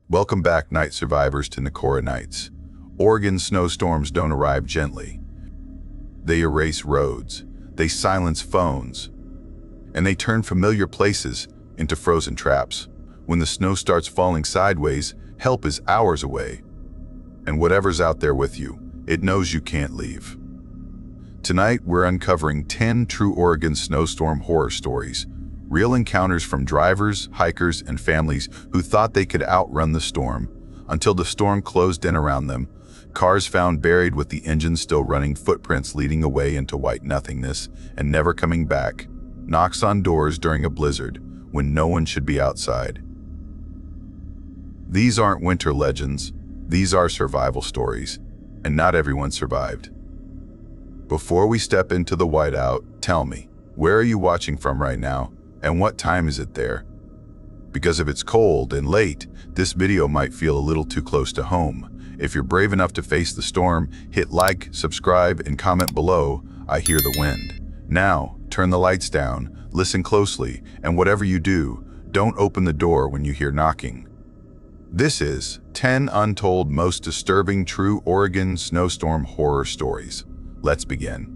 Welcome back, night survivors, to Nakora Nights. Oregon snowstorms don't arrive gently. They erase roads, they silence phones, and they turn familiar places into frozen traps. When the snow starts falling sideways, help is hours away. And whatever's out there with you, it knows you can't leave. Tonight, we're uncovering 10 true Oregon snowstorm horror stories. Real encounters from drivers, hikers, and families who thought they could outrun the storm, until the storm closed in around them. Cars found buried with the engines still running, footprints leading away into white nothingness and never coming back. Knocks on doors during a blizzard when no one should be outside. These aren't winter legends, these are survival stories, and not everyone survived. Before we step into the whiteout, tell me, where are you watching from right now? And what time is it there? Because if it's cold and late, this video might feel a little too close to home. If you're brave enough to face the storm, hit like, subscribe, and comment below. I hear the wind. Now, turn the lights down, listen closely, and whatever you do, don't open the door when you hear knocking. This is 10 Untold Most Disturbing True Oregon Snowstorm Horror Stories. Let's begin.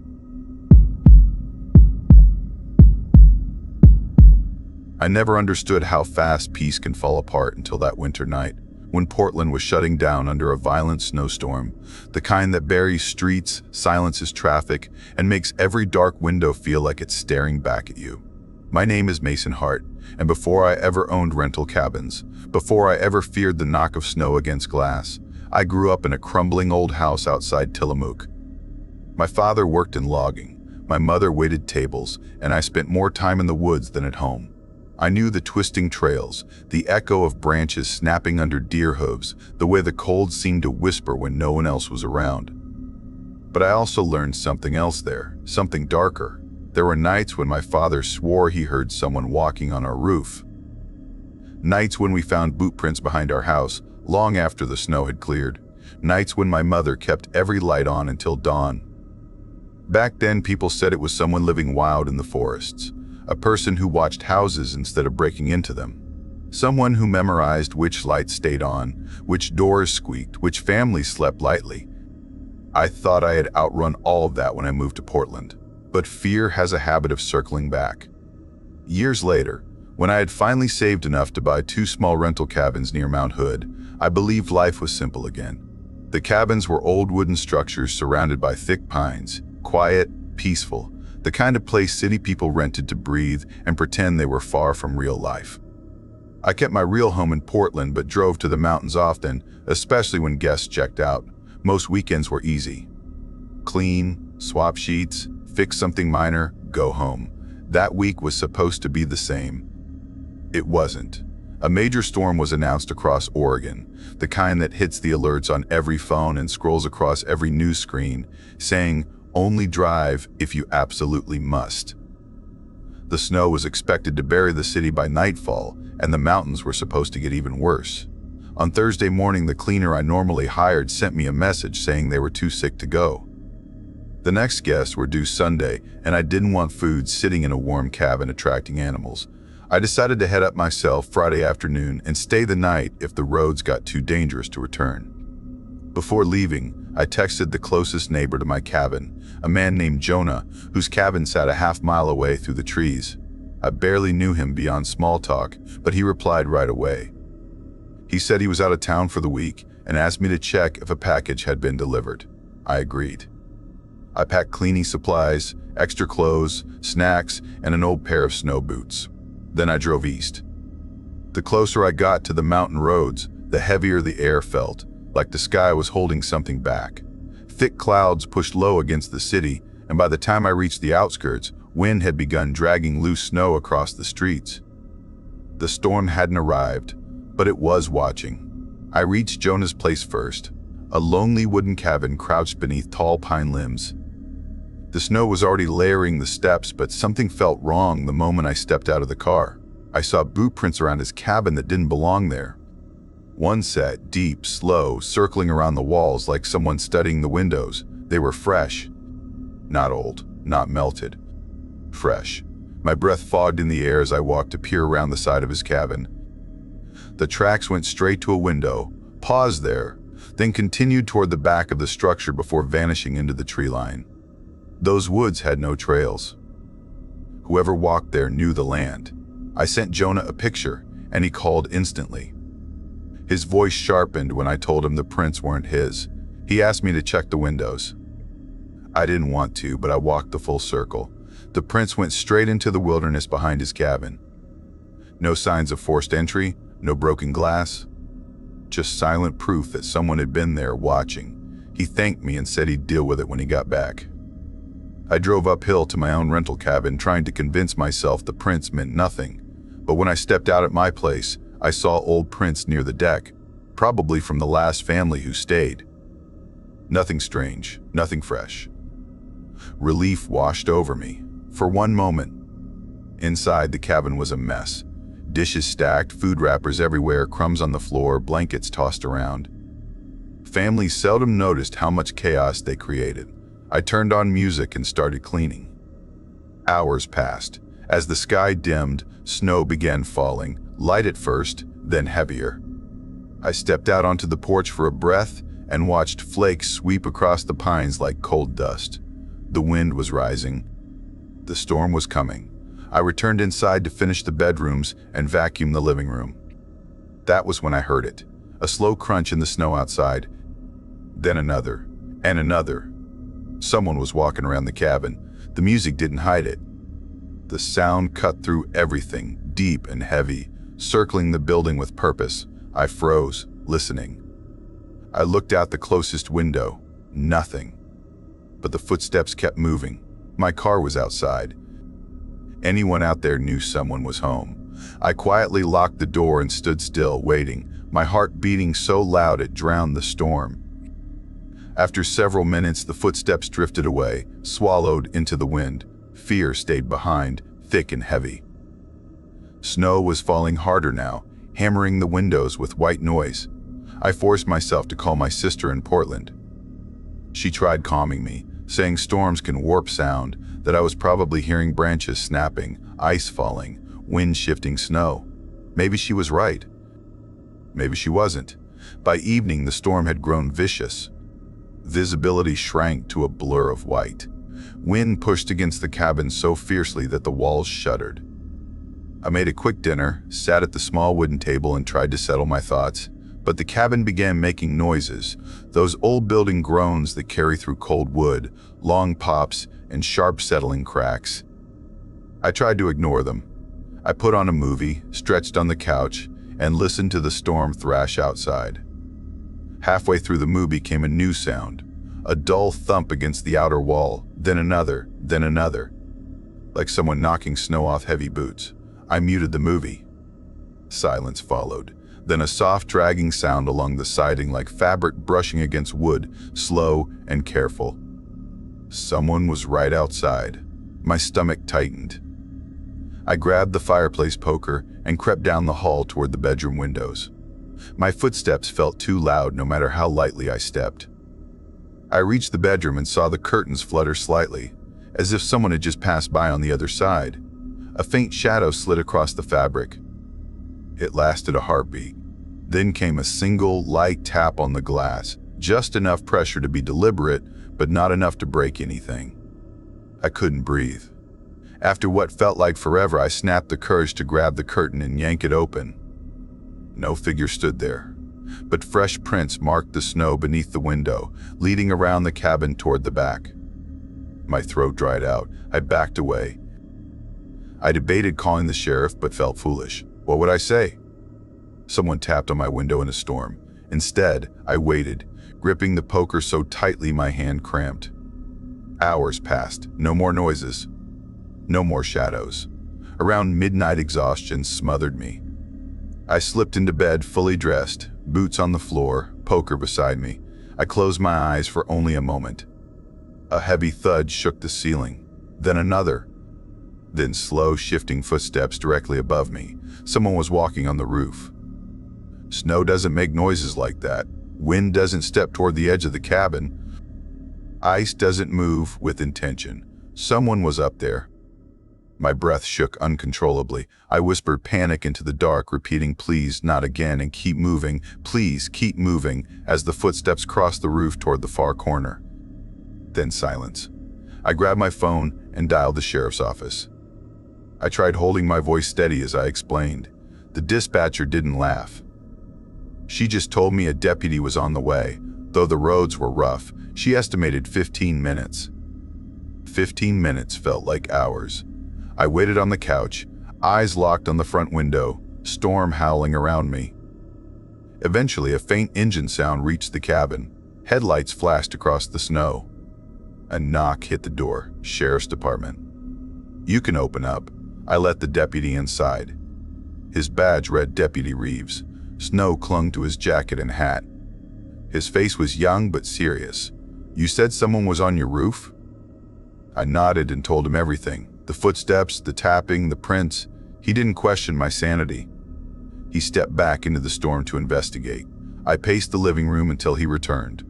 I never understood how fast peace can fall apart until that winter night, when Portland was shutting down under a violent snowstorm, the kind that buries streets, silences traffic, and makes every dark window feel like it's staring back at you. My name is Mason Hart, and before I ever owned rental cabins, before I ever feared the knock of snow against glass, I grew up in a crumbling old house outside Tillamook. My father worked in logging, my mother waited tables, and I spent more time in the woods than at home. I knew the twisting trails, the echo of branches snapping under deer hooves, the way the cold seemed to whisper when no one else was around. But I also learned something else there, something darker. There were nights when my father swore he heard someone walking on our roof. Nights when we found boot prints behind our house, long after the snow had cleared. Nights when my mother kept every light on until dawn. Back then, people said it was someone living wild in the forests. A person who watched houses instead of breaking into them. Someone who memorized which lights stayed on, which doors squeaked, which families slept lightly. I thought I had outrun all of that when I moved to Portland, but fear has a habit of circling back. Years later, when I had finally saved enough to buy 2 small rental cabins near Mount Hood, I believed life was simple again. The cabins were old wooden structures surrounded by thick pines, quiet, peaceful, the kind of place city people rented to breathe and pretend they were far from real life. I kept my real home in Portland but drove to the mountains often, especially when guests checked out. Most weekends were easy. Clean, swap sheets, fix something minor, go home. That week was supposed to be the same. It wasn't. A major storm was announced across Oregon, the kind that hits the alerts on every phone and scrolls across every news screen, saying, "Only drive if you absolutely must." The snow was expected to bury the city by nightfall, and the mountains were supposed to get even worse. On Thursday morning, the cleaner I normally hired sent me a message saying they were too sick to go. The next guests were due Sunday, and I didn't want food sitting in a warm cabin attracting animals. I decided to head up myself Friday afternoon and stay the night if the roads got too dangerous to return. Before leaving, I texted the closest neighbor to my cabin, a man named Jonah, whose cabin sat a half-mile away through the trees. I barely knew him beyond small talk, but he replied right away. He said he was out of town for the week and asked me to check if a package had been delivered. I agreed. I packed cleaning supplies, extra clothes, snacks, and an old pair of snow boots. Then I drove east. The closer I got to the mountain roads, the heavier the air felt, like the sky was holding something back. Thick clouds pushed low against the city, and by the time I reached the outskirts, wind had begun dragging loose snow across the streets. The storm hadn't arrived, but it was watching. I reached Jonah's place first, a lonely wooden cabin crouched beneath tall pine limbs. The snow was already layering the steps, but something felt wrong the moment I stepped out of the car. I saw boot prints around his cabin that didn't belong there. One set, deep, slow, circling around the walls like someone studying the windows. They were fresh. Not old, not melted. Fresh. My breath fogged in the air as I walked to peer around the side of his cabin. The tracks went straight to a window, paused there, then continued toward the back of the structure before vanishing into the tree line. Those woods had no trails. Whoever walked there knew the land. I sent Jonah a picture, and he called instantly. His voice sharpened when I told him the prints weren't his. He asked me to check the windows. I didn't want to, but I walked the full circle. The prints went straight into the wilderness behind his cabin. No signs of forced entry, no broken glass. Just silent proof that someone had been there watching. He thanked me and said he'd deal with it when he got back. I drove uphill to my own rental cabin, trying to convince myself the prints meant nothing. But when I stepped out at my place, I saw old prints near the deck, probably from the last family who stayed. Nothing strange, nothing fresh. Relief washed over me. For one moment. Inside, the cabin was a mess. Dishes stacked, food wrappers everywhere, crumbs on the floor, blankets tossed around. Families seldom noticed how much chaos they created. I turned on music and started cleaning. Hours passed. As the sky dimmed, snow began falling, light at first, then heavier. I stepped out onto the porch for a breath and watched flakes sweep across the pines like cold dust. The wind was rising. The storm was coming. I returned inside to finish the bedrooms and vacuum the living room. That was when I heard it. A slow crunch in the snow outside. Then another, and another. Someone was walking around the cabin. The music didn't hide it. The sound cut through everything, deep and heavy, circling the building with purpose. I froze, listening. I looked out the closest window. Nothing. But the footsteps kept moving. My car was outside. Anyone out there knew someone was home. I quietly locked the door and stood still, waiting, my heart beating so loud it drowned the storm. After several minutes, the footsteps drifted away, swallowed into the wind. Fear stayed behind, thick and heavy. Snow was falling harder now, hammering the windows with white noise. I forced myself to call my sister in Portland. She tried calming me, saying storms can warp sound, that I was probably hearing branches snapping, ice falling, wind shifting snow. Maybe she was right. Maybe she wasn't. By evening, the storm had grown vicious. Visibility shrank to a blur of white. Wind pushed against the cabin so fiercely that the walls shuddered. I made a quick dinner, sat at the small wooden table and tried to settle my thoughts. But the cabin began making noises, those old building groans that carry through cold wood, long pops and sharp settling cracks. I tried to ignore them. I put on a movie, stretched on the couch, and listened to the storm thrash outside. Halfway through the movie came a new sound, a dull thump against the outer wall, then another, like someone knocking snow off heavy boots. I muted the movie. Silence followed. Then a soft dragging sound along the siding like fabric brushing against wood, slow and careful. Someone was right outside. My stomach tightened. I grabbed the fireplace poker and crept down the hall toward the bedroom windows. My footsteps felt too loud no matter how lightly I stepped. I reached the bedroom and saw the curtains flutter slightly, as if someone had just passed by on the other side. A faint shadow slid across the fabric. It lasted a heartbeat. Then came a single, light tap on the glass, just enough pressure to be deliberate, but not enough to break anything. I couldn't breathe. After what felt like forever, I snapped the courage to grab the curtain and yank it open. No figure stood there, but fresh prints marked the snow beneath the window, leading around the cabin toward the back. My throat dried out. I backed away. I debated calling the sheriff, but felt foolish. What would I say? Someone tapped on my window in a storm. Instead, I waited, gripping the poker so tightly my hand cramped. Hours passed. No more noises. No more shadows. Around midnight, exhaustion smothered me. I slipped into bed fully dressed, boots on the floor, poker beside me. I closed my eyes for only a moment. A heavy thud shook the ceiling, then another. Then slow, shifting footsteps directly above me. Someone was walking on the roof. Snow doesn't make noises like that. Wind doesn't step toward the edge of the cabin. Ice doesn't move with intention. Someone was up there. My breath shook uncontrollably. I whispered panic into the dark, repeating, "Please, not again, and keep moving. Please, keep moving," as the footsteps crossed the roof toward the far corner. Then silence. I grabbed my phone and dialed the sheriff's office. I tried holding my voice steady as I explained. The dispatcher didn't laugh. She just told me a deputy was on the way. Though the roads were rough, she estimated 15 minutes. 15 minutes felt like hours. I waited on the couch, eyes locked on the front window, storm howling around me. Eventually, a faint engine sound reached the cabin. Headlights flashed across the snow. A knock hit the door. "Sheriff's Department." "You can open up." I let the deputy inside. His badge read Deputy Reeves. Snow clung to his jacket and hat. His face was young but serious. "You said someone was on your roof?" I nodded and told him everything. The footsteps, the tapping, the prints. He didn't question my sanity. He stepped back into the storm to investigate. I paced the living room until he returned.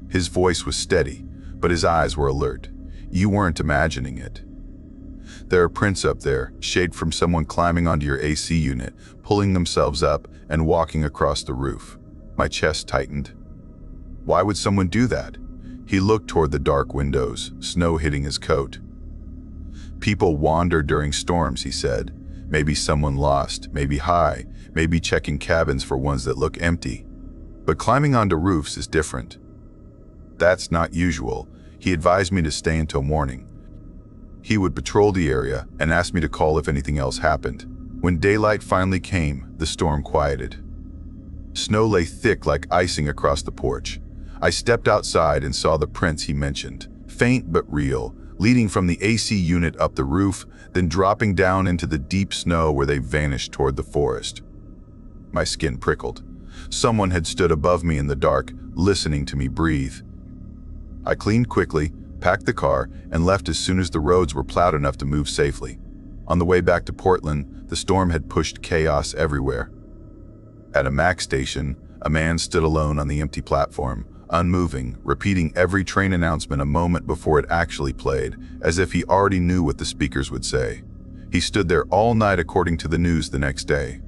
His voice was steady, but his eyes were alert. "You weren't imagining it. There are prints up there, shaped from someone climbing onto your AC unit, pulling themselves up and walking across the roof." My chest tightened. Why would someone do that? He looked toward the dark windows, snow hitting his coat. "People wander during storms," he said. "Maybe someone lost, maybe high, maybe checking cabins for ones that look empty. But climbing onto roofs is different. That's not usual." He advised me to stay until morning. He would patrol the area and ask me to call if anything else happened. When daylight finally came, the storm quieted. Snow lay thick like icing across the porch. I stepped outside and saw the prints he mentioned, faint but real, leading from the AC unit up the roof, then dropping down into the deep snow where they vanished toward the forest. My skin prickled. Someone had stood above me in the dark, listening to me breathe. I cleaned quickly, packed the car, and left as soon as the roads were plowed enough to move safely. On the way back to Portland, the storm had pushed chaos everywhere. At a MAX station, a man stood alone on the empty platform, unmoving, repeating every train announcement a moment before it actually played, as if he already knew what the speakers would say. He stood there all night according to the news the next day.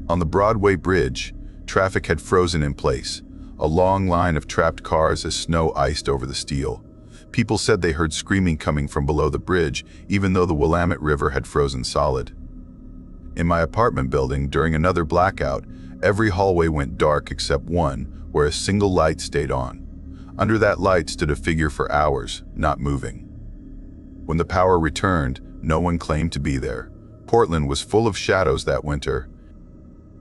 On the Broadway Bridge, traffic had frozen in place, a long line of trapped cars as snow iced over the steel. People said they heard screaming coming from below the bridge, even though the Willamette River had frozen solid. In my apartment building, during another blackout, every hallway went dark except one, where a single light stayed on. Under that light stood a figure for hours, not moving. When the power returned, no one claimed to be there. Portland was full of shadows that winter.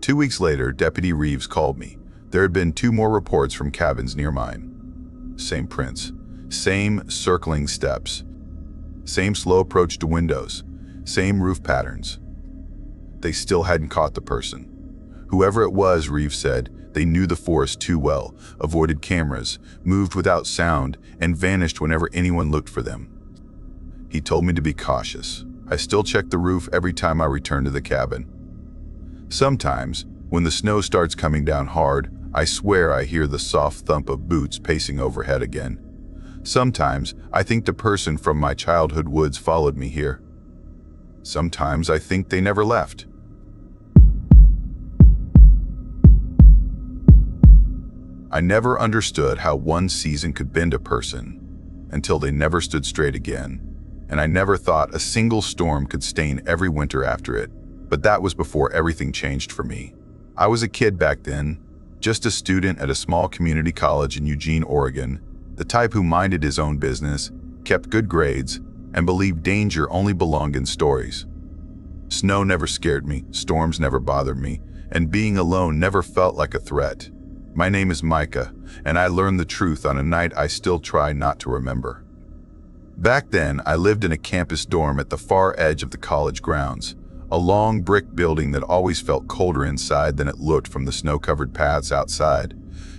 2 weeks later, Deputy Reeves called me. There had been 2 more reports from cabins near mine. Same prints, same circling steps, same slow approach to windows, same roof patterns. They still hadn't caught the person. Whoever it was, Reeves said, they knew the forest too well, avoided cameras, moved without sound, and vanished whenever anyone looked for them. He told me to be cautious. I still check the roof every time I return to the cabin. Sometimes, when the snow starts coming down hard, I swear I hear the soft thump of boots pacing overhead again. Sometimes, I think the person from my childhood woods followed me here. Sometimes I think they never left. I never understood how one season could bend a person until they never stood straight again, and I never thought a single storm could stain every winter after it, but that was before everything changed for me. I was a kid back then, just a student at a small community college in Eugene, Oregon, the type who minded his own business, kept good grades, and believed danger only belonged in stories. Snow never scared me, storms never bothered me, and being alone never felt like a threat. My name is Micah, and I learned the truth on a night I still try not to remember. Back then, I lived in a campus dorm at the far edge of the college grounds, a long brick building that always felt colder inside than it looked from the snow-covered paths outside.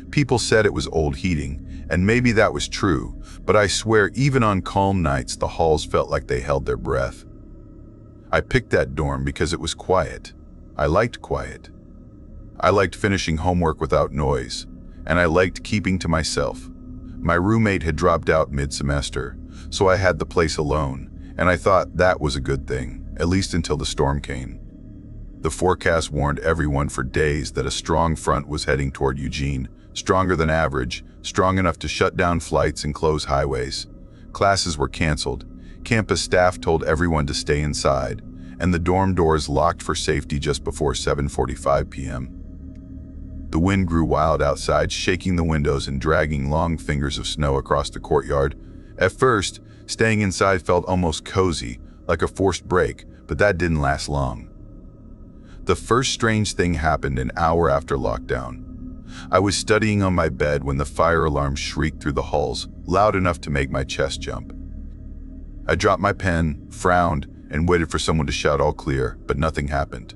People said it was old heating, and maybe that was true, but I swear even on calm nights the halls felt like they held their breath. I picked that dorm because it was quiet. I liked quiet. I liked finishing homework without noise, and I liked keeping to myself. My roommate had dropped out mid-semester, so I had the place alone, and I thought that was a good thing, at least until the storm came. The forecast warned everyone for days that a strong front was heading toward Eugene, stronger than average, strong enough to shut down flights and close highways. Classes were canceled, campus staff told everyone to stay inside, and the dorm doors locked for safety just before 7:45 p.m. The wind grew wild outside, shaking the windows and dragging long fingers of snow across the courtyard. At first, staying inside felt almost cozy, like a forced break, but that didn't last long. The first strange thing happened an hour after lockdown. I was studying on my bed when the fire alarm shrieked through the halls, loud enough to make my chest jump. I dropped my pen, frowned, and waited for someone to shout all clear, but nothing happened.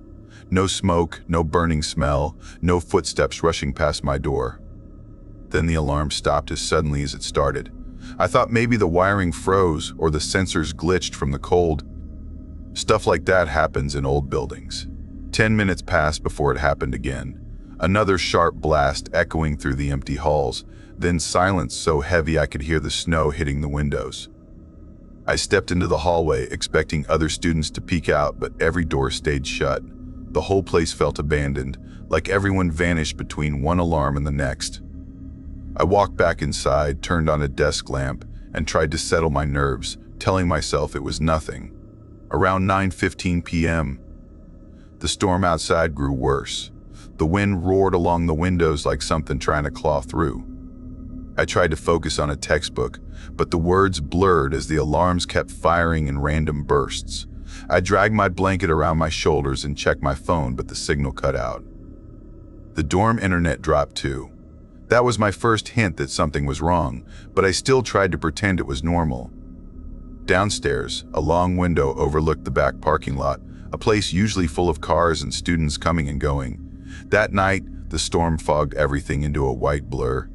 No smoke, no burning smell, no footsteps rushing past my door. Then the alarm stopped as suddenly as it started. I thought maybe the wiring froze or the sensors glitched from the cold. Stuff like that happens in old buildings. 10 minutes passed before it happened again. Another sharp blast echoing through the empty halls, then silence so heavy I could hear the snow hitting the windows. I stepped into the hallway, expecting other students to peek out, but every door stayed shut. The whole place felt abandoned, like everyone vanished between one alarm and the next. I walked back inside, turned on a desk lamp, and tried to settle my nerves, telling myself it was nothing. Around 9:15 p.m., the storm outside grew worse. The wind roared along the windows like something trying to claw through. I tried to focus on a textbook, but the words blurred as the alarms kept firing in random bursts. I dragged my blanket around my shoulders and checked my phone, but the signal cut out. The dorm internet dropped too. That was my first hint that something was wrong, but I still tried to pretend it was normal. Downstairs, a long window overlooked the back parking lot, a place usually full of cars and students coming and going. That night, the storm fogged everything into a white blur.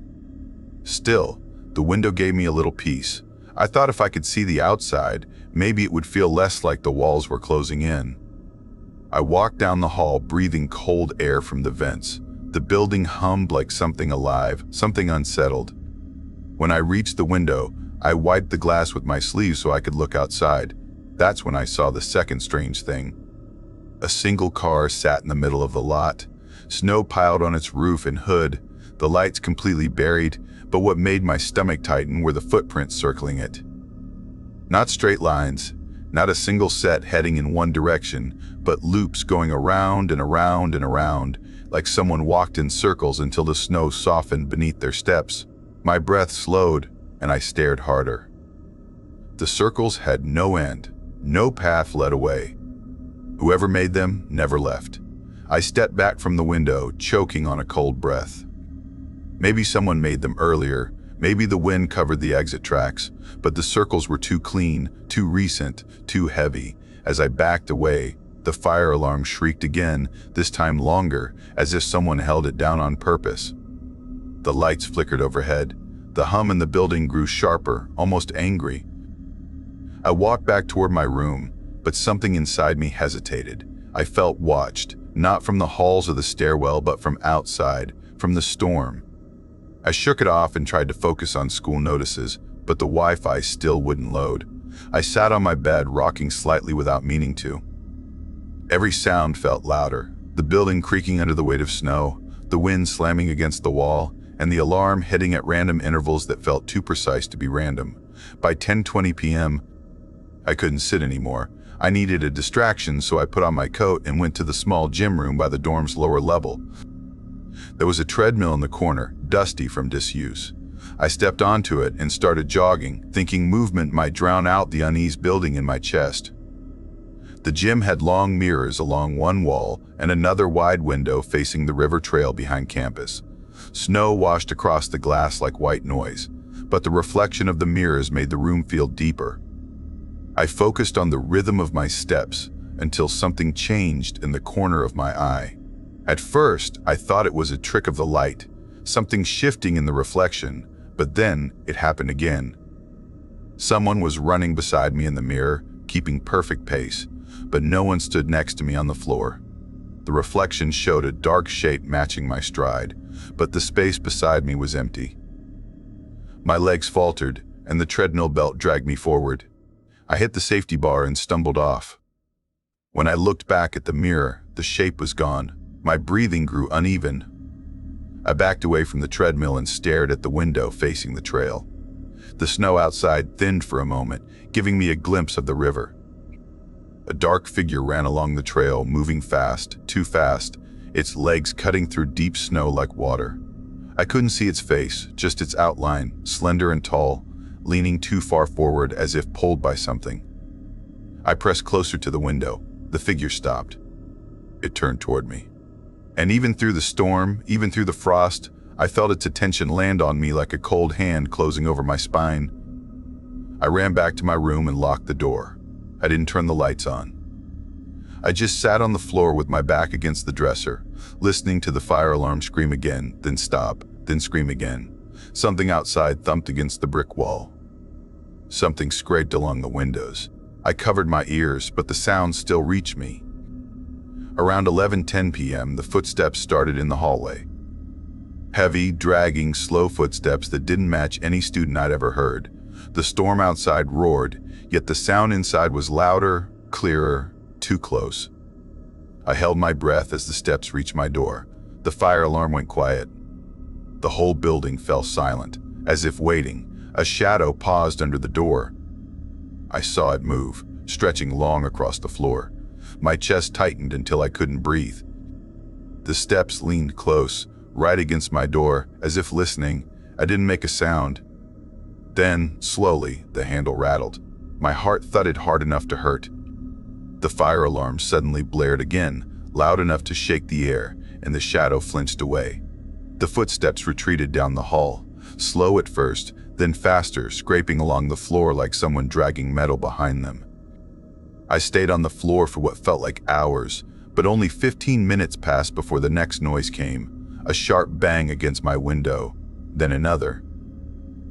Still, the window gave me a little peace. I thought if I could see the outside, maybe it would feel less like the walls were closing in. I walked down the hall, breathing cold air from the vents. The building hummed like something alive, something unsettled. When I reached the window, I wiped the glass with my sleeve so I could look outside. That's when I saw the second strange thing. A single car sat in the middle of the lot. Snow piled on its roof and hood, the lights completely buried, but what made my stomach tighten were the footprints circling it. Not straight lines, not a single set heading in one direction, but loops going around and around and around, like someone walked in circles until the snow softened beneath their steps. My breath slowed, and I stared harder. The circles had no end, no path led away. Whoever made them never left. I stepped back from the window, choking on a cold breath. Maybe someone made them earlier, maybe the wind covered the exit tracks, but the circles were too clean, too recent, too heavy. As I backed away, the fire alarm shrieked again, this time longer, as if someone held it down on purpose. The lights flickered overhead. The hum in the building grew sharper, almost angry. I walked back toward my room, but something inside me hesitated. I felt watched, not from the halls or the stairwell, but from outside, from the storm. I shook it off and tried to focus on school notices, but the Wi-Fi still wouldn't load. I sat on my bed, rocking slightly without meaning to. Every sound felt louder, the building creaking under the weight of snow, the wind slamming against the wall, and the alarm hitting at random intervals that felt too precise to be random. By 10:20 p.m., I couldn't sit anymore. I needed a distraction, so I put on my coat and went to the small gym room by the dorm's lower level. There was a treadmill in the corner, dusty from disuse. I stepped onto it and started jogging, thinking movement might drown out the unease building in my chest. The gym had long mirrors along one wall and another wide window facing the river trail behind campus. Snow washed across the glass like white noise, but the reflection of the mirrors made the room feel deeper. I focused on the rhythm of my steps until something changed in the corner of my eye. At first, I thought it was a trick of the light, something shifting in the reflection, but then it happened again. Someone was running beside me in the mirror, keeping perfect pace, but no one stood next to me on the floor. The reflection showed a dark shape matching my stride, but the space beside me was empty. My legs faltered, and the treadmill belt dragged me forward. I hit the safety bar and stumbled off. When I looked back at the mirror, the shape was gone. My breathing grew uneven. I backed away from the treadmill and stared at the window facing the trail. The snow outside thinned for a moment, giving me a glimpse of the river. A dark figure ran along the trail, moving fast, too fast, its legs cutting through deep snow like water. I couldn't see its face, just its outline, slender and tall, leaning too far forward as if pulled by something. I pressed closer to the window. The figure stopped. It turned toward me. And even through the storm, even through the frost, I felt its attention land on me like a cold hand closing over my spine. I ran back to my room and locked the door. I didn't turn the lights on. I just sat on the floor with my back against the dresser, listening to the fire alarm scream again, then stop, then scream again. Something outside thumped against the brick wall. Something scraped along the windows. I covered my ears, but the sound still reached me. Around 11:10 p.m., the footsteps started in the hallway. Heavy, dragging, slow footsteps that didn't match any student I'd ever heard. The storm outside roared, yet the sound inside was louder, clearer, too close. I held my breath as the steps reached my door. The fire alarm went quiet. The whole building fell silent, as if waiting. A shadow paused under the door. I saw it move, stretching long across the floor. My chest tightened until I couldn't breathe. The steps leaned close, right against my door, as if listening. I didn't make a sound. Then, slowly, the handle rattled. My heart thudded hard enough to hurt. The fire alarm suddenly blared again, loud enough to shake the air, and the shadow flinched away. The footsteps retreated down the hall, slow at first, then faster, scraping along the floor like someone dragging metal behind them. I stayed on the floor for what felt like hours, but only 15 minutes passed before the next noise came, a sharp bang against my window, then another.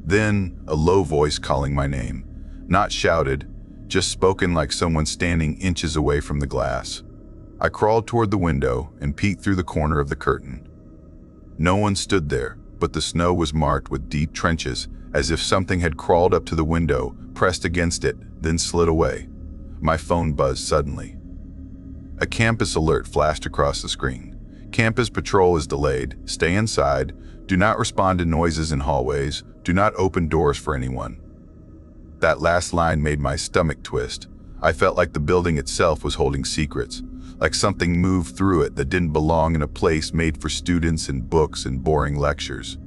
Then a low voice calling my name, not shouted, just spoken like someone standing inches away from the glass. I crawled toward the window and peeked through the corner of the curtain. No one stood there, but the snow was marked with deep trenches, as if something had crawled up to the window, pressed against it, then slid away. My phone buzzed suddenly. A campus alert flashed across the screen. Campus patrol is delayed. Stay inside. Do not respond to noises in hallways. Do not open doors for anyone. That last line made my stomach twist. I felt like the building itself was holding secrets, like something moved through it that didn't belong in a place made for students and books and boring lectures.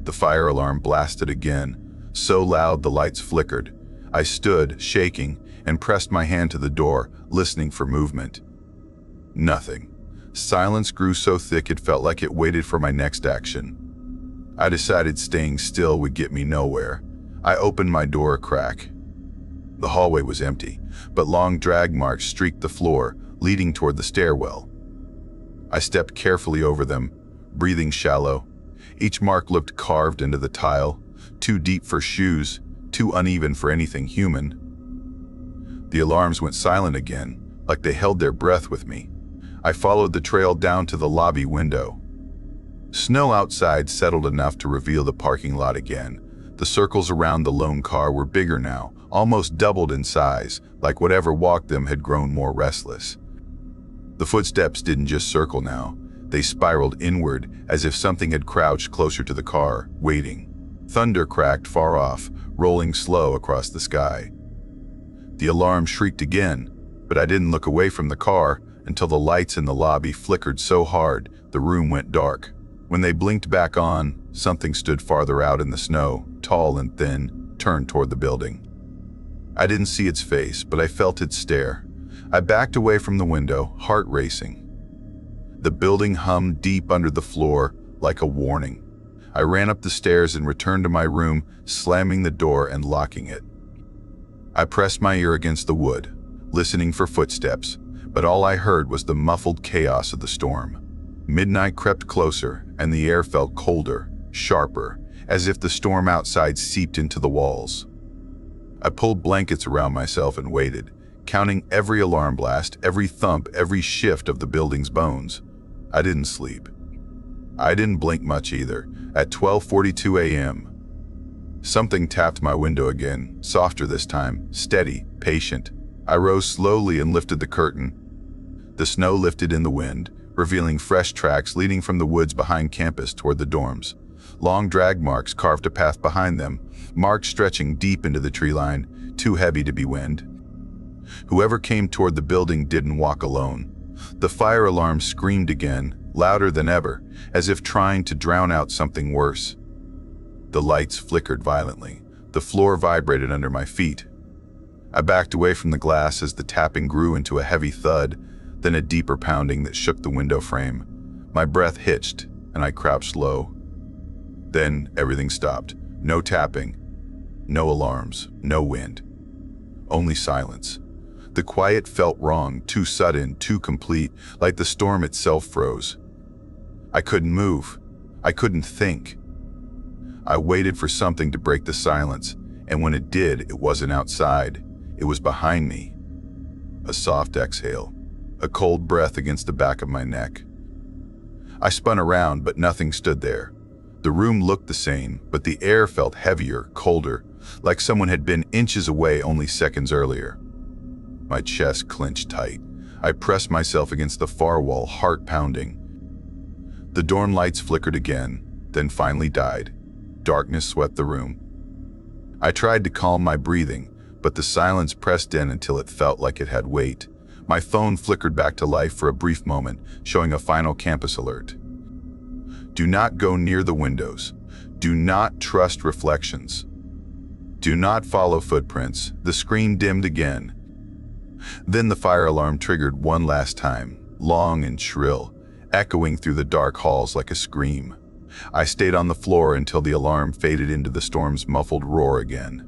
The fire alarm blasted again, so loud the lights flickered. I stood, shaking, and pressed my hand to the door, listening for movement. Nothing. Silence grew so thick it felt like it waited for my next action. I decided staying still would get me nowhere. I opened my door a crack. The hallway was empty, but long drag marks streaked the floor, leading toward the stairwell. I stepped carefully over them, breathing shallow. Each mark looked carved into the tile, too deep for shoes, too uneven for anything human. The alarms went silent again, like they held their breath with me. I followed the trail down to the lobby window. Snow outside settled enough to reveal the parking lot again. The circles around the lone car were bigger now, almost doubled in size, like whatever walked them had grown more restless. The footsteps didn't just circle now. They spiraled inward, as if something had crouched closer to the car, waiting. Thunder cracked far off, rolling slow across the sky. The alarm shrieked again, but I didn't look away from the car until the lights in the lobby flickered so hard the room went dark. When they blinked back on, something stood farther out in the snow, tall and thin, turned toward the building. I didn't see its face, but I felt its stare. I backed away from the window, heart racing. The building hummed deep under the floor, like a warning. I ran up the stairs and returned to my room, slamming the door and locking it. I pressed my ear against the wood, listening for footsteps, but all I heard was the muffled chaos of the storm. Midnight crept closer, and the air felt colder, sharper, as if the storm outside seeped into the walls. I pulled blankets around myself and waited, counting every alarm blast, every thump, every shift of the building's bones. I didn't sleep. I didn't blink much either. At 12:42 a.m., Something tapped my window again, softer this time, steady, patient. I rose slowly and lifted the curtain. The snow lifted in the wind, revealing fresh tracks leading from the woods behind campus toward the dorms. Long drag marks carved a path behind them, marks stretching deep into the tree line, too heavy to be wind. Whoever came toward the building didn't walk alone. The fire alarm screamed again, louder than ever, as if trying to drown out something worse. The lights flickered violently. The floor vibrated under my feet. I backed away from the glass as the tapping grew into a heavy thud, then a deeper pounding that shook the window frame. My breath hitched, and I crouched low. Then everything stopped. No tapping, no alarms, no wind. Only silence. The quiet felt wrong, too sudden, too complete, like the storm itself froze. I couldn't move. I couldn't think. I waited for something to break the silence, and when it did, it wasn't outside. It was behind me. A soft exhale, a cold breath against the back of my neck. I spun around, but nothing stood there. The room looked the same, but the air felt heavier, colder, like someone had been inches away only seconds earlier. My chest clenched tight. I pressed myself against the far wall, heart pounding. The dorm lights flickered again, then finally died. Darkness swept the room. I tried to calm my breathing, but the silence pressed in until it felt like it had weight. My phone flickered back to life for a brief moment, showing a final campus alert. Do not go near the windows. Do not trust reflections. Do not follow footprints. The screen dimmed again. Then the fire alarm triggered one last time, long and shrill, echoing through the dark halls like a scream. I stayed on the floor until the alarm faded into the storm's muffled roar again.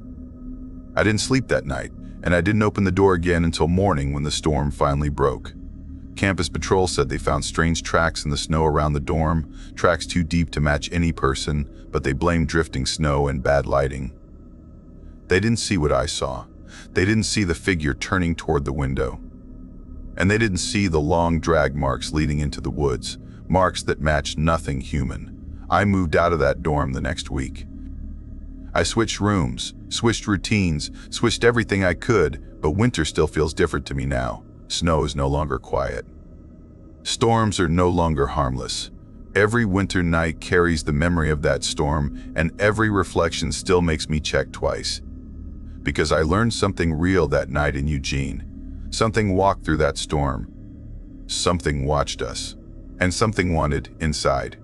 I didn't sleep that night, and I didn't open the door again until morning when the storm finally broke. Campus patrol said they found strange tracks in the snow around the dorm, tracks too deep to match any person, but they blamed drifting snow and bad lighting. They didn't see what I saw. They didn't see the figure turning toward the window. And they didn't see the long drag marks leading into the woods, marks that matched nothing human. I moved out of that dorm the next week. I switched rooms, switched routines, switched everything I could, but winter still feels different to me now. Snow is no longer quiet. Storms are no longer harmless. Every winter night carries the memory of that storm, and every reflection still makes me check twice. Because I learned something real that night in Eugene. Something walked through that storm. Something watched us. And something wanted inside.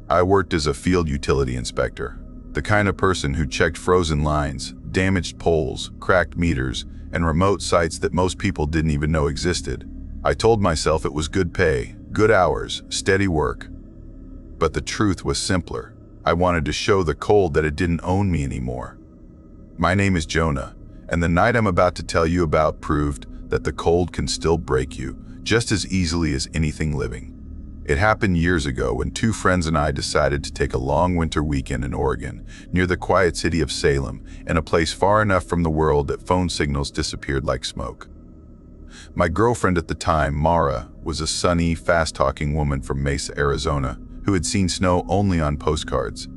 I worked as a field utility inspector, the kind of person who checked frozen lines, damaged poles, cracked meters, and remote sites that most people didn't even know existed. I told myself it was good pay, good hours, steady work. But the truth was simpler. I wanted to show the cold that it didn't own me anymore. My name is Jonah, and the night I'm about to tell you about proved that the cold can still break you just as easily as anything living. It happened years ago when two friends and I decided to take a long winter weekend in Oregon, near the quiet city of Salem, in a place far enough from the world that phone signals disappeared like smoke. My girlfriend at the time, Mara, was a sunny, fast-talking woman from Mesa, Arizona, who had seen snow only on postcards.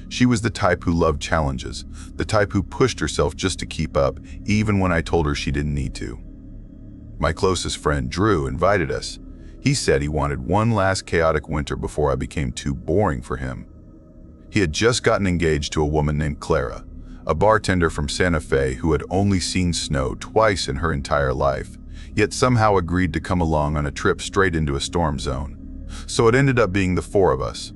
She was the type who loved challenges, the type who pushed herself just to keep up, even when I told her she didn't need to. My closest friend, Drew, invited us. He said he wanted one last chaotic winter before I became too boring for him. He had just gotten engaged to a woman named Clara, a bartender from Santa Fe who had only seen snow twice in her entire life, yet somehow agreed to come along on a trip straight into a storm zone. So it ended up being the four of us.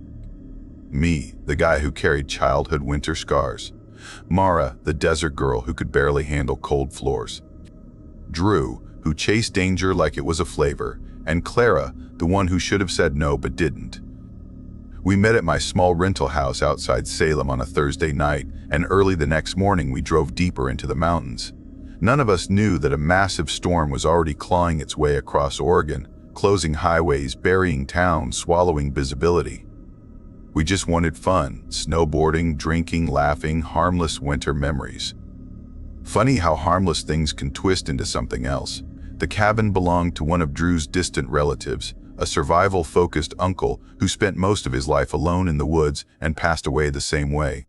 Me, the guy who carried childhood winter scars. Mara, the desert girl who could barely handle cold floors. Drew, who chased danger like it was a flavor, and Clara, the one who should have said no but didn't. We met at my small rental house outside Salem on a Thursday night, and early the next morning we drove deeper into the mountains. None of us knew that a massive storm was already clawing its way across Oregon, closing highways, burying towns, swallowing visibility. We just wanted fun, snowboarding, drinking, laughing, harmless winter memories. Funny how harmless things can twist into something else. The cabin belonged to one of Drew's distant relatives, a survival-focused uncle who spent most of his life alone in the woods and passed away the same way.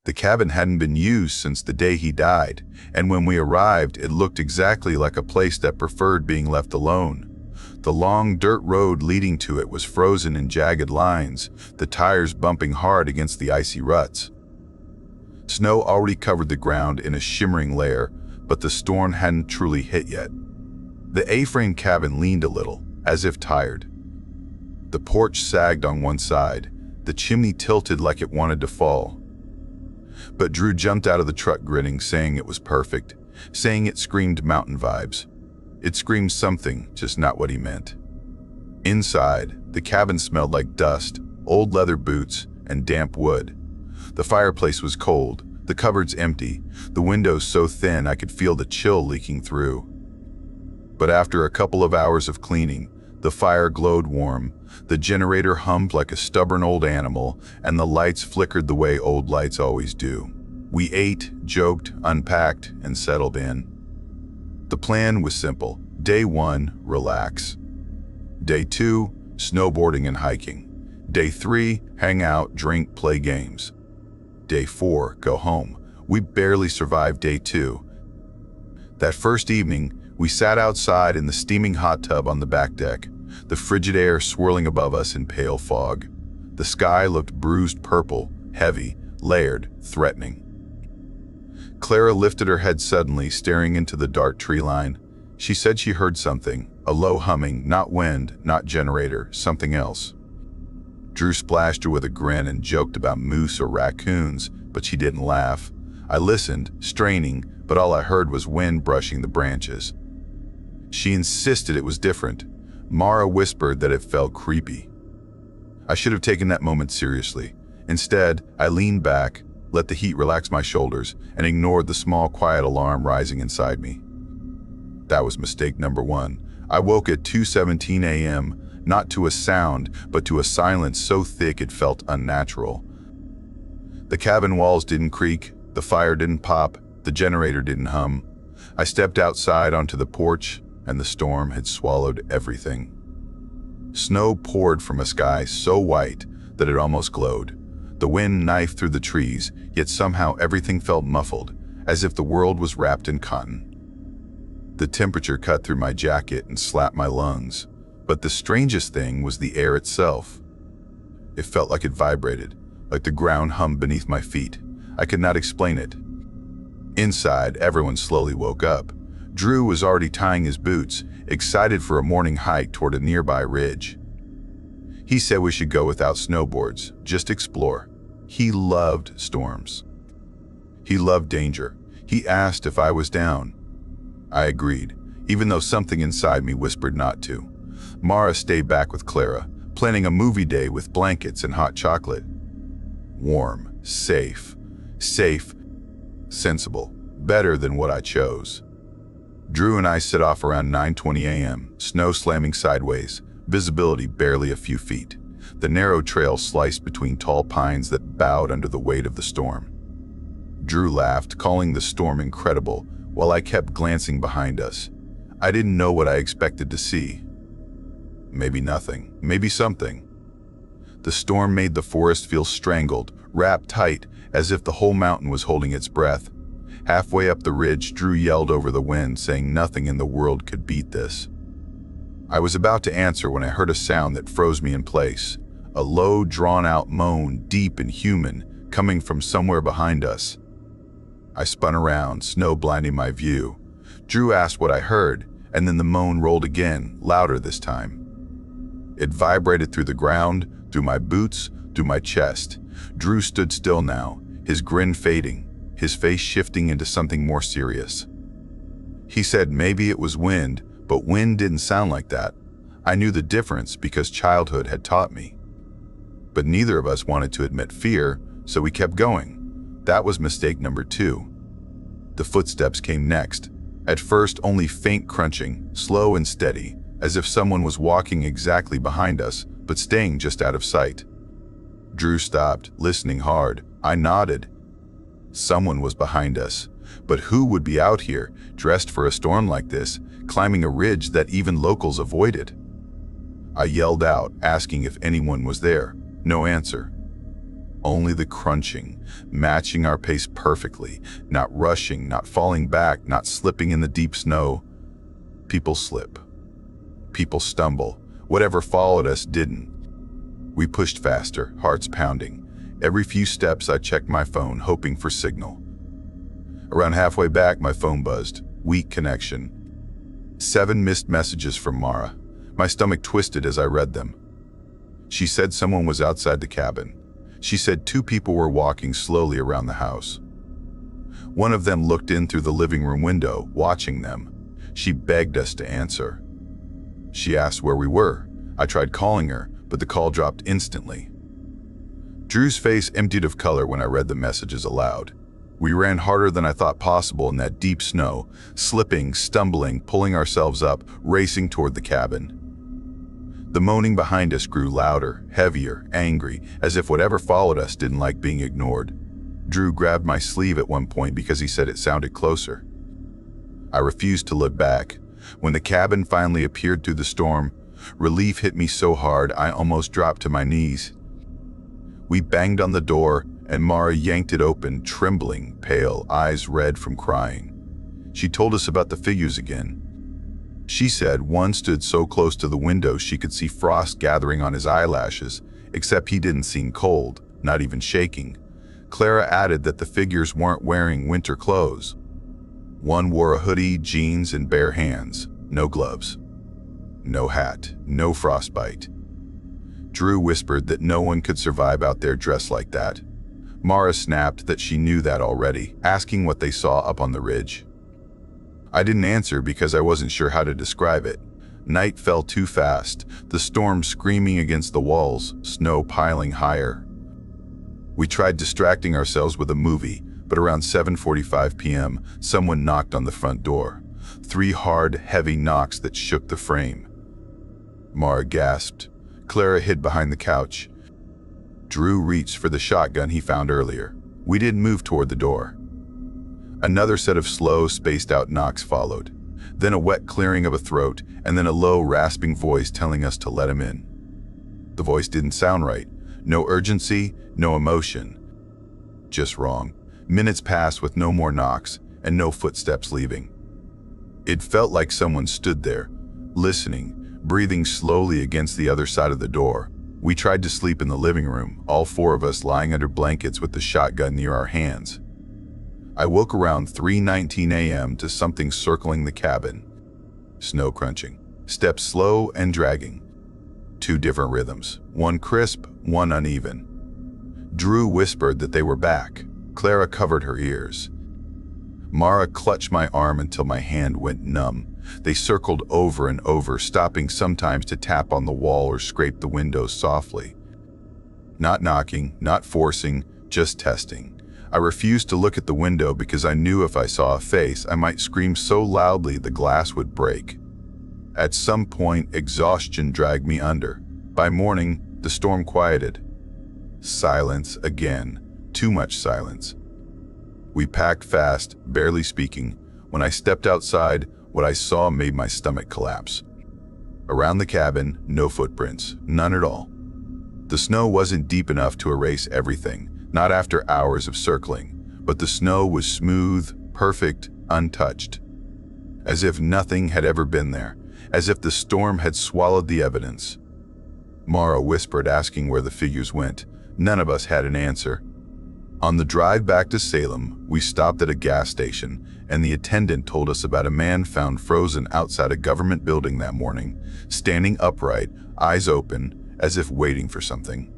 The cabin hadn't been used since the day he died, and when we arrived, it looked exactly like a place that preferred being left alone. The long dirt road leading to it was frozen in jagged lines, the tires bumping hard against the icy ruts. Snow already covered the ground in a shimmering layer, but the storm hadn't truly hit yet. The A-frame cabin leaned a little, as if tired. The porch sagged on one side, the chimney tilted like it wanted to fall. But Drew jumped out of the truck grinning, saying it was perfect, saying it screamed mountain vibes. It screamed something, just not what he meant. Inside, the cabin smelled like dust, old leather boots, and damp wood. The fireplace was cold, the cupboards empty, the windows so thin I could feel the chill leaking through. But after a couple of hours of cleaning, the fire glowed warm, the generator hummed like a stubborn old animal, and the lights flickered the way old lights always do. We ate, joked, unpacked, and settled in. The plan was simple. Day 1, relax. Day 2, snowboarding and hiking. Day 3, hang out, drink, play games. Day 4, go home. We barely survived day 2. That first evening, we sat outside in the steaming hot tub on the back deck, the frigid air swirling above us in pale fog. The sky looked bruised purple, heavy, layered, threatening. Clara lifted her head suddenly, staring into the dark tree line. She said she heard something, a low humming, not wind, not generator, something else. Drew splashed her with a grin and joked about moose or raccoons, but she didn't laugh. I listened, straining, but all I heard was wind brushing the branches. She insisted it was different. Mara whispered that it felt creepy. I should have taken that moment seriously. Instead, I leaned back, let the heat relax my shoulders, and ignored the small, quiet alarm rising inside me. That was mistake number 1. I woke at 2:17 a.m., not to a sound, but to a silence so thick it felt unnatural. The cabin walls didn't creak, the fire didn't pop, the generator didn't hum. I stepped outside onto the porch, and the storm had swallowed everything. Snow poured from a sky so white that it almost glowed. The wind knifed through the trees, yet somehow everything felt muffled, as if the world was wrapped in cotton. The temperature cut through my jacket and slapped my lungs, but the strangest thing was the air itself. It felt like it vibrated, like the ground hummed beneath my feet. I could not explain it. Inside, everyone slowly woke up. Drew was already tying his boots, excited for a morning hike toward a nearby ridge. He said we should go without snowboards, just explore. He loved storms. He loved danger. He asked if I was down. I agreed, even though something inside me whispered not to. Mara stayed back with Clara, planning a movie day with blankets and hot chocolate. Warm, safe, sensible, better than what I chose. Drew and I set off around 9:20 a.m., snow slamming sideways, visibility barely a few feet. The narrow trail sliced between tall pines that bowed under the weight of the storm. Drew laughed, calling the storm incredible, while I kept glancing behind us. I didn't know what I expected to see. Maybe nothing, maybe something. The storm made the forest feel strangled, wrapped tight, as if the whole mountain was holding its breath. Halfway up the ridge, Drew yelled over the wind, saying nothing in the world could beat this. I was about to answer when I heard a sound that froze me in place. A low, drawn-out moan, deep and human, coming from somewhere behind us. I spun around, snow blinding my view. Drew asked what I heard, and then the moan rolled again, louder this time. It vibrated through the ground, through my boots, through my chest. Drew stood still now, his grin fading, his face shifting into something more serious. He said maybe it was wind, but wind didn't sound like that. I knew the difference because childhood had taught me. But neither of us wanted to admit fear, so we kept going. That was mistake number 2. The footsteps came next. At first, only faint crunching, slow and steady, as if someone was walking exactly behind us, but staying just out of sight. Drew stopped, listening hard. I nodded. Someone was behind us. But who would be out here, dressed for a storm like this, climbing a ridge that even locals avoided? I yelled out, asking if anyone was there. No answer. Only the crunching, matching our pace perfectly, not rushing, not falling back, not slipping in the deep snow. People slip. People stumble. Whatever followed us didn't. We pushed faster, hearts pounding. Every few steps I checked my phone, hoping for signal. Around halfway back, my phone buzzed. Weak connection. 7 missed messages from Mara. My stomach twisted as I read them. She said someone was outside the cabin. She said 2 people were walking slowly around the house. One of them looked in through the living room window, watching them. She begged us to answer. She asked where we were. I tried calling her, but the call dropped instantly. Drew's face emptied of color when I read the messages aloud. We ran harder than I thought possible in that deep snow, slipping, stumbling, pulling ourselves up, racing toward the cabin. The moaning behind us grew louder, heavier, angry, as if whatever followed us didn't like being ignored. Drew grabbed my sleeve at one point because he said it sounded closer. I refused to look back. When the cabin finally appeared through the storm, relief hit me so hard I almost dropped to my knees. We banged on the door, and Mara yanked it open, trembling, pale, eyes red from crying. She told us about the figures again. She said one stood so close to the window she could see frost gathering on his eyelashes, except he didn't seem cold, not even shaking. Clara added that the figures weren't wearing winter clothes. One wore a hoodie, jeans, and bare hands, no gloves. No hat, no frostbite. Drew whispered that no one could survive out there dressed like that. Mara snapped that she knew that already, asking what they saw up on the ridge. I didn't answer because I wasn't sure how to describe it. Night fell too fast, the storm screaming against the walls, snow piling higher. We tried distracting ourselves with a movie, but around 7:45 p.m., someone knocked on the front door. 3 hard, heavy knocks that shook the frame. Mara gasped. Clara hid behind the couch. Drew reached for the shotgun he found earlier. We didn't move toward the door. Another set of slow, spaced-out knocks followed. Then a wet clearing of a throat, and then a low, rasping voice telling us to let him in. The voice didn't sound right. No urgency, no emotion. Just wrong. Minutes passed with no more knocks, and no footsteps leaving. It felt like someone stood there, listening, breathing slowly against the other side of the door. We tried to sleep in the living room, all 4 of us lying under blankets with the shotgun near our hands. I woke around 3:19 a.m. to something circling the cabin. Snow crunching, steps slow and dragging. 2 different rhythms, one crisp, one uneven. Drew whispered that they were back. Clara covered her ears. Mara clutched my arm until my hand went numb. They circled over and over, stopping sometimes to tap on the wall or scrape the windows softly. Not knocking, not forcing, just testing. I refused to look at the window because I knew if I saw a face, I might scream so loudly the glass would break. At some point, exhaustion dragged me under. By morning, the storm quieted. Silence again. Too much silence. We packed fast, barely speaking. When I stepped outside, what I saw made my stomach collapse. Around the cabin, no footprints, none at all. The snow wasn't deep enough to erase everything. Not after hours of circling, but the snow was smooth, perfect, untouched. As if nothing had ever been there, as if the storm had swallowed the evidence. Mara whispered, asking where the figures went. None of us had an answer. On the drive back to Salem, we stopped at a gas station, and the attendant told us about a man found frozen outside a government building that morning, standing upright, eyes open, as if waiting for something.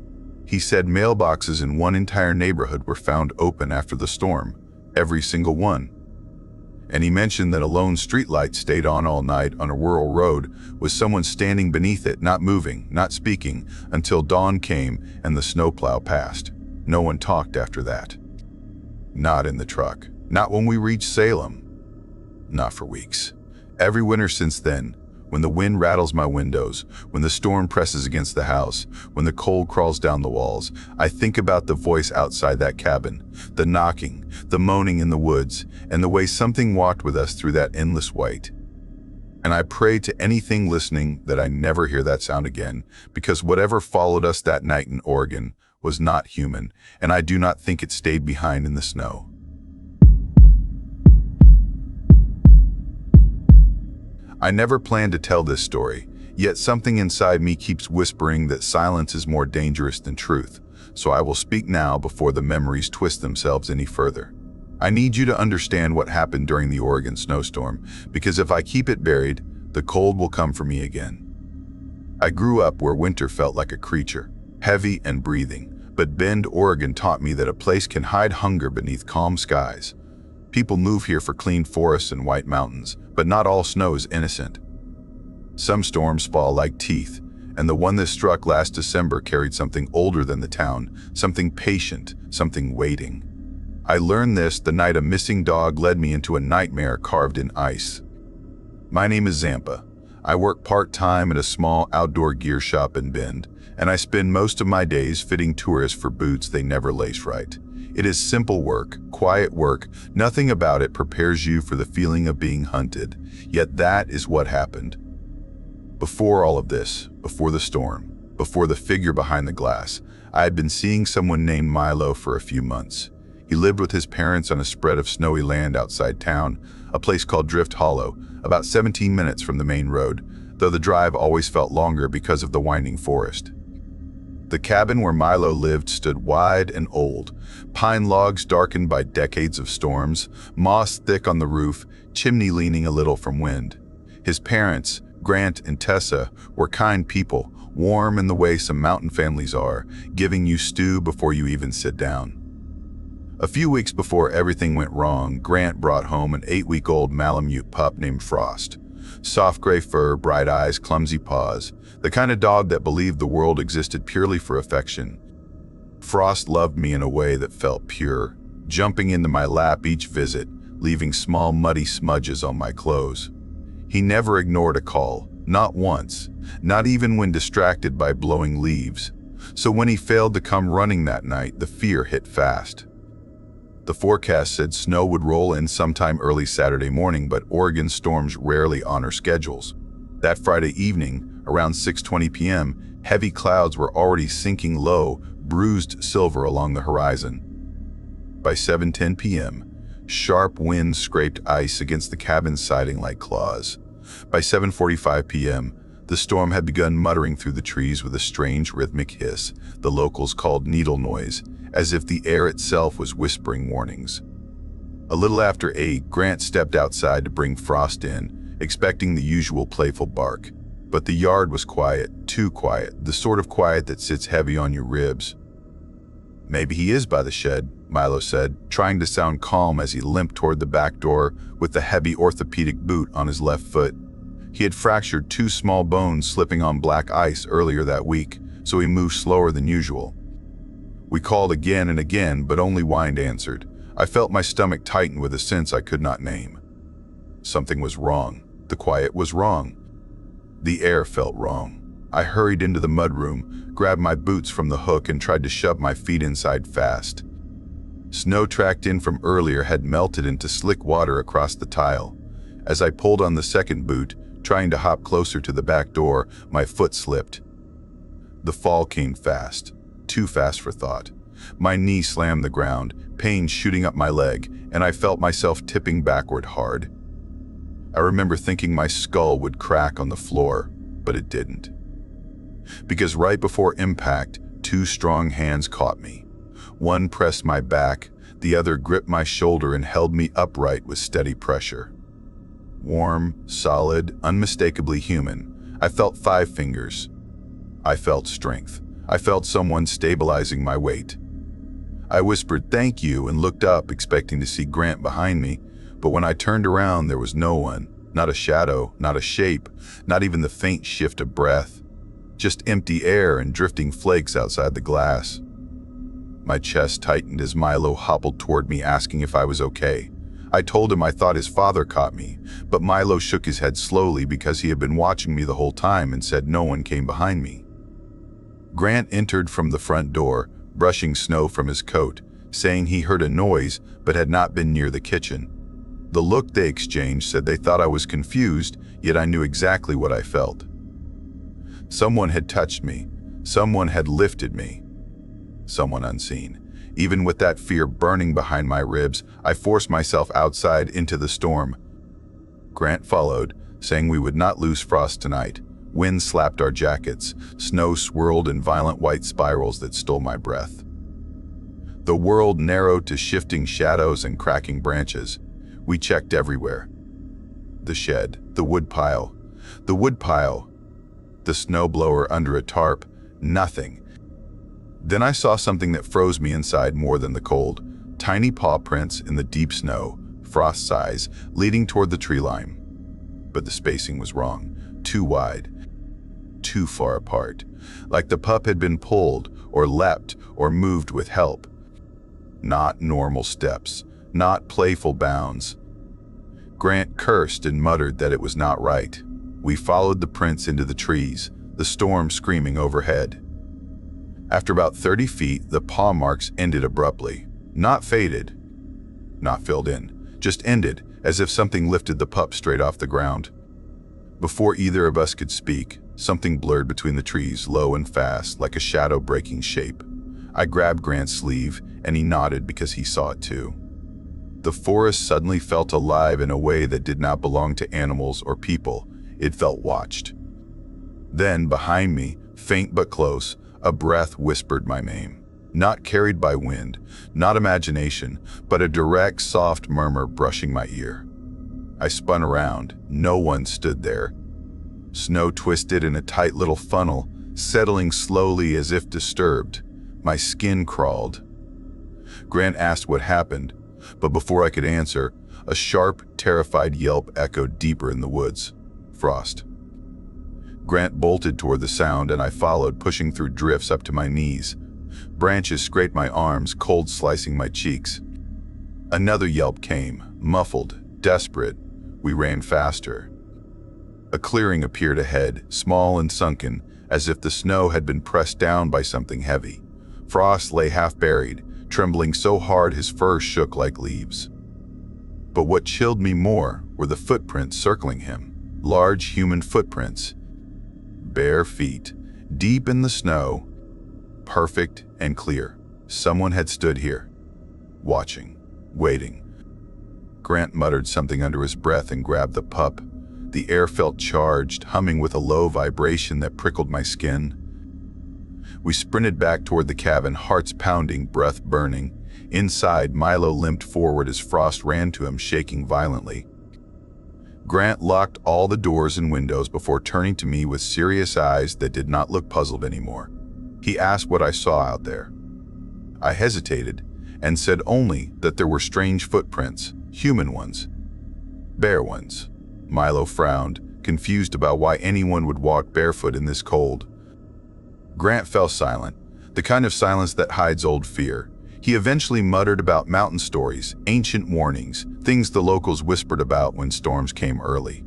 He said mailboxes in one entire neighborhood were found open after the storm, every single one. And he mentioned that a lone streetlight stayed on all night on a rural road with someone standing beneath it, not moving, not speaking, until dawn came and the snowplow passed. No one talked after that. Not in the truck. Not when we reached Salem. Not for weeks. Every winter since then, when the wind rattles my windows, when the storm presses against the house, when the cold crawls down the walls, I think about the voice outside that cabin, the knocking, the moaning in the woods, and the way something walked with us through that endless white. And I pray to anything listening that I never hear that sound again, because whatever followed us that night in Oregon was not human, and I do not think it stayed behind in the snow. I never planned to tell this story, yet something inside me keeps whispering that silence is more dangerous than truth, so I will speak now before the memories twist themselves any further. I need you to understand what happened during the Oregon snowstorm, because if I keep it buried, the cold will come for me again. I grew up where winter felt like a creature, heavy and breathing, but Bend, Oregon taught me that a place can hide hunger beneath calm skies. People move here for clean forests and white mountains, but not all snow is innocent. Some storms fall like teeth, and the one that struck last December carried something older than the town, something patient, something waiting. I learned this the night a missing dog led me into a nightmare carved in ice. My name is Zampa. I work part-time at a small outdoor gear shop in Bend, and I spend most of my days fitting tourists for boots they never lace right. It is simple work, quiet work. Nothing about it prepares you for the feeling of being hunted. Yet that is what happened. Before all of this, before the storm, before the figure behind the glass, I had been seeing someone named Milo for a few months. He lived with his parents on a spread of snowy land outside town, a place called Drift Hollow, about 17 minutes from the main road, though the drive always felt longer because of the winding forest. The cabin where Milo lived stood wide and old, pine logs darkened by decades of storms, moss thick on the roof, chimney leaning a little from wind. His parents, Grant and Tessa, were kind people, warm in the way some mountain families are, giving you stew before you even sit down. A few weeks before everything went wrong, Grant brought home an 8-week-old Malamute pup named Frost. Soft gray fur, bright eyes, clumsy paws, the kind of dog that believed the world existed purely for affection. Frost loved me in a way that felt pure, jumping into my lap each visit, leaving small muddy smudges on my clothes. He never ignored a call, not once, not even when distracted by blowing leaves. So when he failed to come running that night, the fear hit fast. The forecast said snow would roll in sometime early Saturday morning, but Oregon storms rarely honor schedules. That Friday evening, around 6:20 p.m., heavy clouds were already sinking low, bruised silver along the horizon. By 7:10 p.m., sharp winds scraped ice against the cabin's siding like claws. By 7:45 p.m., the storm had begun muttering through the trees with a strange rhythmic hiss the locals called needle noise, as if the air itself was whispering warnings. A little after 8, Grant stepped outside to bring Frost in, expecting the usual playful bark. But the yard was quiet, too quiet, the sort of quiet that sits heavy on your ribs. "Maybe he is by the shed," Milo said, trying to sound calm as he limped toward the back door with the heavy orthopedic boot on his left foot. He had fractured 2 small bones slipping on black ice earlier that week, so he moved slower than usual. We called again and again, but only Wind answered. I felt my stomach tighten with a sense I could not name. Something was wrong. The quiet was wrong. The air felt wrong. I hurried into the mudroom, grabbed my boots from the hook, and tried to shove my feet inside fast. Snow tracked in from earlier had melted into slick water across the tile. As I pulled on the second boot, trying to hop closer to the back door, my foot slipped. The fall came fast. Too fast for thought. My knee slammed the ground, pain shooting up my leg, and I felt myself tipping backward hard. I remember thinking my skull would crack on the floor, but it didn't. Because right before impact, 2 strong hands caught me. One pressed my back, the other gripped my shoulder and held me upright with steady pressure. Warm, solid, unmistakably human. I felt 5 fingers. I felt strength. I felt someone stabilizing my weight. I whispered thank you and looked up, expecting to see Grant behind me, but when I turned around there was no one, not a shadow, not a shape, not even the faint shift of breath, just empty air and drifting flakes outside the glass. My chest tightened as Milo hobbled toward me asking if I was okay. I told him I thought his father caught me, but Milo shook his head slowly because he had been watching me the whole time and said no one came behind me. Grant entered from the front door, brushing snow from his coat, saying he heard a noise but had not been near the kitchen. The look they exchanged said they thought I was confused, yet I knew exactly what I felt. Someone had touched me. Someone had lifted me. Someone unseen. Even with that fear burning behind my ribs, I forced myself outside into the storm. Grant followed, saying we would not lose Frost tonight. Wind slapped our jackets. Snow swirled in violent white spirals that stole my breath. The world narrowed to shifting shadows and cracking branches. We checked everywhere. The shed, the woodpile, the snowblower under a tarp, nothing. Then I saw something that froze me inside more than the cold. Tiny paw prints in the deep snow, frost size, leading toward the tree line. But the spacing was wrong. Too wide. Too far apart. Like the pup had been pulled, or leapt, or moved with help. Not normal steps. Not playful bounds. Grant cursed and muttered that it was not right. We followed the prints into the trees, the storm screaming overhead. After about 30 feet, the paw marks ended abruptly. Not faded, not filled in, just ended, as if something lifted the pup straight off the ground. Before either of us could speak, something blurred between the trees, low and fast, like a shadow breaking shape. I grabbed Grant's sleeve, and he nodded because he saw it too. The forest suddenly felt alive in a way that did not belong to animals or people. It felt watched. Then, behind me, faint but close, a breath whispered my name. Not carried by wind, not imagination, but a direct, soft murmur brushing my ear. I spun around. No one stood there. Snow twisted in a tight little funnel, settling slowly as if disturbed. My skin crawled. Grant asked what happened, but before I could answer, a sharp, terrified yelp echoed deeper in the woods. Frost. Grant bolted toward the sound, and I followed, pushing through drifts up to my knees. Branches scraped my arms, cold slicing my cheeks. Another yelp came, muffled, desperate. We ran faster. A clearing appeared ahead, small and sunken, as if the snow had been pressed down by something heavy. Frost lay half buried, trembling so hard his fur shook like leaves. But what chilled me more were the footprints circling him. Large human footprints. Bare feet, deep in the snow, perfect and clear. Someone had stood here, watching, waiting. Grant muttered something under his breath and grabbed the pup. The air felt charged, humming with a low vibration that prickled my skin. We sprinted back toward the cabin, hearts pounding, breath burning. Inside, Milo limped forward as Frost ran to him, shaking violently. Grant locked all the doors and windows before turning to me with serious eyes that did not look puzzled anymore. He asked what I saw out there. I hesitated and said only that there were strange footprints, human ones, bare ones. Milo frowned, confused about why anyone would walk barefoot in this cold. Grant fell silent, the kind of silence that hides old fear. He eventually muttered about mountain stories, ancient warnings, things the locals whispered about when storms came early.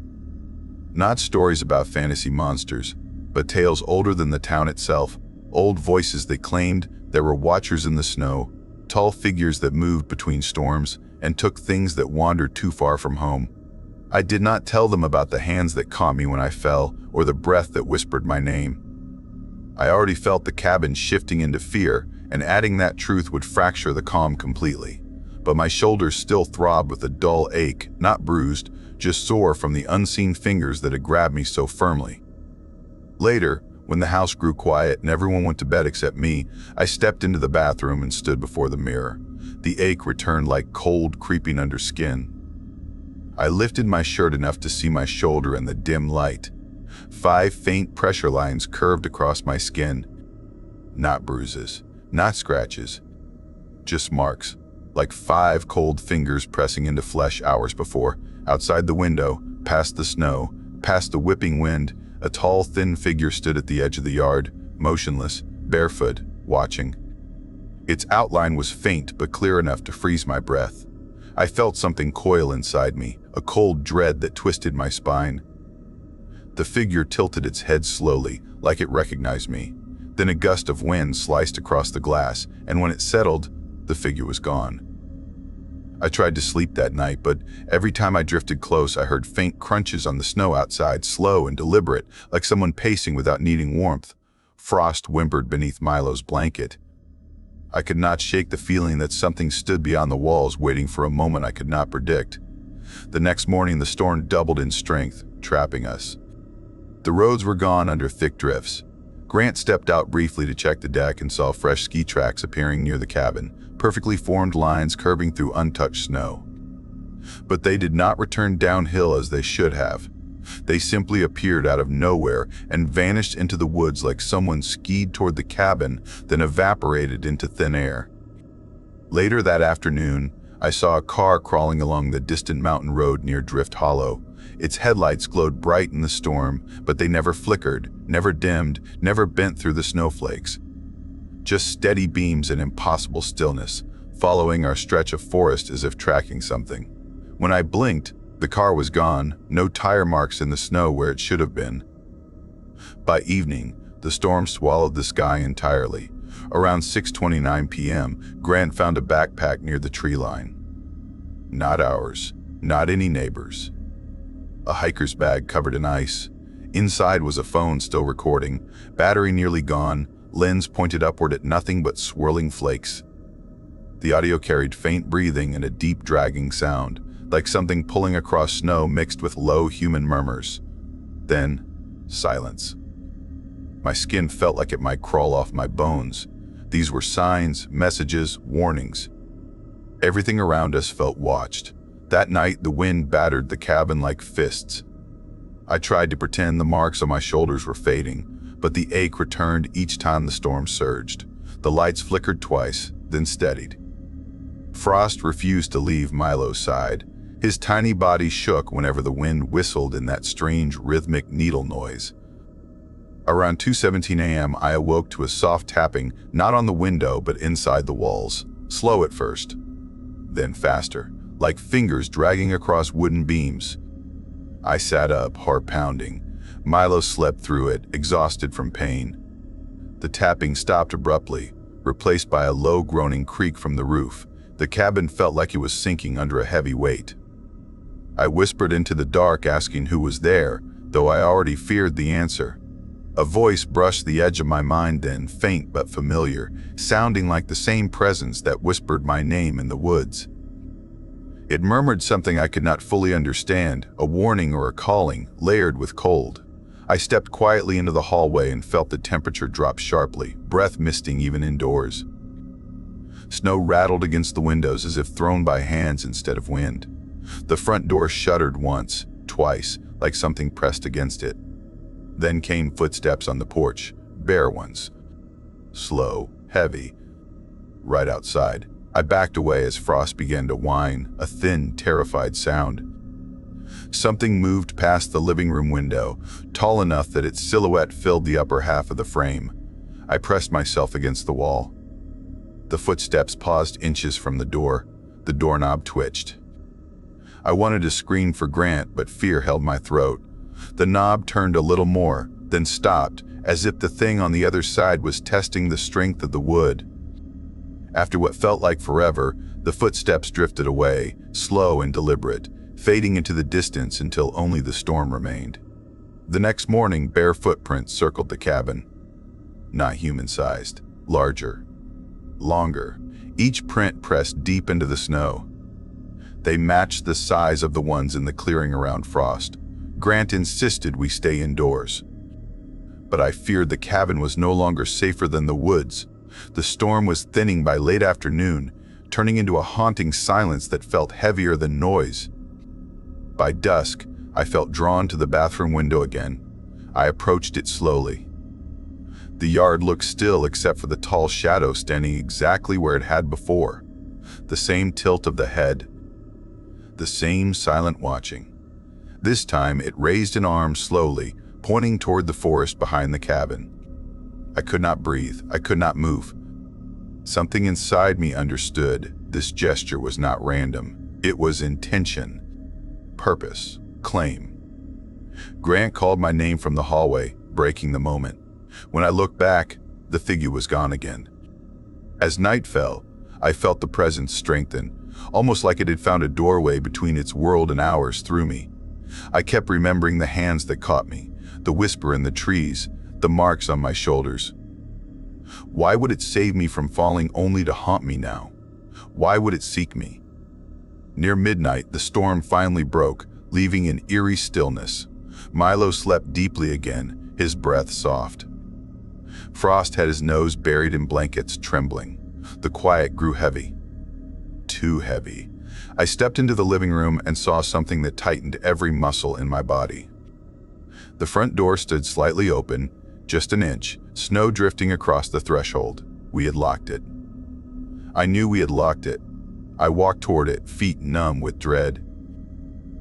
Not stories about fantasy monsters, but tales older than the town itself, old voices that claimed there were watchers in the snow, tall figures that moved between storms and took things that wandered too far from home. I did not tell them about the hands that caught me when I fell or the breath that whispered my name. I already felt the cabin shifting into fear, and adding that truth would fracture the calm completely. But my shoulders still throbbed with a dull ache, not bruised, just sore from the unseen fingers that had grabbed me so firmly. Later, when the house grew quiet and everyone went to bed except me, I stepped into the bathroom and stood before the mirror. The ache returned like cold creeping under skin. I lifted my shirt enough to see my shoulder in the dim light. 5 faint pressure lines curved across my skin. Not bruises, not scratches, just marks, like 5 cold fingers pressing into flesh hours before. Outside the window, past the snow, past the whipping wind, a tall, thin figure stood at the edge of the yard, motionless, barefoot, watching. Its outline was faint but clear enough to freeze my breath. I felt something coil inside me, a cold dread that twisted my spine. The figure tilted its head slowly, like it recognized me. Then a gust of wind sliced across the glass, and when it settled, the figure was gone. I tried to sleep that night, but every time I drifted close, I heard faint crunches on the snow outside, slow and deliberate, like someone pacing without needing warmth. Frost whimpered beneath Milo's blanket. I could not shake the feeling that something stood beyond the walls, waiting for a moment I could not predict. The next morning, the storm doubled in strength, trapping us. The roads were gone under thick drifts. Grant stepped out briefly to check the deck and saw fresh ski tracks appearing near the cabin, perfectly formed lines curving through untouched snow. But they did not return downhill as they should have. They simply appeared out of nowhere and vanished into the woods like someone skied toward the cabin, then evaporated into thin air. Later that afternoon, I saw a car crawling along the distant mountain road near Drift Hollow. Its headlights glowed bright in the storm, but they never flickered, never dimmed, never bent through the snowflakes. Just steady beams and impossible stillness, following our stretch of forest as if tracking something. When I blinked, the car was gone, no tire marks in the snow where it should have been. By evening, the storm swallowed the sky entirely. Around 6:29 p.m., Grant found a backpack near the tree line. Not ours, not any neighbors. A hiker's bag covered in ice. Inside was a phone still recording, battery nearly gone, lens pointed upward at nothing but swirling flakes. The audio carried faint breathing and a deep dragging sound, like something pulling across snow mixed with low human murmurs. Then, silence. My skin felt like it might crawl off my bones. These were signs, messages, warnings. Everything around us felt watched. That night, the wind battered the cabin like fists. I tried to pretend the marks on my shoulders were fading, but the ache returned each time the storm surged. The lights flickered twice, then steadied. Frost refused to leave Milo's side. His tiny body shook whenever the wind whistled in that strange rhythmic needle noise. Around 2:17 a.m., I awoke to a soft tapping, not on the window but inside the walls. Slow at first, then faster, like fingers dragging across wooden beams. I sat up, heart pounding. Milo slept through it, exhausted from pain. The tapping stopped abruptly, replaced by a low groaning creak from the roof. The cabin felt like it was sinking under a heavy weight. I whispered into the dark, asking who was there, though I already feared the answer. A voice brushed the edge of my mind then, faint but familiar, sounding like the same presence that whispered my name in the woods. It murmured something I could not fully understand, a warning or a calling, layered with cold. I stepped quietly into the hallway and felt the temperature drop sharply, breath misting even indoors. Snow rattled against the windows as if thrown by hands instead of wind. The front door shuddered once, twice, like something pressed against it. Then came footsteps on the porch, bare ones. Slow, heavy. Right outside. I backed away as Frost began to whine, a thin, terrified sound. Something moved past the living room window, tall enough that its silhouette filled the upper half of the frame. I pressed myself against the wall. The footsteps paused inches from the door. The doorknob twitched. I wanted to scream for Grant, but fear held my throat. The knob turned a little more, then stopped, as if the thing on the other side was testing the strength of the wood. After what felt like forever, the footsteps drifted away, slow and deliberate, fading into the distance until only the storm remained. The next morning, bare footprints circled the cabin. Not human-sized, larger, longer, each print pressed deep into the snow. They matched the size of the ones in the clearing around Frost. Grant insisted we stay indoors. But I feared the cabin was no longer safer than the woods. The storm was thinning by late afternoon, turning into a haunting silence that felt heavier than noise. By dusk, I felt drawn to the bathroom window again. I approached it slowly. The yard looked still except for the tall shadow standing exactly where it had before. The same tilt of the head. The same silent watching. This time it raised an arm slowly, pointing toward the forest behind the cabin. I could not breathe. I could not move. Something inside me understood. This gesture was not random. It was intention, purpose, claim. Grant called my name from the hallway, breaking the moment. When I looked back, the figure was gone again. As night fell, I felt the presence strengthen. almost like it had found a doorway between its world and ours through me. I kept remembering the hands that caught me, the whisper in the trees, the marks on my shoulders. Why would it save me from falling only to haunt me now? Why would it seek me? Near midnight, the storm finally broke, leaving an eerie stillness. Milo slept deeply again, his breath soft. Frost had his nose buried in blankets, trembling. The quiet grew heavy. Too heavy. I stepped into the living room and saw something that tightened every muscle in my body. The front door stood slightly open, just an inch, snow drifting across the threshold. We had locked it. I knew we had locked it. I walked toward it, feet numb with dread.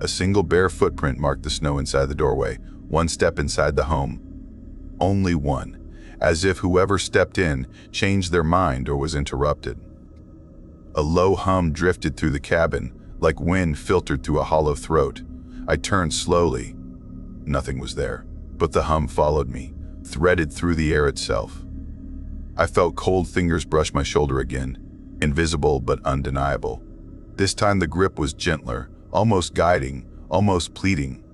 A single bare footprint marked the snow inside the doorway, one step inside the home. Only one, as if whoever stepped in changed their mind or was interrupted. A low hum drifted through the cabin, like wind filtered through a hollow throat. I turned slowly. Nothing was there, but the hum followed me, threaded through the air itself. I felt cold fingers brush my shoulder again, invisible but undeniable. This time the grip was gentler, almost guiding, almost pleading.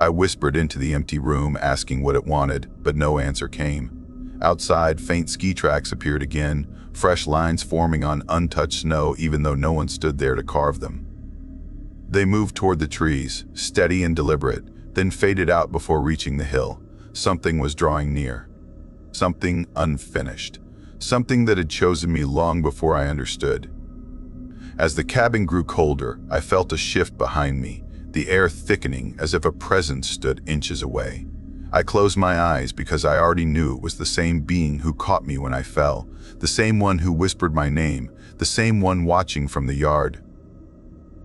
I whispered into the empty room, asking what it wanted, but no answer came. Outside, faint ski tracks appeared again, fresh lines forming on untouched snow even though no one stood there to carve them. They moved toward the trees, steady and deliberate, then faded out before reaching the hill. Something was drawing near. Something unfinished. Something that had chosen me long before I understood. As the cabin grew colder, I felt a shift behind me, the air thickening as if a presence stood inches away. I closed my eyes because I already knew it was the same being who caught me when I fell, the same one who whispered my name, the same one watching from the yard.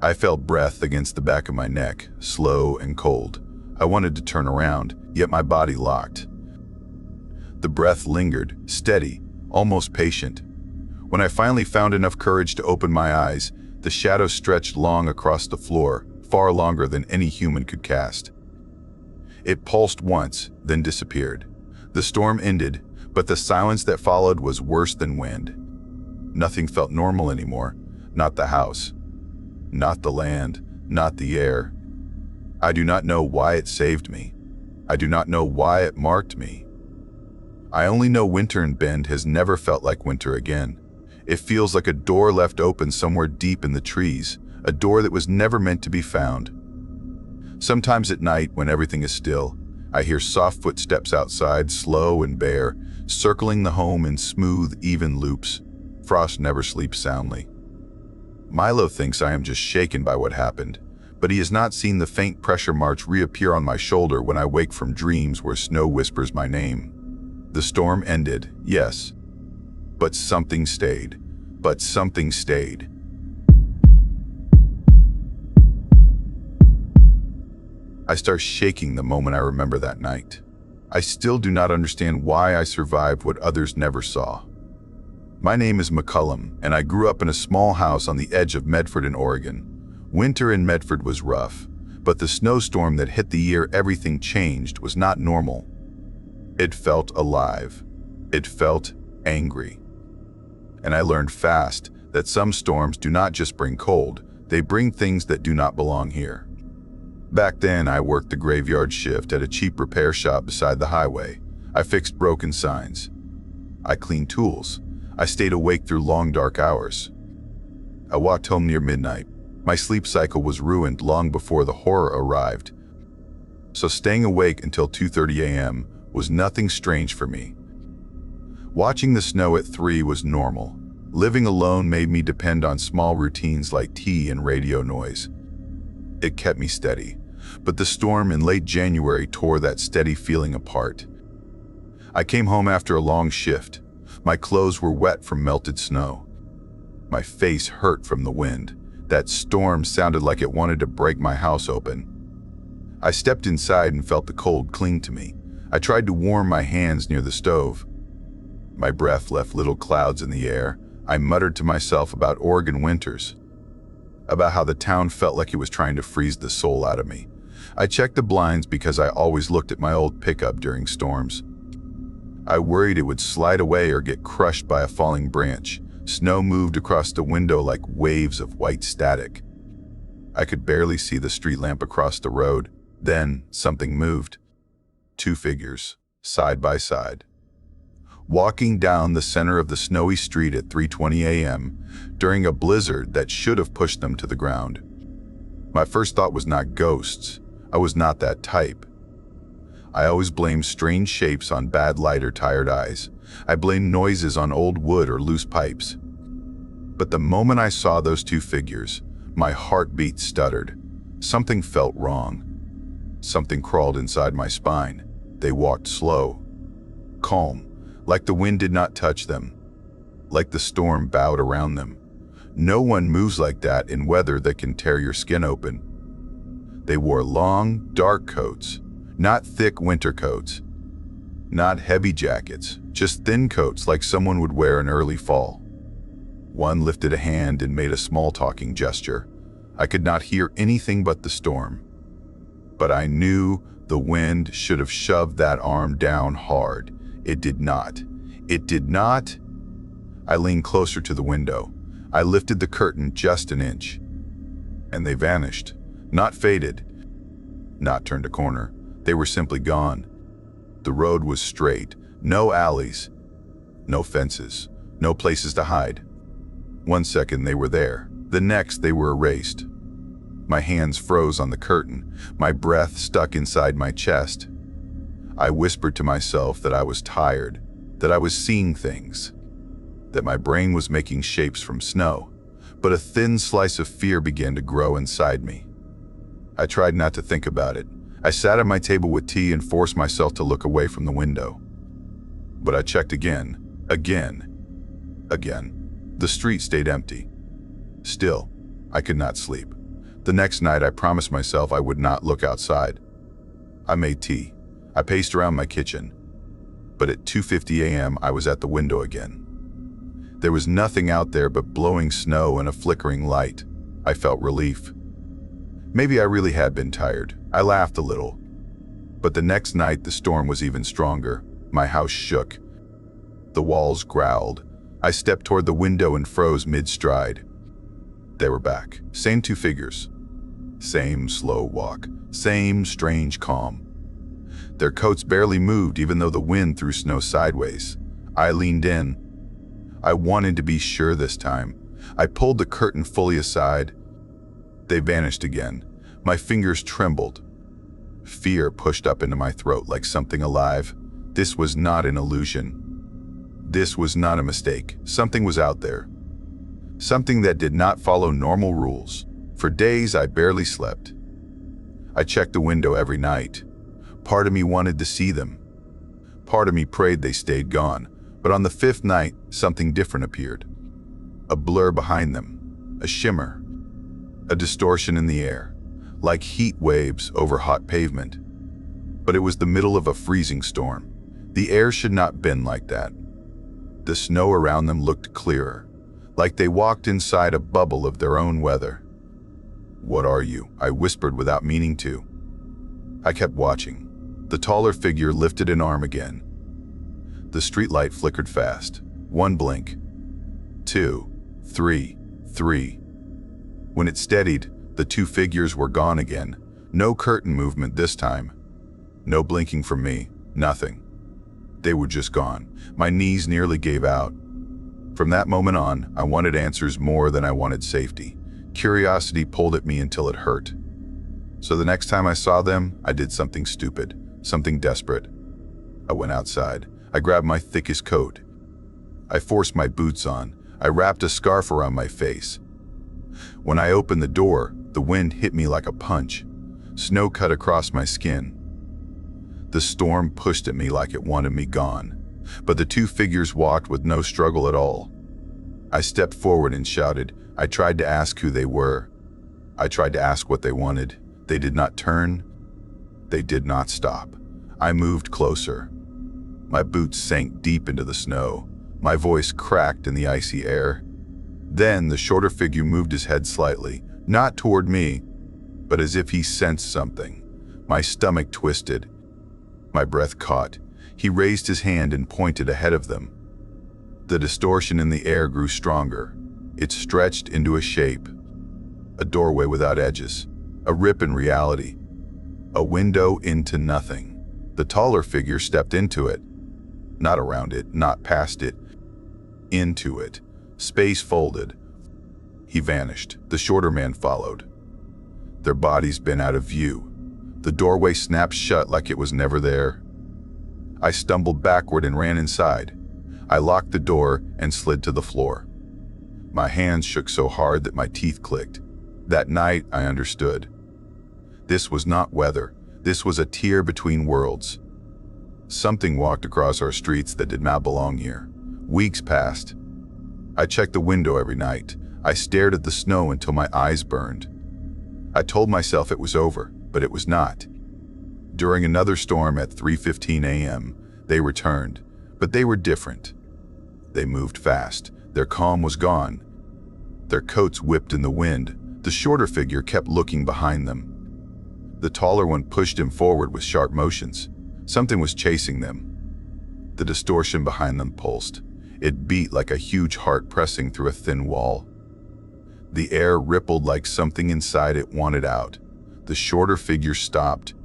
I felt breath against the back of my neck, slow and cold. I wanted to turn around, yet my body locked. The breath lingered, steady, almost patient. When I finally found enough courage to open my eyes, the shadow stretched long across the floor, far longer than any human could cast. It pulsed once, then disappeared. The storm ended, but the silence that followed was worse than wind. Nothing felt normal anymore, not the house, not the land, not the air. I do not know why it saved me. I do not know why it marked me. I only know winter in Bend has never felt like winter again. It feels like a door left open somewhere deep in the trees, a door that was never meant to be found. Sometimes at night, when everything is still, I hear soft footsteps outside, slow and bare, circling the home in smooth, even loops. Frost never sleeps soundly. Milo thinks I am just shaken by what happened, but he has not seen the faint pressure marks reappear on my shoulder when I wake from dreams where snow whispers my name. The storm ended, yes, but something stayed. But something stayed. I start shaking the moment I remember that night. I still do not understand why I survived what others never saw. My name is McCullum, and I grew up in a small house on the edge of Medford in Oregon. Winter in Medford was rough, but the snowstorm that hit the year everything changed was not normal. It felt alive. It felt angry. And I learned fast that some storms do not just bring cold, they bring things that do not belong here. Back then, I worked the graveyard shift at a cheap repair shop beside the highway. I fixed broken signs. I cleaned tools. I stayed awake through long, dark hours. I walked home near midnight. My sleep cycle was ruined long before the horror arrived. So staying awake until 2:30 a.m. was nothing strange for me. Watching the snow at 3 was normal. Living alone made me depend on small routines like tea and radio noise. It kept me steady, but the storm in late January tore that steady feeling apart. I came home after a long shift. My clothes were wet from melted snow. My face hurt from the wind. That storm sounded like it wanted to break my house open. I stepped inside and felt the cold cling to me. I tried to warm my hands near the stove. My breath left little clouds in the air. I muttered to myself about Oregon winters, about how the town felt like it was trying to freeze the soul out of me. I checked the blinds because I always looked at my old pickup during storms. I worried it would slide away or get crushed by a falling branch, Snow moved across the window like waves of white static. I could barely see the street lamp across the road. Then something moved. 2 figures, side by side, walking down the center of the snowy street at 3:20 a.m. during a blizzard that should have pushed them to the ground. My first thought was not ghosts. I was not that type. I always blamed strange shapes on bad light or tired eyes. I blamed noises on old wood or loose pipes. But the moment I saw those 2 figures, my heartbeat stuttered. Something felt wrong. Something crawled inside my spine. They walked slow, calm, like the wind did not touch them, like the storm bowed around them. No one moves like that in weather that can tear your skin open. They wore long, dark coats, not thick winter coats, not heavy jackets, just thin coats like someone would wear in early fall. One lifted a hand and made a small talking gesture. I could not hear anything but the storm. But I knew the wind should have shoved that arm down hard. It did not. It did not. I leaned closer to the window. I lifted the curtain just an inch. And they vanished. Not faded. Not turned a corner. They were simply gone. The road was straight. No alleys. No fences. No places to hide. 1 second they were there. The next they were erased. My hands froze on the curtain. My breath stuck inside my chest. I whispered to myself that I was tired, that I was seeing things, that my brain was making shapes from snow, but a thin slice of fear began to grow inside me. I tried not to think about it. I sat at my table with tea and forced myself to look away from the window. But I checked again. The street stayed empty. Still, I could not sleep. The next night, I promised myself I would not look outside. I made tea. I paced around my kitchen. But at 2:50 a.m., I was at the window again. There was nothing out there but blowing snow and a flickering light. I felt relief. Maybe I really had been tired. I laughed a little. But the next night, the storm was even stronger. My house shook. The walls growled. I stepped toward the window and froze mid-stride. They were back. Same 2 figures. Same slow walk. Same strange calm. Their coats barely moved even though the wind threw snow sideways. I leaned in. I wanted to be sure this time. I pulled the curtain fully aside. They vanished again. My fingers trembled. Fear pushed up into my throat like something alive. This was not an illusion. This was not a mistake. Something was out there. Something that did not follow normal rules. For days, I barely slept. I checked the window every night. Part of me wanted to see them. Part of me prayed they stayed gone. But on the 5th night, something different appeared. A blur behind them. A shimmer. A distortion in the air. Like heat waves over hot pavement. But it was the middle of a freezing storm. The air should not bend like that. The snow around them looked clearer. Like they walked inside a bubble of their own weather. "What are you?" I whispered without meaning to. I kept watching. The taller figure lifted an arm again. The streetlight flickered fast. 1 blink. 2. 3. 3. When it steadied, the 2 figures were gone again. No curtain movement this time. No blinking from me. Nothing. They were just gone. My knees nearly gave out. From that moment on, I wanted answers more than I wanted safety. Curiosity pulled at me until it hurt. So the next time I saw them, I did something stupid, something desperate. I went outside. I grabbed my thickest coat. I forced my boots on. I wrapped a scarf around my face. When I opened the door, the wind hit me like a punch. Snow cut across my skin. The storm pushed at me like it wanted me gone. But the 2 figures walked with no struggle at all. I stepped forward and shouted. I tried to ask who they were. I tried to ask what they wanted. They did not turn. They did not stop. I moved closer. My boots sank deep into the snow. My voice cracked in the icy air. Then the shorter figure moved his head slightly, not toward me, but as if he sensed something. My stomach twisted. My breath caught. He raised his hand and pointed ahead of them. The distortion in the air grew stronger. It stretched into a shape, a doorway without edges, a rip in reality, a window into nothing. The taller figure stepped into it, not around it, not past it, into it. Space folded. He vanished. The shorter man followed. Their bodies bent out of view. The doorway snapped shut like it was never there. I stumbled backward and ran inside. I locked the door and slid to the floor. My hands shook so hard that my teeth clicked. That night, I understood. This was not weather. This was a tear between worlds. Something walked across our streets that did not belong here. Weeks passed. I checked the window every night. I stared at the snow until my eyes burned. I told myself it was over, but it was not. During another storm at 3:15 a.m., they returned, but they were different. They moved fast. Their calm was gone. Their coats whipped in the wind. The shorter figure kept looking behind them. The taller one pushed him forward with sharp motions. Something was chasing them. The distortion behind them pulsed. It beat like a huge heart pressing through a thin wall. The air rippled like something inside it wanted out. The shorter figure stopped.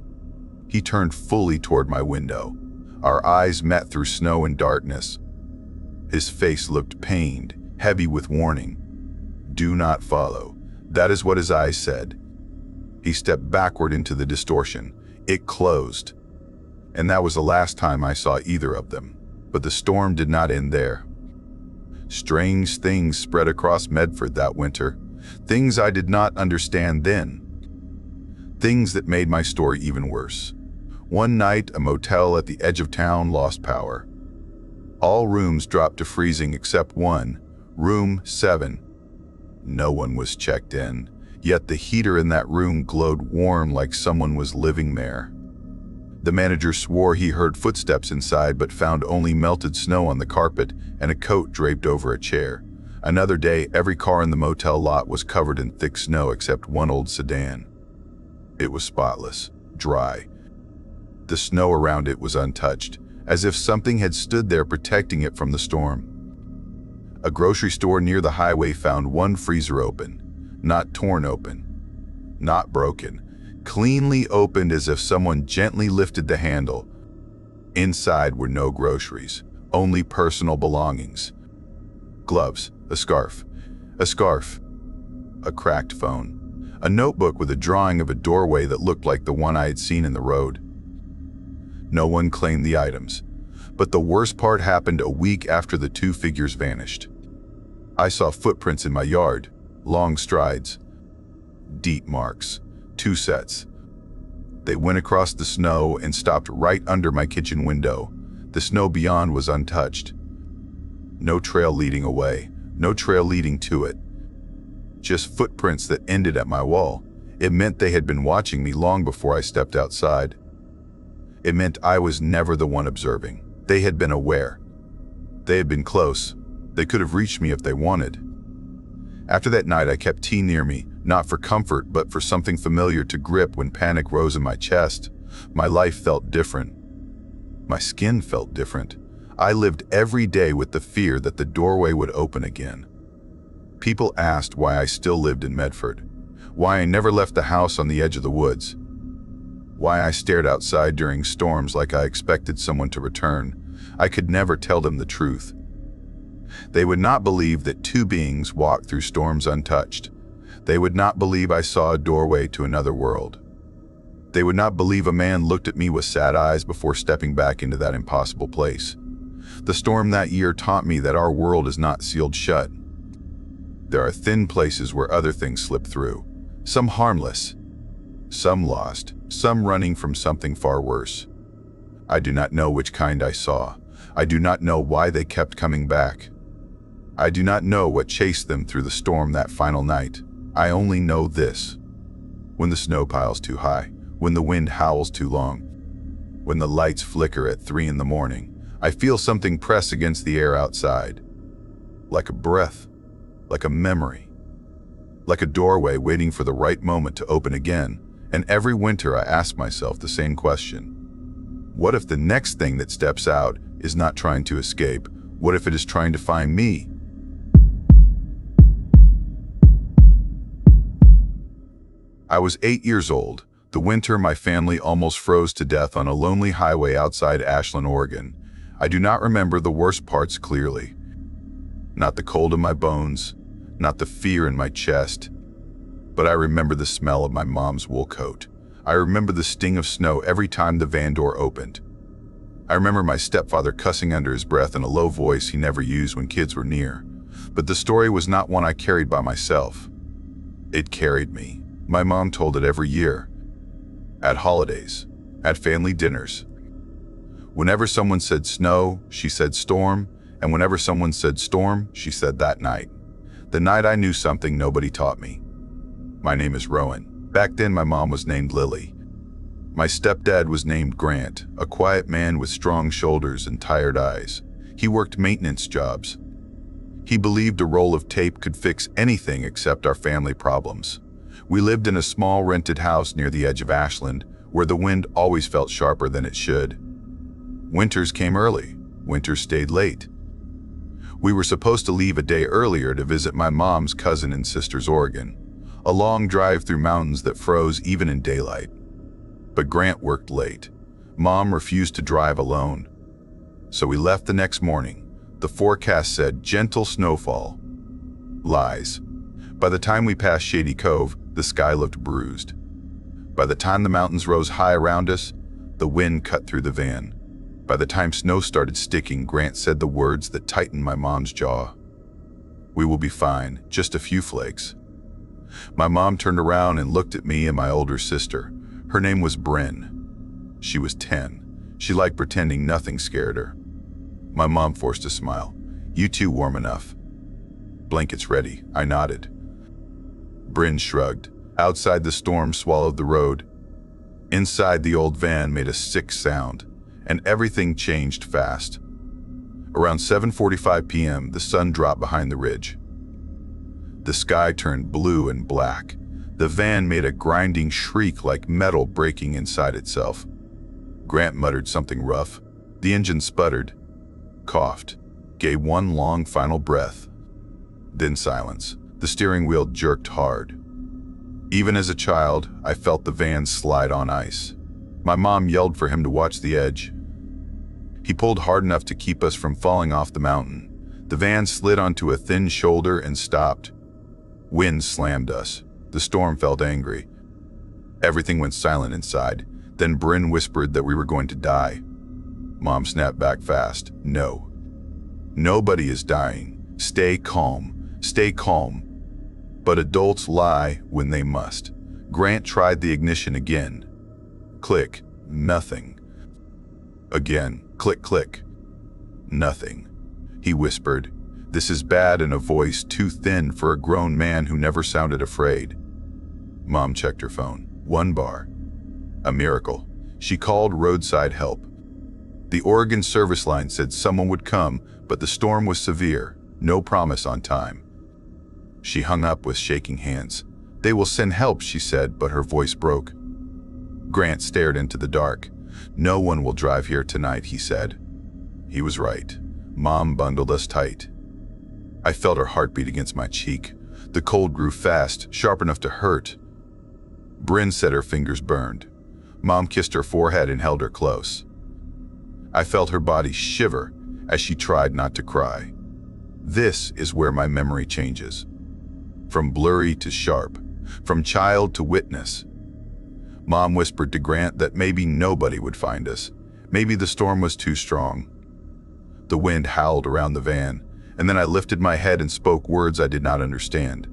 He turned fully toward my window. Our eyes met through snow and darkness. His face looked pained, heavy with warning. Do not follow. That is what his eyes said. He stepped backward into the distortion. It closed. And that was the last time I saw either of them. But the storm did not end there. Strange things spread across Medford that winter. Things I did not understand then. Things that made my story even worse. One night, a motel at the edge of town lost power. All rooms dropped to freezing except one, room 7. No one was checked in, yet the heater in that room glowed warm like someone was living there. The manager swore he heard footsteps inside but found only melted snow on the carpet and a coat draped over a chair. Another day, every car in the motel lot was covered in thick snow except one old sedan. It was spotless, dry. The snow around it was untouched, as if something had stood there protecting it from the storm. A grocery store near the highway found one freezer open, not torn open, not broken, cleanly opened as if someone gently lifted the handle. Inside were no groceries, only personal belongings. Gloves, a scarf, a cracked phone, a notebook with a drawing of a doorway that looked like the one I had seen in the road. No one claimed the items, but the worst part happened a week after the two figures vanished. I saw footprints in my yard, long strides, deep marks, 2 sets. They went across the snow and stopped right under my kitchen window. The snow beyond was untouched. No trail leading away, no trail leading to it. Just footprints that ended at my wall. It meant they had been watching me long before I stepped outside. It meant I was never the one observing. They had been aware. They had been close. They could have reached me if they wanted. After that night, I kept tea near me, not for comfort, but for something familiar to grip when panic rose in my chest. My life felt different. My skin felt different. I lived every day with the fear that the doorway would open again. People asked why I still lived in Medford, why I never left the house on the edge of the woods, why I stared outside during storms like I expected someone to return. I could never tell them the truth. They would not believe that two beings walked through storms untouched. They would not believe I saw a doorway to another world. They would not believe a man looked at me with sad eyes before stepping back into that impossible place. The storm that year taught me that our world is not sealed shut. There are thin places where other things slip through, some harmless, some lost, some running from something far worse. I do not know which kind I saw. I do not know why they kept coming back. I do not know what chased them through the storm that final night. I only know this. When the snow piles too high, when the wind howls too long, when the lights flicker at 3 in the morning, I feel something press against the air outside. Like a breath, like a memory, like a doorway waiting for the right moment to open again. And every winter I ask myself the same question. What if the next thing that steps out is not trying to escape? What if it is trying to find me? I was 8 years old. The winter my family almost froze to death on a lonely highway outside Ashland, Oregon. I do not remember the worst parts clearly. Not the cold in my bones, not the fear in my chest, but I remember the smell of my mom's wool coat. I remember the sting of snow every time the van door opened. I remember my stepfather cussing under his breath in a low voice he never used when kids were near. But the story was not one I carried by myself. It carried me. My mom told it every year. At holidays, at family dinners. Whenever someone said snow, she said storm, and whenever someone said storm, she said that night. The night I knew something nobody taught me. My name is Rowan. Back then my mom was named Lily. My stepdad was named Grant, a quiet man with strong shoulders and tired eyes. He worked maintenance jobs. He believed a roll of tape could fix anything except our family problems. We lived in a small rented house near the edge of Ashland, where the wind always felt sharper than it should. Winters came early. Winters stayed late. We were supposed to leave a day earlier to visit my mom's cousin in Sisters, Oregon, a long drive through mountains that froze even in daylight. But Grant worked late. Mom refused to drive alone. So we left the next morning. The forecast said gentle snowfall. Lies. By the time we passed Shady Cove, the sky looked bruised. By the time the mountains rose high around us, the wind cut through the van. By the time snow started sticking, Grant said the words that tightened my mom's jaw. We will be fine, just a few flakes. My mom turned around and looked at me and my older sister. Her name was Bryn. She was 10. She liked pretending nothing scared her. My mom forced a smile. You two warm enough? Blankets ready, I nodded. Bryn shrugged. Outside, the storm swallowed the road. Inside, the old van made a sick sound, and everything changed fast. Around 7:45 p.m., the sun dropped behind the ridge. The sky turned blue and black. The van made a grinding shriek like metal breaking inside itself. Grant muttered something rough. The engine sputtered, coughed, gave one long final breath. Then silence. The steering wheel jerked hard. Even as a child, I felt the van slide on ice. My mom yelled for him to watch the edge. He pulled hard enough to keep us from falling off the mountain. The van slid onto a thin shoulder and stopped. Wind slammed us. The storm felt angry. Everything went silent inside. Then Bryn whispered that we were going to die. Mom snapped back fast. No. Nobody is dying. Stay calm. Stay calm. But adults lie when they must. Grant tried the ignition again. Click. Nothing. Again. Click, click. Nothing. He whispered. This is bad in a voice too thin for a grown man who never sounded afraid. Mom checked her phone. 1 bar. A miracle. She called roadside help. The Oregon service line said someone would come, but the storm was severe. No promise on time. She hung up with shaking hands. They will send help, she said, but her voice broke. Grant stared into the dark. No one will drive here tonight, he said. He was right. Mom bundled us tight. I felt her heartbeat against my cheek. The cold grew fast, sharp enough to hurt. Bryn said her fingers burned. Mom kissed her forehead and held her close. I felt her body shiver as she tried not to cry. This is where my memory changes. From blurry to sharp, from child to witness. Mom whispered to Grant that maybe nobody would find us. Maybe the storm was too strong. The wind howled around the van, and then I lifted my head and spoke words I did not understand.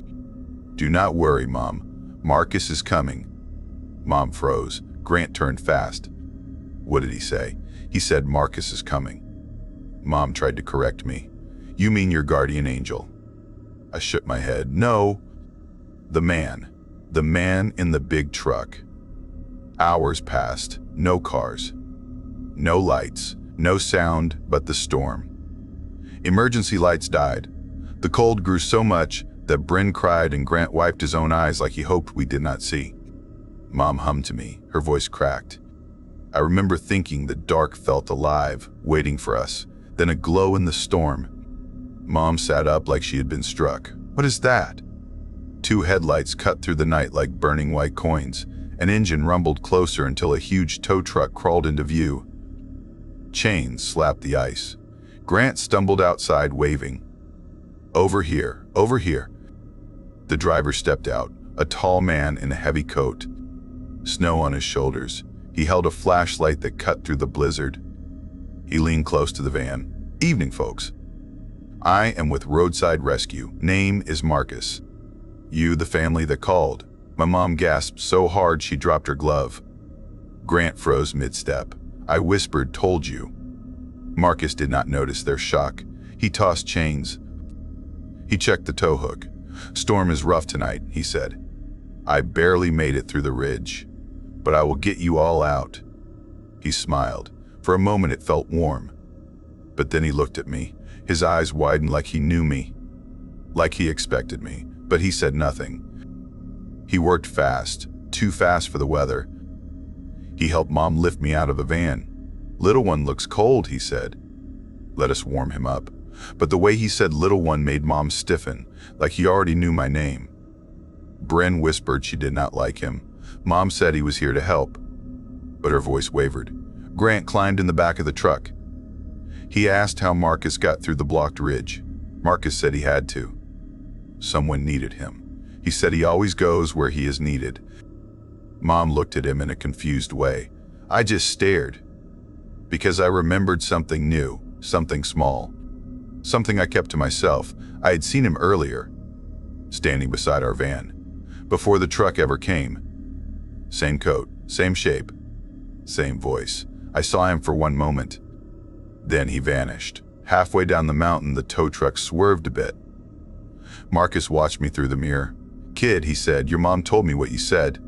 Do not worry, Mom. Marcus is coming. Mom froze. Grant turned fast. What did he say? He said Marcus is coming. Mom tried to correct me. You mean your guardian angel? I shook my head. No. The man in the big truck. Hours passed. No cars. No lights. No sound but the storm. Emergency lights died. The cold grew so much that Bryn cried and Grant wiped his own eyes like he hoped we did not see. Mom hummed to me. Her voice cracked. I remember thinking the dark felt alive, waiting for us, then a glow in the storm. Mom sat up like she had been struck. What is that? Two headlights cut through the night like burning white coins. An engine rumbled closer until a huge tow truck crawled into view. Chains slapped the ice. Grant stumbled outside, waving. Over here, over here. The driver stepped out, a tall man in a heavy coat. Snow on his shoulders. He held a flashlight that cut through the blizzard. He leaned close to the van. Evening, folks. I am with Roadside Rescue. Name is Marcus. You the family that called. My mom gasped so hard she dropped her glove. Grant froze mid-step. I whispered, told you. Marcus did not notice their shock. He tossed chains. He checked the tow hook. Storm is rough tonight, he said. I barely made it through the ridge, but I will get you all out. He smiled. For a moment it felt warm. But then he looked at me. His eyes widened like he knew me, like he expected me, but he said nothing. He worked fast, too fast for the weather. He helped Mom lift me out of the van. Little one looks cold, he said. Let us warm him up. But the way he said little one made Mom stiffen, like he already knew my name. Bren whispered she did not like him. Mom said he was here to help, but her voice wavered. Grant climbed in the back of the truck. He asked how Marcus got through the blocked ridge. Marcus said he had to. Someone needed him. He said he always goes where he is needed. Mom looked at him in a confused way. I just stared, because I remembered something new, something small, something I kept to myself. I had seen him earlier, standing beside our van, before the truck ever came. Same coat, same shape, same voice. I saw him for one moment. Then he vanished. Halfway down the mountain, the tow truck swerved a bit. Marcus watched me through the mirror. Kid, he said, your mom told me what you said.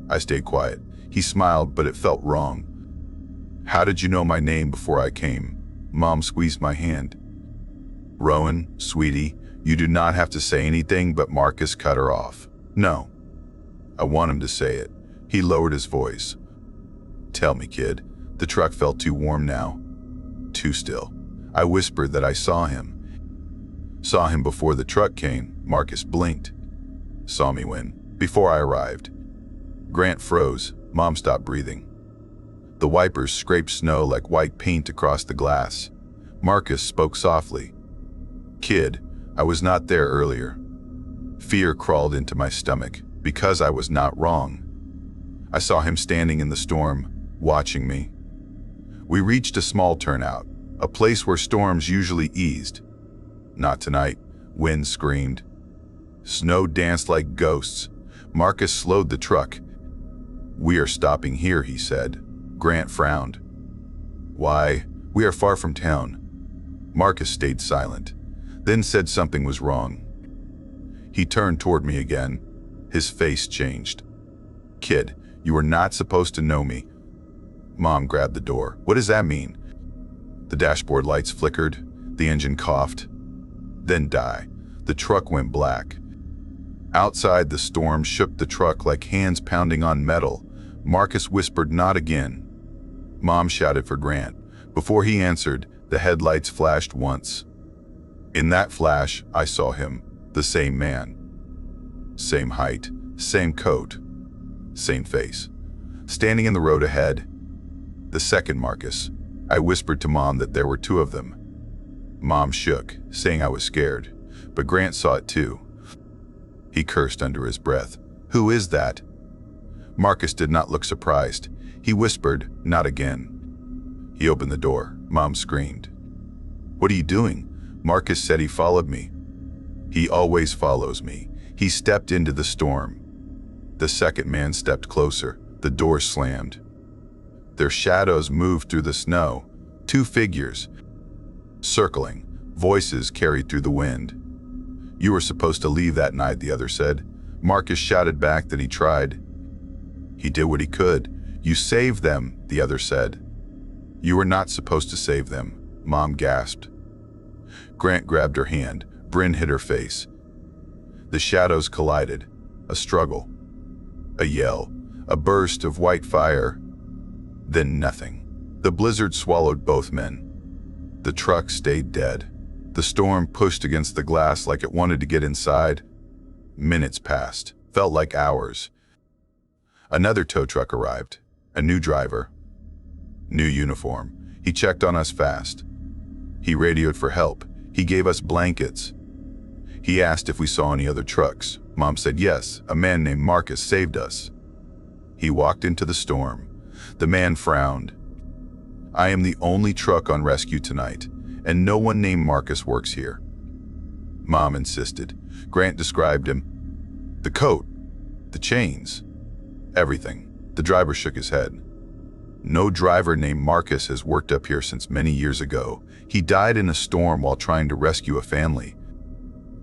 I stayed quiet. He smiled, but it felt wrong. How did you know my name before I came? Mom squeezed my hand. Rowan, sweetie, you do not have to say anything, but Marcus cut her off. No. I want him to say it. He lowered his voice. Tell me, kid. The truck felt too warm now. Too still. I whispered that I saw him. Saw him before the truck came. Marcus blinked. Saw me when? Before I arrived. Grant froze. Mom stopped breathing. The wipers scraped snow like white paint across the glass. Marcus spoke softly. Kid, I was not there earlier. Fear crawled into my stomach because I was not wrong. I saw him standing in the storm, watching me. We reached a small turnout, a place where storms usually eased. Not tonight. Wind screamed. Snow danced like ghosts. Marcus slowed the truck. We are stopping here, he said. Grant frowned. Why? We are far from town. Marcus stayed silent, then said something was wrong. He turned toward me again. His face changed. Kid, you are not supposed to know me. Mom grabbed the door. What does that mean? The dashboard lights flickered. The engine coughed. Then died. The truck went black. Outside, the storm shook the truck like hands pounding on metal. Marcus whispered, not again. Mom shouted for Grant. Before he answered, the headlights flashed once. In that flash, I saw him, the same man. Same height, same coat, same face. Standing in the road ahead. The second Marcus. I whispered to Mom that there were two of them. Mom shook, saying I was scared, but Grant saw it too. He cursed under his breath. Who is that? Marcus did not look surprised. He whispered, not again. He opened the door. Mom screamed. What are you doing? Marcus said he followed me. He always follows me. He stepped into the storm. The second man stepped closer. The door slammed. Their shadows moved through the snow. Two figures, circling. Voices carried through the wind. You were supposed to leave that night, the other said. Marcus shouted back that he tried. He did what he could. You saved them, the other said. You were not supposed to save them, Mom gasped. Grant grabbed her hand. Bryn hit her face. The shadows collided. A struggle. A yell. A burst of white fire. Then nothing. The blizzard swallowed both men. The truck stayed dead. The storm pushed against the glass like it wanted to get inside. Minutes passed, felt like hours. Another tow truck arrived. A new driver. New uniform. He checked on us fast. He radioed for help. He gave us blankets. He asked if we saw any other trucks. Mom said yes, a man named Marcus saved us. He walked into the storm. The man frowned. I am the only truck on rescue tonight, and no one named Marcus works here. Mom insisted. Grant described him. The coat, the chains, everything. The driver shook his head. No driver named Marcus has worked up here since many years ago. He died in a storm while trying to rescue a family.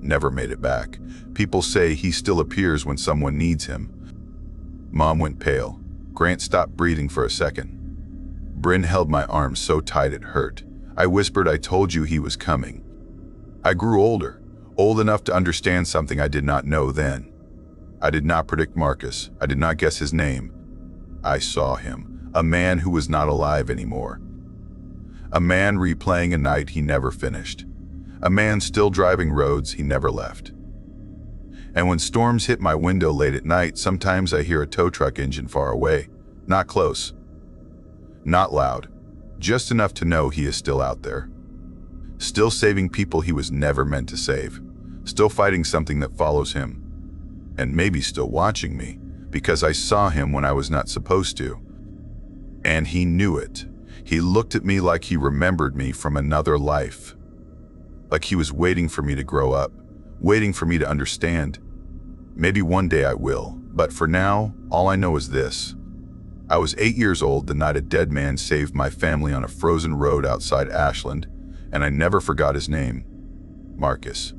Never made it back. People say he still appears when someone needs him. Mom went pale. Grant stopped breathing for a second. Bryn held my arm so tight it hurt. I whispered I told you he was coming. I grew older, old enough to understand something I did not know then. I did not predict Marcus. I did not guess his name. I saw him, a man who was not alive anymore. A man replaying a night he never finished. A man still driving roads he never left. And when storms hit my window late at night, sometimes I hear a tow truck engine far away. Not close. Not loud. Just enough to know he is still out there. Still saving people he was never meant to save. Still fighting something that follows him. And maybe still watching me, because I saw him when I was not supposed to. And he knew it. He looked at me like he remembered me from another life. Like he was waiting for me to grow up, waiting for me to understand. Maybe one day I will, but for now, all I know is this. I was 8 years old the night a dead man saved my family on a frozen road outside Ashland, and I never forgot his name, Marcus.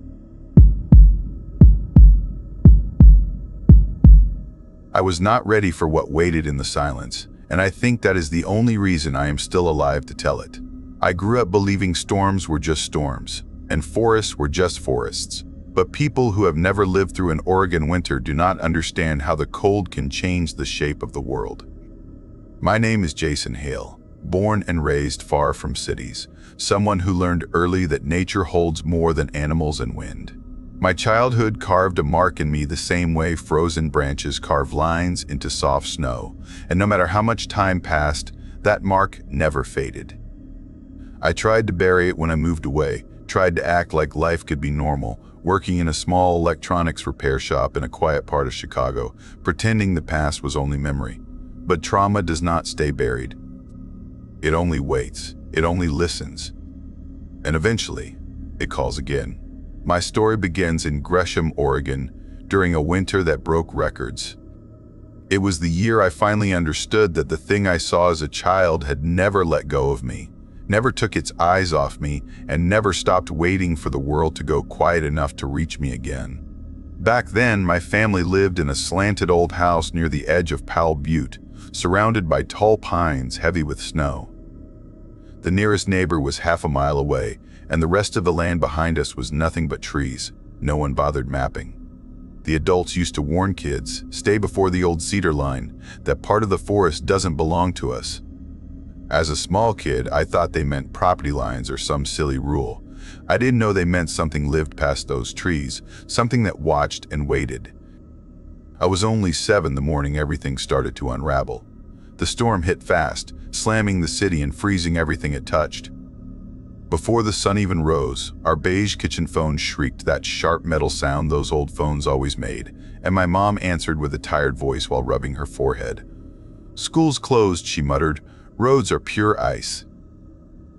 I was not ready for what waited in the silence, and I think that is the only reason I am still alive to tell it. I grew up believing storms were just storms, and forests were just forests. But people who have never lived through an Oregon winter do not understand how the cold can change the shape of the world. My name is Jason Hale, born and raised far from cities, someone who learned early that nature holds more than animals and wind. My childhood carved a mark in me the same way frozen branches carve lines into soft snow, and no matter how much time passed, that mark never faded. I tried to bury it when I moved away, tried to act like life could be normal, working in a small electronics repair shop in a quiet part of Chicago, pretending the past was only memory. But trauma does not stay buried. It only waits. It only listens. And eventually, it calls again. My story begins in Gresham, Oregon, during a winter that broke records. It was the year I finally understood that the thing I saw as a child had never let go of me, never took its eyes off me, and never stopped waiting for the world to go quiet enough to reach me again. Back then, my family lived in a slanted old house near the edge of Powell Butte, surrounded by tall pines heavy with snow. The nearest neighbor was half a mile away, and the rest of the land behind us was nothing but trees. No one bothered mapping. The adults used to warn kids, stay before the old cedar line, that part of the forest doesn't belong to us. As a small kid, I thought they meant property lines or some silly rule. I didn't know they meant something lived past those trees, something that watched and waited. I was only 7 the morning everything started to unravel. The storm hit fast, slamming the city and freezing everything it touched. Before the sun even rose, our beige kitchen phone shrieked that sharp metal sound those old phones always made, and my mom answered with a tired voice while rubbing her forehead. "School's closed," she muttered. "Roads are pure ice."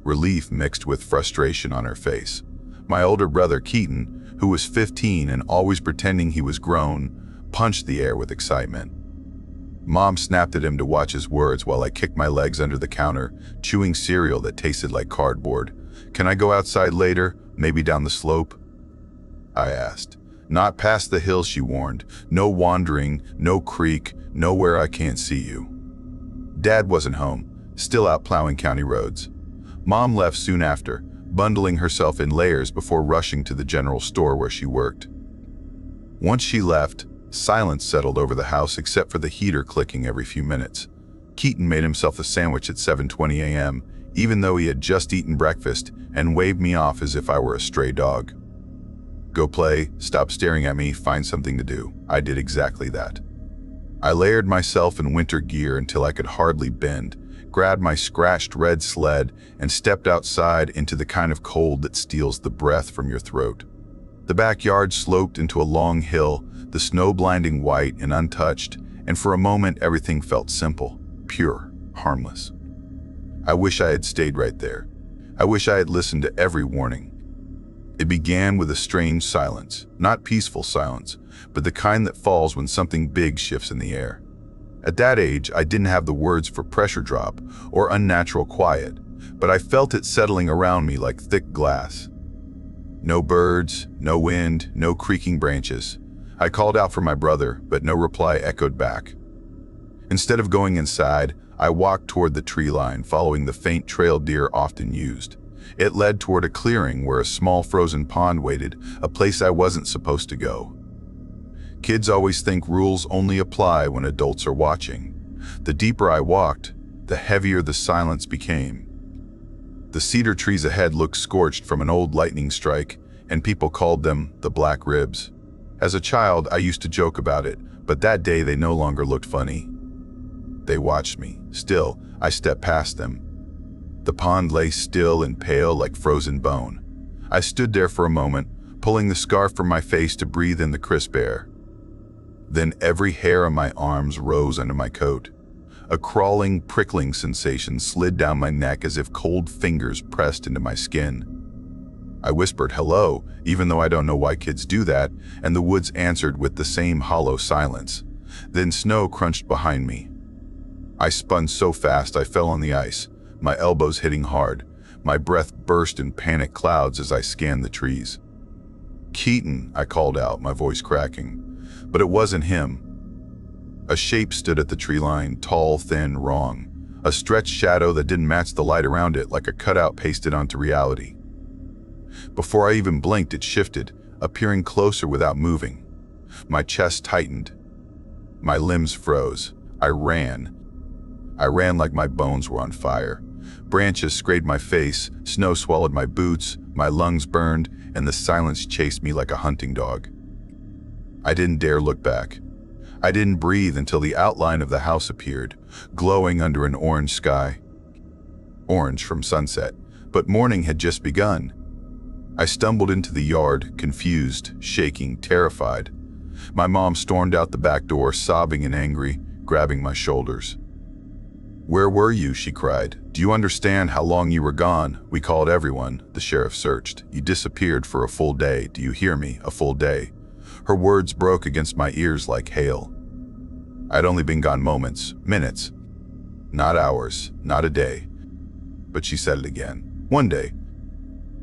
Relief mixed with frustration on her face. My older brother, Keaton, who was 15 and always pretending he was grown, punched the air with excitement. Mom snapped at him to watch his words while I kicked my legs under the counter, chewing cereal that tasted like cardboard. "Can I go outside later, maybe down the slope?" I asked. "Not past the hill," she warned. "No wandering, no creek, nowhere I can't see you." Dad wasn't home, still out plowing county roads. Mom left soon after, bundling herself in layers before rushing to the general store where she worked. Once she left, silence settled over the house except for the heater clicking every few minutes. Keaton made himself a sandwich at 7:20 a.m., even though he had just eaten breakfast, and waved me off as if I were a stray dog. Go play, stop staring at me, find something to do. I did exactly that. I layered myself in winter gear until I could hardly bend, grabbed my scratched red sled, and stepped outside into the kind of cold that steals the breath from your throat. The backyard sloped into a long hill, the snow blinding white and untouched, and for a moment everything felt simple, pure, harmless. I wish I had stayed right there. I wish I had listened to every warning. It began with a strange silence, not peaceful silence, but the kind that falls when something big shifts in the air. At that age, I didn't have the words for pressure drop or unnatural quiet, but I felt it settling around me like thick glass. No birds, no wind, no creaking branches. I called out for my brother, but no reply echoed back. Instead of going inside, I walked toward the tree line, following the faint trail deer often used. It led toward a clearing where a small frozen pond waited, a place I wasn't supposed to go. Kids always think rules only apply when adults are watching. The deeper I walked, the heavier the silence became. The cedar trees ahead looked scorched from an old lightning strike, and people called them the black ribs. As a child, I used to joke about it, but that day they no longer looked funny. They watched me. Still, I stepped past them. The pond lay still and pale like frozen bone. I stood there for a moment, pulling the scarf from my face to breathe in the crisp air. Then every hair on my arms rose under my coat. A crawling, prickling sensation slid down my neck as if cold fingers pressed into my skin. I whispered hello, even though I don't know why kids do that, and the woods answered with the same hollow silence. Then snow crunched behind me. I spun so fast I fell on the ice, my elbows hitting hard. My breath burst in panic clouds as I scanned the trees. "Keaton," I called out, my voice cracking. But it wasn't him. A shape stood at the tree line, tall, thin, wrong. A stretched shadow that didn't match the light around it, like a cutout pasted onto reality. Before I even blinked, it shifted, appearing closer without moving. My chest tightened. My limbs froze. I ran. I ran like my bones were on fire. Branches scraped my face, snow swallowed my boots, my lungs burned, and the silence chased me like a hunting dog. I didn't dare look back. I didn't breathe until the outline of the house appeared, glowing under an orange sky. Orange from sunset, but morning had just begun. I stumbled into the yard, confused, shaking, terrified. My mom stormed out the back door, sobbing and angry, grabbing my shoulders. "Where were you?" she cried. "Do you understand how long you were gone? We called everyone. The sheriff searched. You disappeared for a full day. Do you hear me? A full day." Her words broke against my ears like hail. I'd only been gone moments, minutes. Not hours, not a day. But she said it again. One day.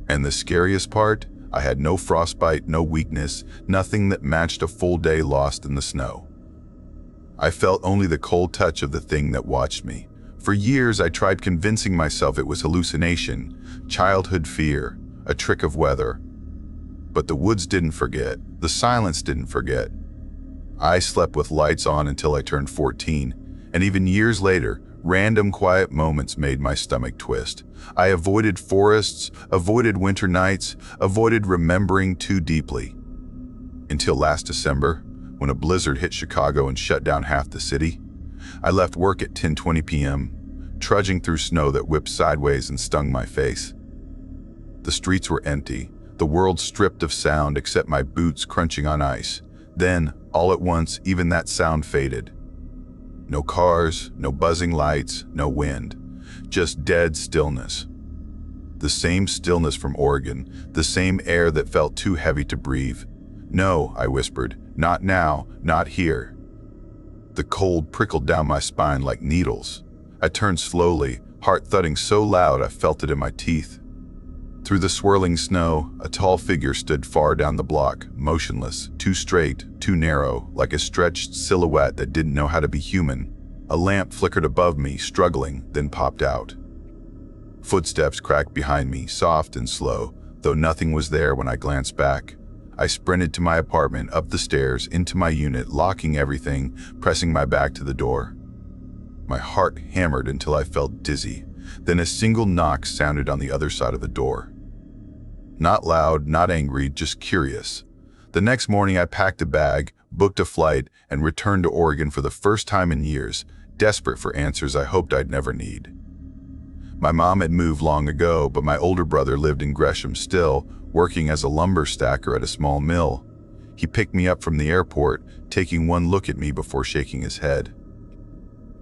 And the scariest part, I had no frostbite, no weakness, nothing that matched a full day lost in the snow. I felt only the cold touch of the thing that watched me. For years, I tried convincing myself it was hallucination, childhood fear, a trick of weather. But the woods didn't forget. The silence didn't forget. I slept with lights on until I turned 14, and even years later, random quiet moments made my stomach twist. I avoided forests, avoided winter nights, avoided remembering too deeply. Until last December, when a blizzard hit Chicago and shut down half the city. I left work at 10:20 p.m., trudging through snow that whipped sideways and stung my face. The streets were empty, the world stripped of sound except my boots crunching on ice. Then, all at once, even that sound faded. No cars, no buzzing lights, no wind, just dead stillness. The same stillness from Oregon, the same air that felt too heavy to breathe. "No," I whispered, "not now, not here." The cold prickled down my spine like needles. I turned slowly, heart thudding so loud I felt it in my teeth. Through the swirling snow, a tall figure stood far down the block, motionless, too straight, too narrow, like a stretched silhouette that didn't know how to be human. A lamp flickered above me, struggling, then popped out. Footsteps cracked behind me, soft and slow, though nothing was there when I glanced back. I sprinted to my apartment, up the stairs, into my unit, locking everything, pressing my back to the door. My heart hammered until I felt dizzy. Then a single knock sounded on the other side of the door. Not loud, not angry, just curious. The next morning I packed a bag, booked a flight, and returned to Oregon for the first time in years, desperate for answers I hoped I'd never need. My mom had moved long ago, but my older brother lived in Gresham still, working as a lumber stacker at a small mill. He picked me up from the airport, taking one look at me before shaking his head.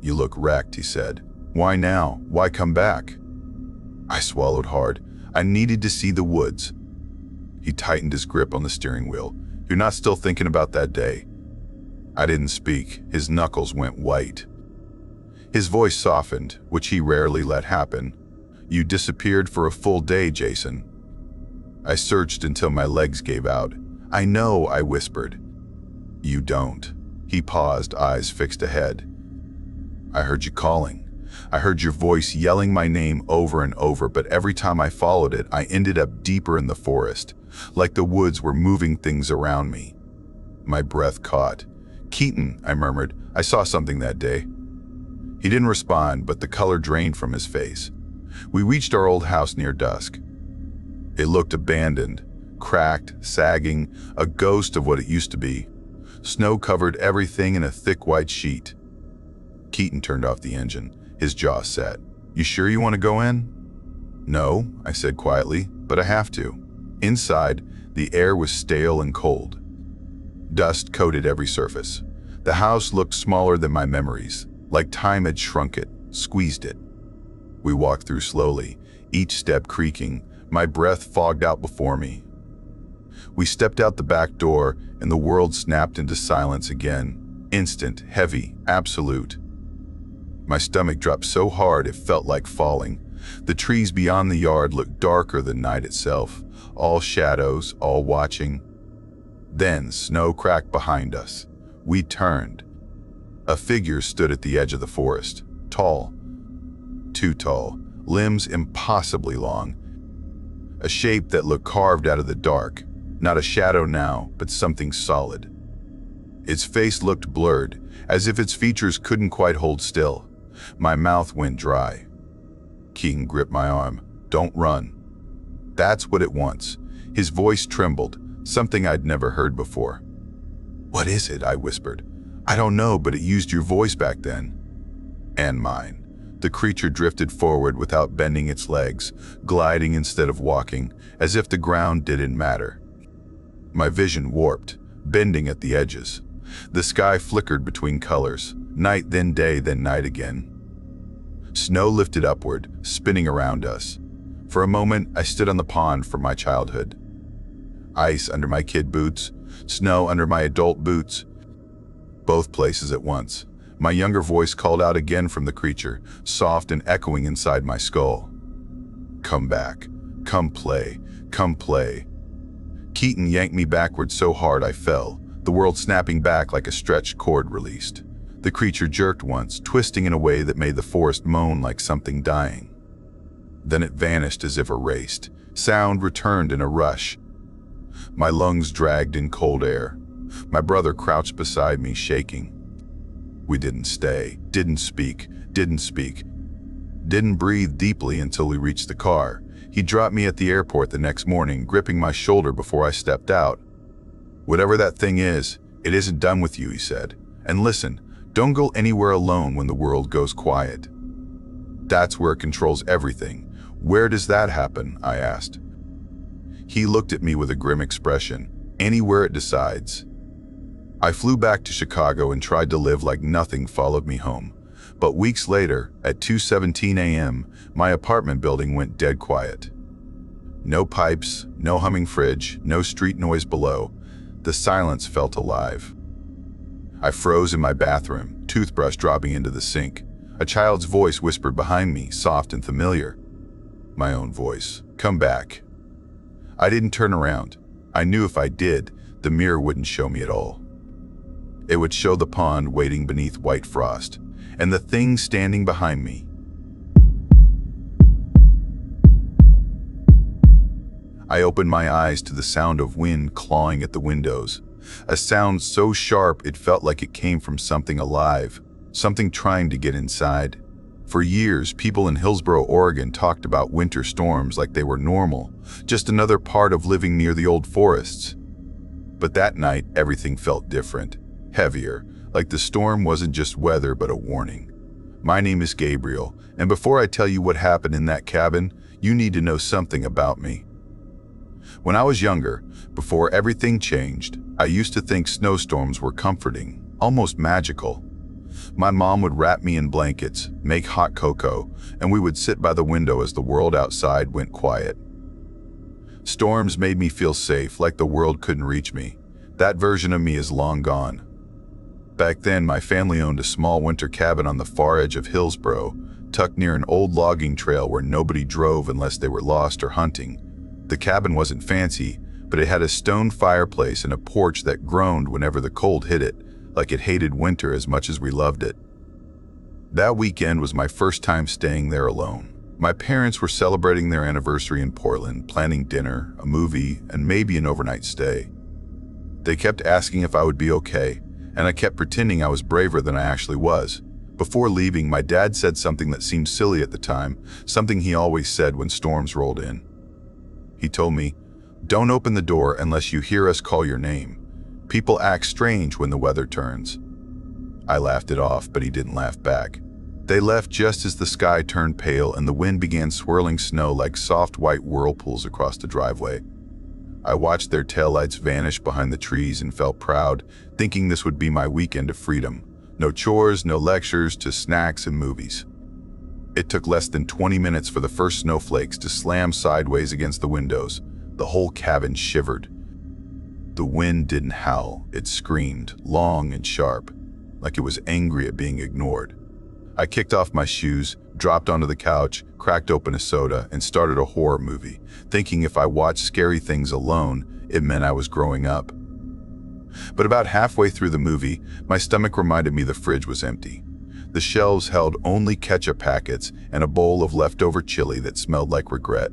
"You look wrecked," he said. "Why now? Why come back?" I swallowed hard. I needed to see the woods. He tightened his grip on the steering wheel. "You're not still thinking about that day?" I didn't speak. His knuckles went white. His voice softened, which he rarely let happen. "You disappeared for a full day, Jason." I searched until my legs gave out. "I know," I whispered. "You don't." He paused, eyes fixed ahead. "I heard you calling. I heard your voice yelling my name over and over, but every time I followed it, I ended up deeper in the forest, like the woods were moving things around me." My breath caught. "Keaton," I murmured, "I saw something that day." He didn't respond, but the color drained from his face. We reached our old house near dusk. It looked abandoned, cracked, sagging, a ghost of what it used to be. Snow covered everything in a thick white sheet. Keaton turned off the engine, his jaw set. "You sure you want to go in?" "No," I said quietly, "but I have to." Inside, the air was stale and cold. Dust coated every surface. The house looked smaller than my memories, like time had shrunk it, squeezed it. We walked through slowly, each step creaking, my breath fogged out before me. We stepped out the back door, and the world snapped into silence again. Instant, heavy, absolute. My stomach dropped so hard it felt like falling. The trees beyond the yard looked darker than night itself, all shadows, all watching. Then snow cracked behind us. We turned. A figure stood at the edge of the forest, tall. Too tall, limbs impossibly long. A shape that looked carved out of the dark, not a shadow now, but something solid. Its face looked blurred, as if its features couldn't quite hold still. My mouth went dry. Keaton gripped my arm. "Don't run." "That's what it wants." His voice trembled, something I'd never heard before. "What is it?" I whispered. "I don't know, but it used your voice back then." And mine. The creature drifted forward without bending its legs, gliding instead of walking, as if the ground didn't matter. My vision warped, bending at the edges. The sky flickered between colors, night then day then night again. Snow lifted upward, spinning around us. For a moment, I stood on the pond from my childhood. Ice under my kid boots, snow under my adult boots. Both places at once. My younger voice called out again from the creature, soft and echoing inside my skull. "Come back. Come play. Come play." Keaton yanked me backward so hard I fell, the world snapping back like a stretched cord released. The creature jerked once, twisting in a way that made the forest moan like something dying. Then it vanished as if erased. Sound returned in a rush. My lungs dragged in cold air. My brother crouched beside me, shaking. We didn't stay, didn't speak, didn't breathe deeply until we reached the car. He dropped me at the airport the next morning, gripping my shoulder before I stepped out. "Whatever that thing is, it isn't done with you," he said. "And listen, don't go anywhere alone when the world goes quiet. That's where it controls everything." "Where does that happen?" I asked. He looked at me with a grim expression. "Anywhere it decides." I flew back to Chicago and tried to live like nothing followed me home. But weeks later, at 2:17 a.m., my apartment building went dead quiet. No pipes, no humming fridge, no street noise below. The silence felt alive. I froze in my bathroom, toothbrush dropping into the sink. A child's voice whispered behind me, soft and familiar. My own voice. "Come back." I didn't turn around. I knew if I did, the mirror wouldn't show me at all. It would show the pond waiting beneath white frost, and the thing standing behind me. I opened my eyes to the sound of wind clawing at the windows, a sound so sharp it felt like it came from something alive, something trying to get inside. For years, people in Hillsboro, Oregon talked about winter storms like they were normal, just another part of living near the old forests. But that night, everything felt different, heavier, like the storm wasn't just weather but a warning. My name is Gabriel, and before I tell you what happened in that cabin, you need to know something about me. When I was younger, before everything changed, I used to think snowstorms were comforting, almost magical. My mom would wrap me in blankets, make hot cocoa, and we would sit by the window as the world outside went quiet. Storms made me feel safe, like the world couldn't reach me. That version of me is long gone. Back then, my family owned a small winter cabin on the far edge of Hillsboro, tucked near an old logging trail where nobody drove unless they were lost or hunting. The cabin wasn't fancy, but it had a stone fireplace and a porch that groaned whenever the cold hit it, like it hated winter as much as we loved it. That weekend was my first time staying there alone. My parents were celebrating their anniversary in Portland, planning dinner, a movie, and maybe an overnight stay. They kept asking if I would be okay, and I kept pretending I was braver than I actually was. Before leaving, my dad said something that seemed silly at the time, something he always said when storms rolled in. He told me, "Don't open the door unless you hear us call your name. People act strange when the weather turns." I laughed it off, but he didn't laugh back. They left just as the sky turned pale and the wind began swirling snow like soft white whirlpools across the driveway. I watched their taillights vanish behind the trees and felt proud, thinking this would be my weekend of freedom. No chores, no lectures, just snacks and movies. It took less than 20 minutes for the first snowflakes to slam sideways against the windows. The whole cabin shivered. The wind didn't howl, it screamed, long and sharp, like it was angry at being ignored. I kicked off my shoes, dropped onto the couch, cracked open a soda, and started a horror movie, thinking if I watched scary things alone, it meant I was growing up. But about halfway through the movie, my stomach reminded me the fridge was empty. The shelves held only ketchup packets and a bowl of leftover chili that smelled like regret.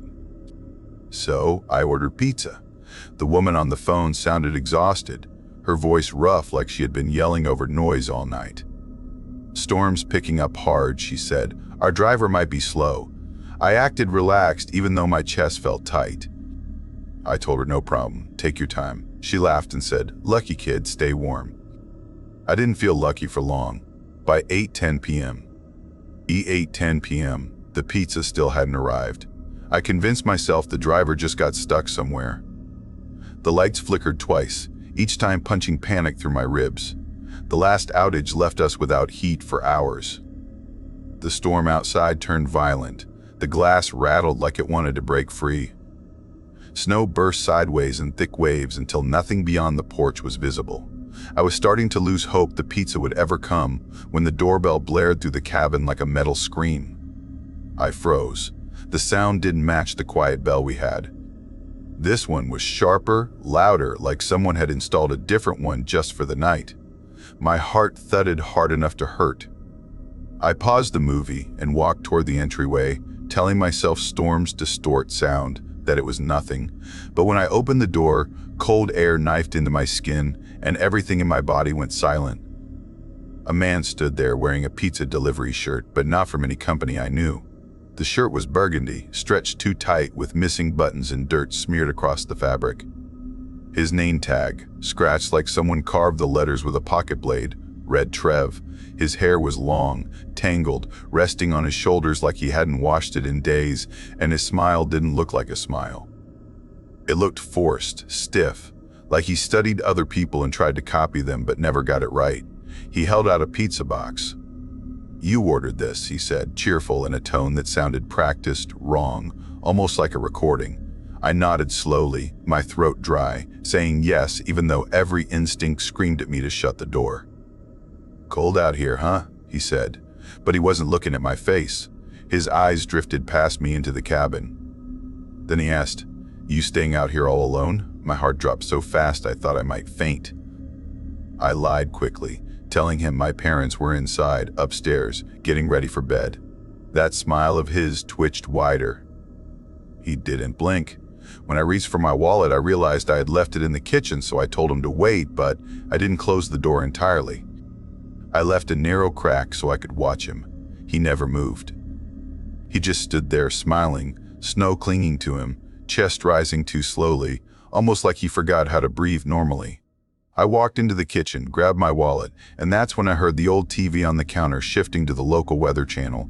So I ordered pizza. The woman on the phone sounded exhausted, her voice rough like she had been yelling over noise all night. "Storm's picking up hard," she said. "Our driver might be slow." I acted relaxed even though my chest felt tight. I told her no problem, take your time. She laughed and said, "Lucky kid, stay warm." I didn't feel lucky for long. By 8:10 p.m., the pizza still hadn't arrived. I convinced myself the driver just got stuck somewhere. The lights flickered twice, each time punching panic through my ribs. The last outage left us without heat for hours. The storm outside turned violent. The glass rattled like it wanted to break free. Snow burst sideways in thick waves until nothing beyond the porch was visible. I was starting to lose hope the pizza would ever come when the doorbell blared through the cabin like a metal scream. I froze. The sound didn't match the quiet bell we had. This one was sharper, louder, like someone had installed a different one just for the night. My heart thudded hard enough to hurt. I paused the movie and walked toward the entryway, telling myself storms distort sound, that it was nothing. But when I opened the door, cold air knifed into my skin and everything in my body went silent. A man stood there wearing a pizza delivery shirt, but not from any company I knew. The shirt was burgundy, stretched too tight with missing buttons and dirt smeared across the fabric. His name tag, scratched like someone carved the letters with a pocket blade, read Trev. His hair was long, tangled, resting on his shoulders like he hadn't washed it in days, and his smile didn't look like a smile. It looked forced, stiff, like he studied other people and tried to copy them but never got it right. He held out a pizza box. "You ordered this," he said, cheerful in a tone that sounded practiced, wrong, almost like a recording. I nodded slowly, my throat dry, saying yes even though every instinct screamed at me to shut the door. "Cold out here, huh?" he said, but he wasn't looking at my face. His eyes drifted past me into the cabin. Then he asked, "You staying out here all alone?" My heart dropped so fast I thought I might faint. I lied quickly, telling him my parents were inside, upstairs, getting ready for bed. That smile of his twitched wider. He didn't blink. When I reached for my wallet, I realized I had left it in the kitchen, so I told him to wait, but I didn't close the door entirely. I left a narrow crack so I could watch him. He never moved. He just stood there smiling, snow clinging to him, chest rising too slowly, almost like he forgot how to breathe normally. I walked into the kitchen, grabbed my wallet, and that's when I heard the old TV on the counter shifting to the local weather channel.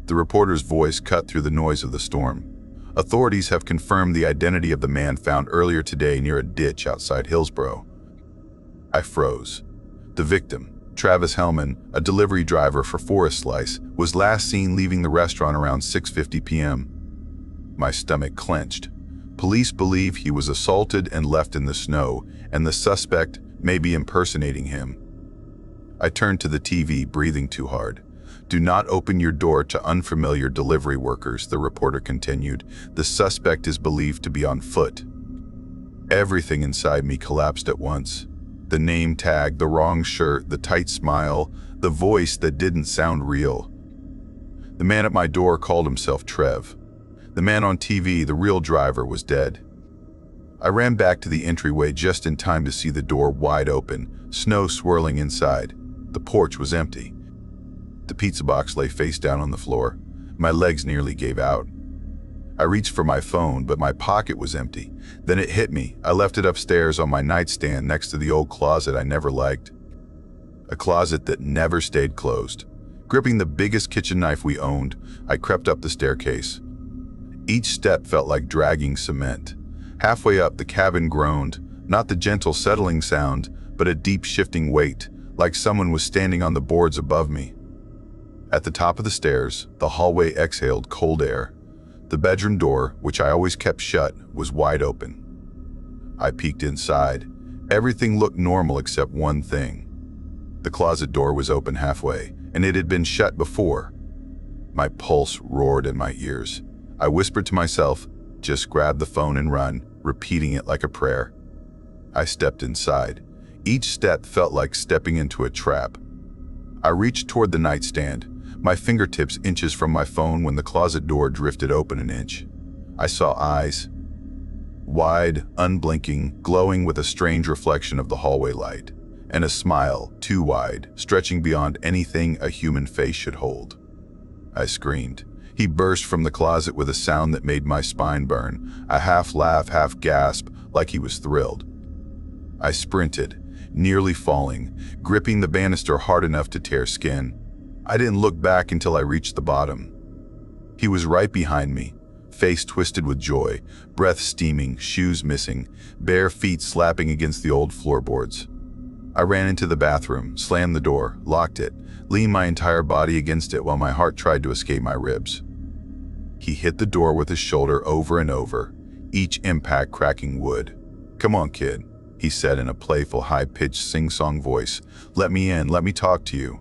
The reporter's voice cut through the noise of the storm. Authorities have confirmed the identity of the man found earlier today near a ditch outside Hillsborough. I froze. The victim, Travis Hellman, a delivery driver for Forest Slice, was last seen leaving the restaurant around 6:50 p.m. My stomach clenched. Police believe he was assaulted and left in the snow, and the suspect may be impersonating him. I turned to the TV, breathing too hard. "Do not open your door to unfamiliar delivery workers," the reporter continued. "The suspect is believed to be on foot." Everything inside me collapsed at once. The name tag, the wrong shirt, the tight smile, the voice that didn't sound real. The man at my door called himself Trev. The man on TV, the real driver, was dead. I ran back to the entryway just in time to see the door wide open, snow swirling inside. The porch was empty. The pizza box lay face down on the floor. My legs nearly gave out. I reached for my phone, but my pocket was empty. Then it hit me. I left it upstairs on my nightstand next to the old closet I never liked. A closet that never stayed closed. Gripping the biggest kitchen knife we owned, I crept up the staircase. Each step felt like dragging cement. Halfway up, the cabin groaned, not the gentle settling sound, but a deep shifting weight, like someone was standing on the boards above me. At the top of the stairs, the hallway exhaled cold air. The bedroom door, which I always kept shut, was wide open. I peeked inside. Everything looked normal except one thing. The closet door was open halfway, and it had been shut before. My pulse roared in my ears. I whispered to myself, "Just grab the phone and run," repeating it like a prayer. I stepped inside. Each step felt like stepping into a trap. I reached toward the nightstand, my fingertips inches from my phone when the closet door drifted open an inch. I saw eyes. Wide, unblinking, glowing with a strange reflection of the hallway light. And a smile, too wide, stretching beyond anything a human face should hold. I screamed. He burst from the closet with a sound that made my spine burn, a half laugh, half gasp, like he was thrilled. I sprinted, nearly falling, gripping the banister hard enough to tear skin. I didn't look back until I reached the bottom. He was right behind me, face twisted with joy, breath steaming, shoes missing, bare feet slapping against the old floorboards. I ran into the bathroom, slammed the door, locked it, leaned my entire body against it while my heart tried to escape my ribs. He hit the door with his shoulder over and over, each impact cracking wood. "Come on, kid," he said in a playful, high-pitched sing-song voice. "Let me in, let me talk to you."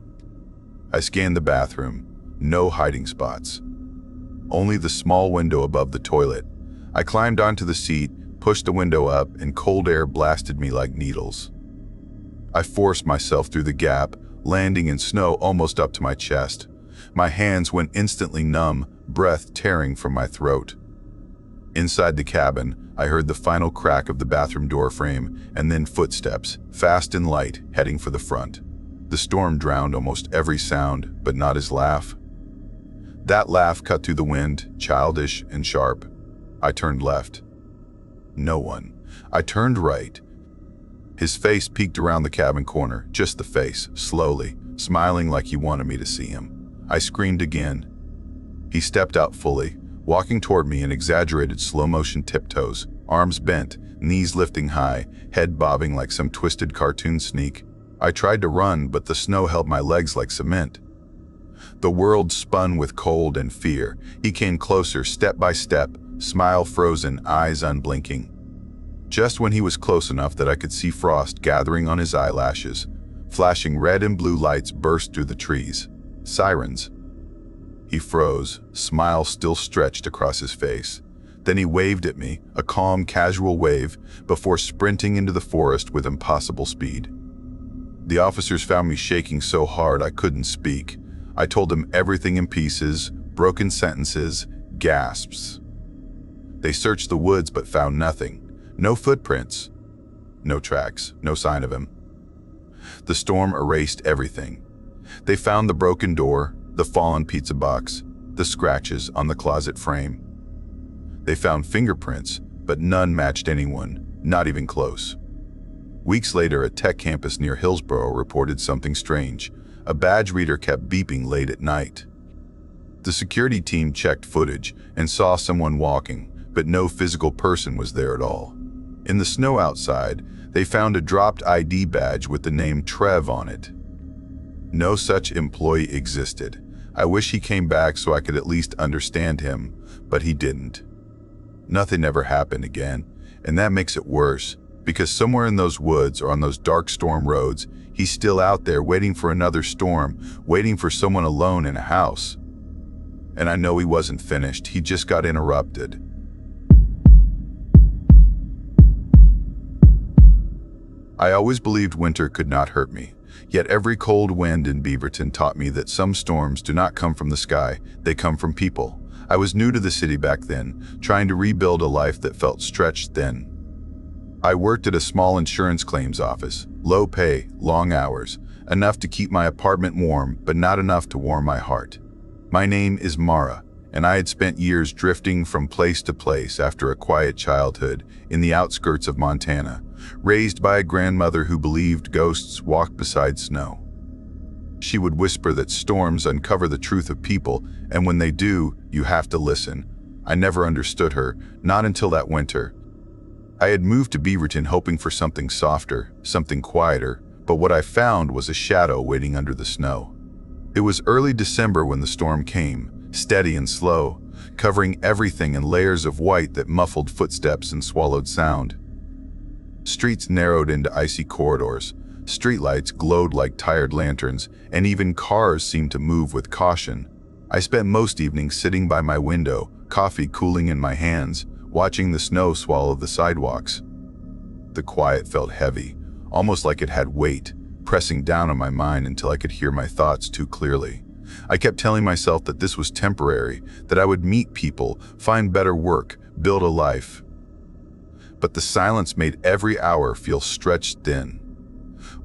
I scanned the bathroom. No hiding spots. Only the small window above the toilet. I climbed onto the seat, pushed the window up, and cold air blasted me like needles. I forced myself through the gap, landing in snow almost up to my chest. My hands went instantly numb, breath tearing from my throat. Inside the cabin, I heard the final crack of the bathroom door frame, and then footsteps, fast and light, heading for the front. The storm drowned almost every sound, but not his laugh. That laugh cut through the wind, childish and sharp. I turned left. No one. I turned right. His face peeked around the cabin corner, just the face, slowly, smiling like he wanted me to see him. I screamed again. He stepped out fully, walking toward me in exaggerated slow-motion tiptoes, arms bent, knees lifting high, head bobbing like some twisted cartoon sneak. I tried to run, but the snow held my legs like cement. The world spun with cold and fear. He came closer, step by step, smile frozen, eyes unblinking. Just when he was close enough that I could see frost gathering on his eyelashes, flashing red and blue lights burst through the trees. Sirens. He froze, smile still stretched across his face. Then he waved at me, a calm, casual wave, before sprinting into the forest with impossible speed. The officers found me shaking so hard I couldn't speak. I told them everything in pieces, broken sentences, gasps. They searched the woods but found nothing. No footprints. No tracks, no sign of him. The storm erased everything. They found the broken door, The fallen pizza box, the scratches on the closet frame. They found fingerprints, but none matched anyone, not even close. Weeks later, a tech campus near Hillsborough reported something strange. A badge reader kept beeping late at night. The security team checked footage and saw someone walking, but no physical person was there at all. In the snow outside, they found a dropped ID badge with the name Trev on it. No such employee existed. I wish he came back so I could at least understand him, but he didn't. Nothing ever happened again, and that makes it worse, because somewhere in those woods or on those dark storm roads, he's still out there waiting for another storm, waiting for someone alone in a house. And I know he wasn't finished, he just got interrupted. I always believed winter could not hurt me, yet every cold wind in Beaverton taught me that some storms do not come from the sky, they come from people. I was new to the city back then, trying to rebuild a life that felt stretched thin. I worked at a small insurance claims office, low pay, long hours, enough to keep my apartment warm, but not enough to warm my heart. My name is Mara, and I had spent years drifting from place to place after a quiet childhood in the outskirts of Montana, raised by a grandmother who believed ghosts walked beside snow. She would whisper that storms uncover the truth of people, and when they do, you have to listen. I never understood her, not until that winter. I had moved to Beaverton hoping for something softer, something quieter, but what I found was a shadow waiting under the snow. It was early December when the storm came, steady and slow, covering everything in layers of white that muffled footsteps and swallowed sound. Streets narrowed into icy corridors, streetlights glowed like tired lanterns, and even cars seemed to move with caution. I spent most evenings sitting by my window, coffee cooling in my hands, watching the snow swallow the sidewalks. The quiet felt heavy, almost like it had weight, pressing down on my mind until I could hear my thoughts too clearly. I kept telling myself that this was temporary, that I would meet people, find better work, build a life. But the silence made every hour feel stretched thin.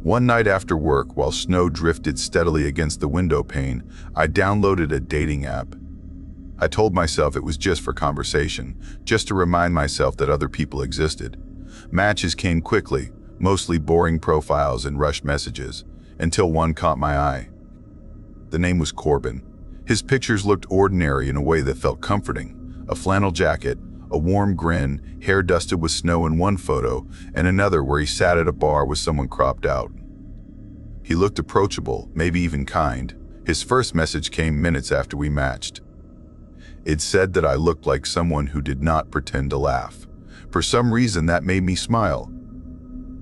One night after work, while snow drifted steadily against the window pane, I downloaded a dating app. I told myself it was just for conversation, just to remind myself that other people existed. Matches came quickly, mostly boring profiles and rushed messages, until one caught my eye. The name was Corbin. His pictures looked ordinary in a way that felt comforting. A flannel jacket, a warm grin, hair dusted with snow in one photo, and another where he sat at a bar with someone cropped out. He looked approachable, maybe even kind. His first message came minutes after we matched. It said that I looked like someone who did not pretend to laugh. For some reason, that made me smile.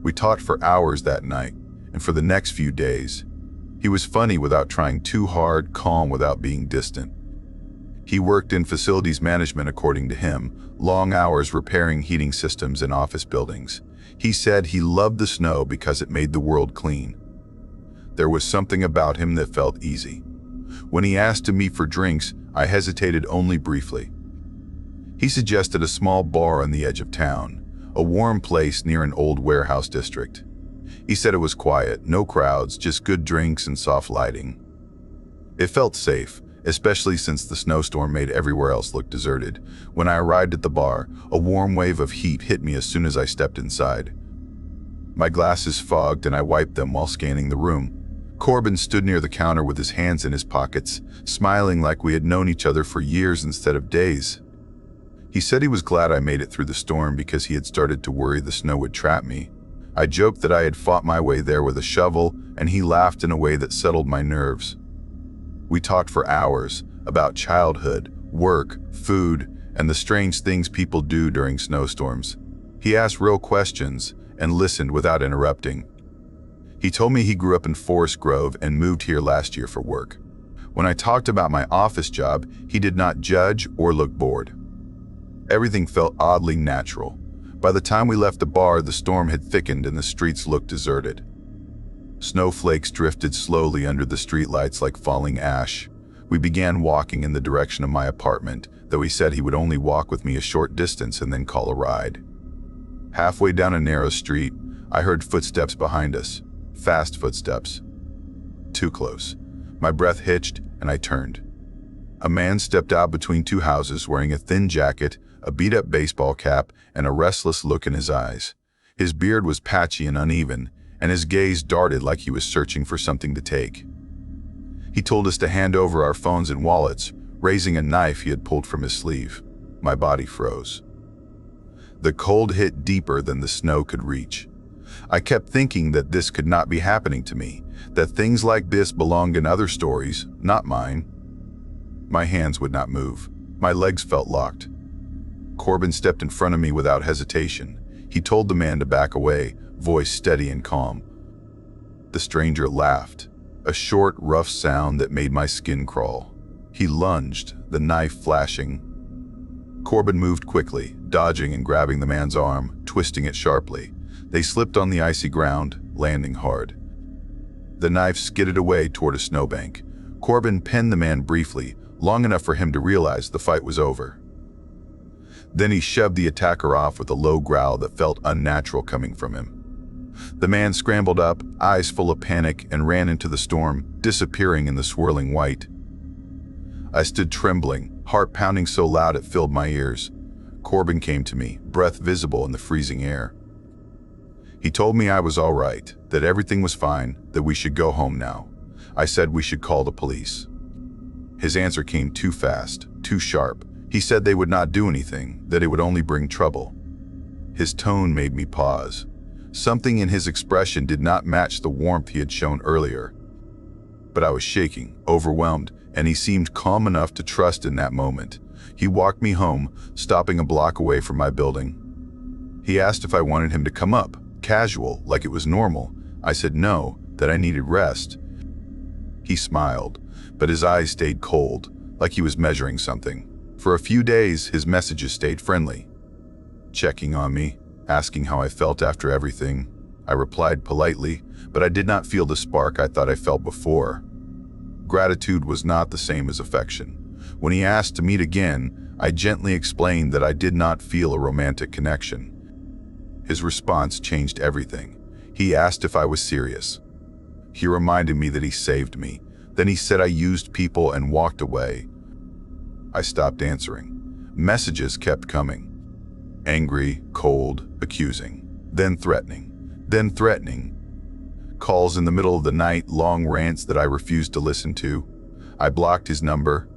We talked for hours that night, and for the next few days. He was funny without trying too hard, calm without being distant. He worked in facilities management, according to him, long hours repairing heating systems in office buildings. He said he loved the snow because it made the world clean. There was something about him that felt easy. When he asked to meet for drinks, I hesitated only briefly. He suggested a small bar on the edge of town, a warm place near an old warehouse district. He said it was quiet, no crowds, just good drinks and soft lighting. It felt safe, especially since the snowstorm made everywhere else look deserted. When I arrived at the bar, a warm wave of heat hit me as soon as I stepped inside. My glasses fogged and I wiped them while scanning the room. Corbin stood near the counter with his hands in his pockets, smiling like we had known each other for years instead of days. He said he was glad I made it through the storm because he had started to worry the snow would trap me. I joked that I had fought my way there with a shovel, and he laughed in a way that settled my nerves. We talked for hours about childhood, work, food, and the strange things people do during snowstorms. He asked real questions and listened without interrupting. He told me he grew up in Forest Grove and moved here last year for work. When I talked about my office job, he did not judge or look bored. Everything felt oddly natural. By the time we left the bar, the storm had thickened and the streets looked deserted. Snowflakes drifted slowly under the streetlights like falling ash. We began walking in the direction of my apartment, though he said he would only walk with me a short distance and then call a ride. Halfway down a narrow street, I heard footsteps behind us. Fast footsteps. Too close. My breath hitched, and I turned. A man stepped out between two houses wearing a thin jacket, a beat-up baseball cap, and a restless look in his eyes. His beard was patchy and uneven, and his gaze darted like he was searching for something to take. He told us to hand over our phones and wallets, raising a knife he had pulled from his sleeve. My body froze. The cold hit deeper than the snow could reach. I kept thinking that this could not be happening to me, that things like this belonged in other stories, not mine. My hands would not move. My legs felt locked. Corbin stepped in front of me without hesitation. He told the man to back away, voice steady and calm. The stranger laughed, a short, rough sound that made my skin crawl. He lunged, the knife flashing. Corbin moved quickly, dodging and grabbing the man's arm, twisting it sharply. They slipped on the icy ground, landing hard. The knife skidded away toward a snowbank. Corbin pinned the man briefly, long enough for him to realize the fight was over. Then he shoved the attacker off with a low growl that felt unnatural coming from him. The man scrambled up, eyes full of panic, and ran into the storm, disappearing in the swirling white. I stood trembling, heart pounding so loud it filled my ears. Corbin came to me, breath visible in the freezing air. He told me I was all right, that everything was fine, that we should go home now. I said we should call the police. His answer came too fast, too sharp. He said they would not do anything, that it would only bring trouble. His tone made me pause. Something in his expression did not match the warmth he had shown earlier. But I was shaking, overwhelmed, and he seemed calm enough to trust in that moment. He walked me home, stopping a block away from my building. He asked if I wanted him to come up, casual, like it was normal. I said no, that I needed rest. He smiled, but his eyes stayed cold, like he was measuring something. For a few days, his messages stayed friendly. Checking on me, asking how I felt after everything. I replied politely, but I did not feel the spark I thought I felt before. Gratitude was not the same as affection. When he asked to meet again, I gently explained that I did not feel a romantic connection. His response changed everything. He asked if I was serious. He reminded me that he saved me. Then he said I used people and walked away. I stopped answering. Messages kept coming. Angry, cold, accusing, then threatening, then threatening. Calls in the middle of the night, long rants that I refused to listen to. I blocked his number.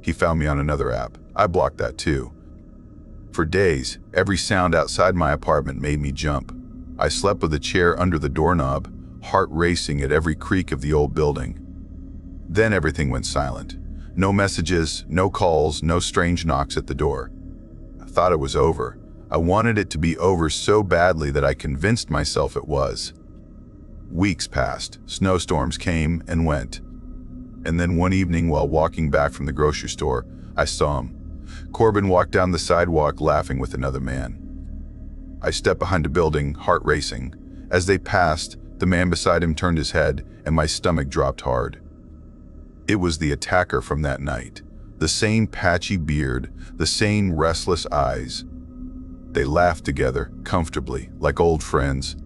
He found me on another app. I blocked that too. For days, every sound outside my apartment made me jump. I slept with a chair under the doorknob, heart racing at every creak of the old building. Then everything went silent. No messages, no calls, no strange knocks at the door. I thought it was over. I wanted it to be over so badly that I convinced myself it was. Weeks passed. Snowstorms came and went. And then one evening while walking back from the grocery store, I saw him. Corbin walked down the sidewalk laughing with another man. I stepped behind a building, heart racing. As they passed, the man beside him turned his head and my stomach dropped hard. It was the attacker from that night. The same patchy beard, the same restless eyes. They laughed together, comfortably, like old friends.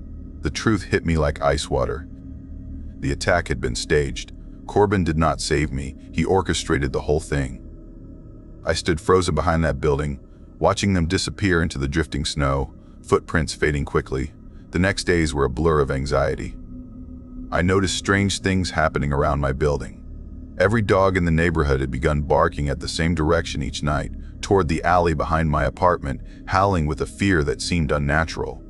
The truth hit me like ice water. The attack had been staged. Corbin did not save me. He orchestrated the whole thing. I stood frozen behind that building, watching them disappear into the drifting snow, footprints fading quickly. The next days were a blur of anxiety. I noticed strange things happening around my building. Every dog in the neighborhood had begun barking at the same direction each night, toward the alley behind my apartment, howling with a fear that seemed unnatural.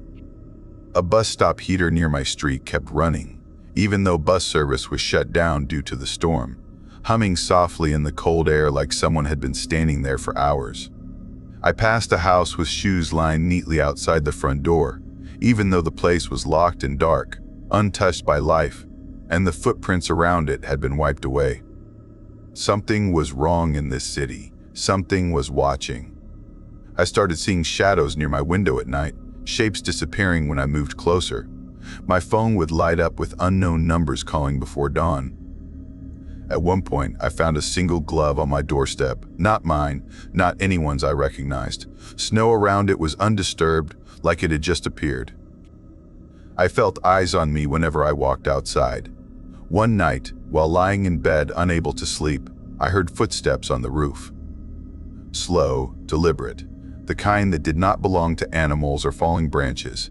A bus stop heater near my street kept running, even though bus service was shut down due to the storm, humming softly in the cold air like someone had been standing there for hours. I passed a house with shoes lying neatly outside the front door, even though the place was locked and dark, untouched by life, and the footprints around it had been wiped away. Something was wrong in this city. Something was watching. I started seeing shadows near my window at night, shapes disappearing when I moved closer. My phone would light up with unknown numbers calling before dawn. At one point, I found a single glove on my doorstep, not mine, not anyone's I recognized. Snow around it was undisturbed, like it had just appeared. I felt eyes on me whenever I walked outside. One night, While lying in bed, unable to sleep, I heard footsteps on the roof. Slow, deliberate, the kind that did not belong to animals or falling branches.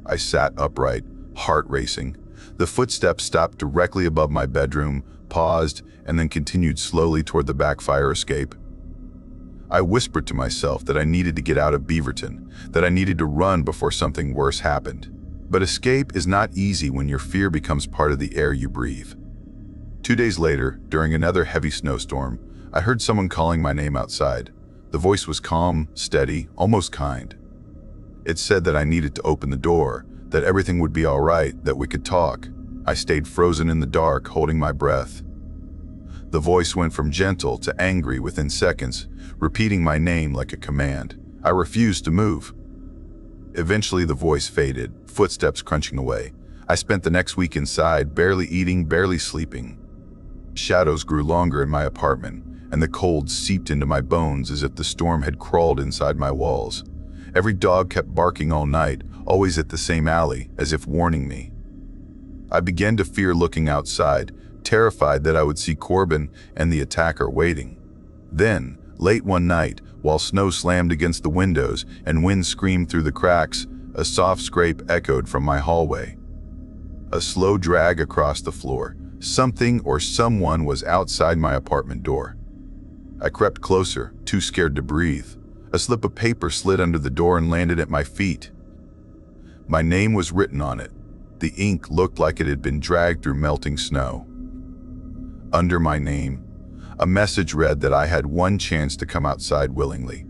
I sat upright, heart racing. The footsteps stopped directly above my bedroom, paused, and then continued slowly toward the back fire escape. I whispered to myself that I needed to get out of Beaverton, that I needed to run before something worse happened. But escape is not easy when your fear becomes part of the air you breathe. 2 days later, during another heavy snowstorm, I heard someone calling my name outside. The voice was calm, steady, almost kind. It said that I needed to open the door, that everything would be all right, that we could talk. I stayed frozen in the dark, holding my breath. The voice went from gentle to angry within seconds, repeating my name like a command. I refused to move. Eventually the voice faded, footsteps crunching away. I spent the next week inside, barely eating, barely sleeping. Shadows grew longer in my apartment, and the cold seeped into my bones as if the storm had crawled inside my walls. Every dog kept barking all night, always at the same alley, as if warning me. I began to fear looking outside, terrified that I would see Corbin and the attacker waiting. Then, late one night, while snow slammed against the windows and wind screamed through the cracks, a soft scrape echoed from my hallway. A slow drag across the floor. Something or someone was outside my apartment door. I crept closer, too scared to breathe. A slip of paper slid under the door and landed at my feet. My name was written on it. The ink looked like it had been dragged through melting snow. Under my name, a message read that I had one chance to come outside willingly,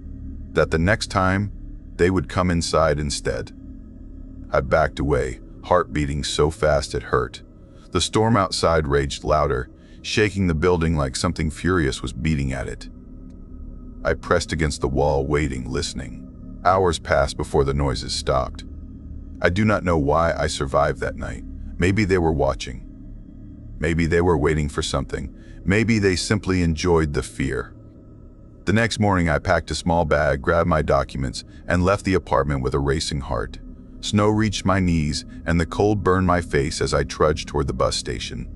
that the next time, they would come inside instead. I backed away, heart beating so fast it hurt. The storm outside raged louder, shaking the building like something furious was beating at it. I pressed against the wall, waiting, listening. Hours passed before the noises stopped. I do not know why I survived that night. Maybe they were watching. Maybe they were waiting for something. Maybe they simply enjoyed the fear. The next morning, I packed a small bag, grabbed my documents, and left the apartment with a racing heart. Snow reached my knees, and the cold burned my face as I trudged toward the bus station.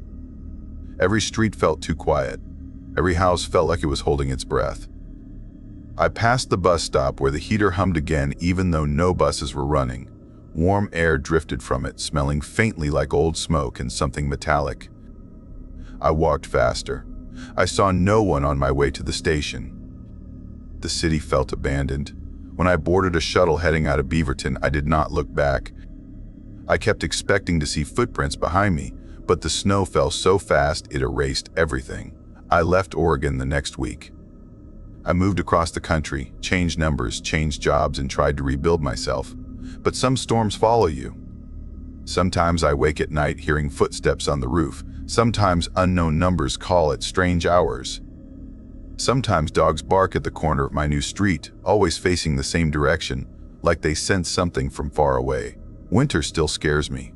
Every street felt too quiet. Every house felt like it was holding its breath. I passed the bus stop where the heater hummed again even though no buses were running. Warm air drifted from it, smelling faintly like old smoke and something metallic. I walked faster. I saw no one on my way to the station. The city felt abandoned. When I boarded a shuttle heading out of Beaverton, I did not look back. I kept expecting to see footprints behind me, but the snow fell so fast it erased everything. I left Oregon the next week. I moved across the country, changed numbers, changed jobs, and tried to rebuild myself. But some storms follow you. Sometimes I wake at night hearing footsteps on the roof. Sometimes unknown numbers call at strange hours. Sometimes dogs bark at the corner of my new street, always facing the same direction, like they sense something from far away. Winter still scares me.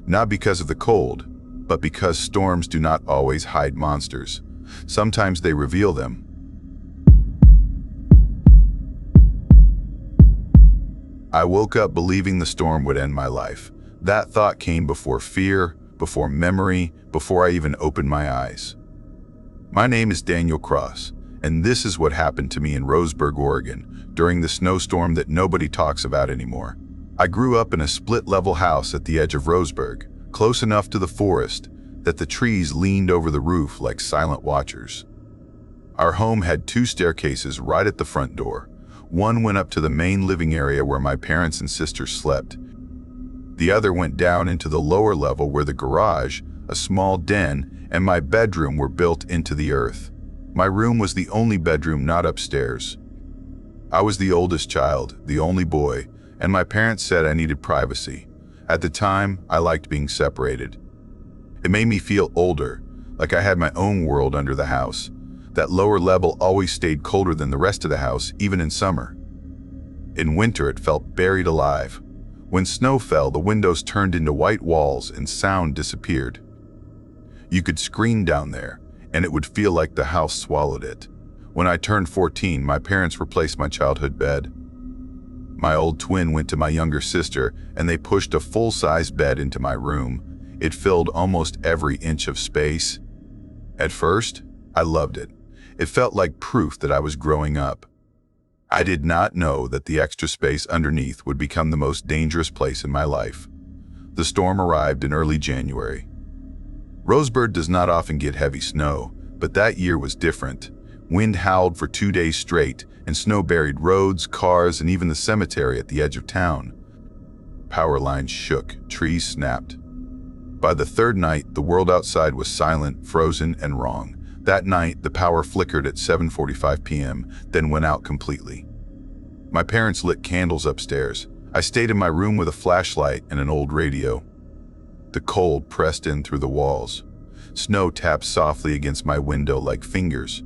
Not because of the cold, but because storms do not always hide monsters. Sometimes they reveal them. I woke up believing the storm would end my life. That thought came before fear, before memory, before I even opened my eyes. My name is Daniel Cross, and this is what happened to me in Roseburg, Oregon, during the snowstorm that nobody talks about anymore. I grew up in a split-level house at the edge of Roseburg, close enough to the forest that the trees leaned over the roof like silent watchers. Our home had 2 staircases right at the front door. One went up to the main living area where my parents and sisters slept. The other went down into the lower level where the garage, a small den, and my bedroom were built into the earth. My room was the only bedroom not upstairs. I was the oldest child, the only boy, and my parents said I needed privacy. At the time, I liked being separated. It made me feel older, like I had my own world under the house. That lower level always stayed colder than the rest of the house, even in summer. In winter, it felt buried alive. When snow fell, the windows turned into white walls and sound disappeared. You could scream down there, and it would feel like the house swallowed it. When I turned 14, my parents replaced my childhood bed. My old twin went to my younger sister, and they pushed a full-size bed into my room. It filled almost every inch of space. At first, I loved it. It felt like proof that I was growing up. I did not know that the extra space underneath would become the most dangerous place in my life. The storm arrived in early January. Rosebud does not often get heavy snow, but that year was different. Wind howled for 2 days straight, and snow buried roads, cars, and even the cemetery at the edge of town. Power lines shook, trees snapped. By the third night, the world outside was silent, frozen, and wrong. That night, the power flickered at 7:45 p.m., then went out completely. My parents lit candles upstairs. I stayed in my room with a flashlight and an old radio. The cold pressed in through the walls. Snow tapped softly against my window like fingers.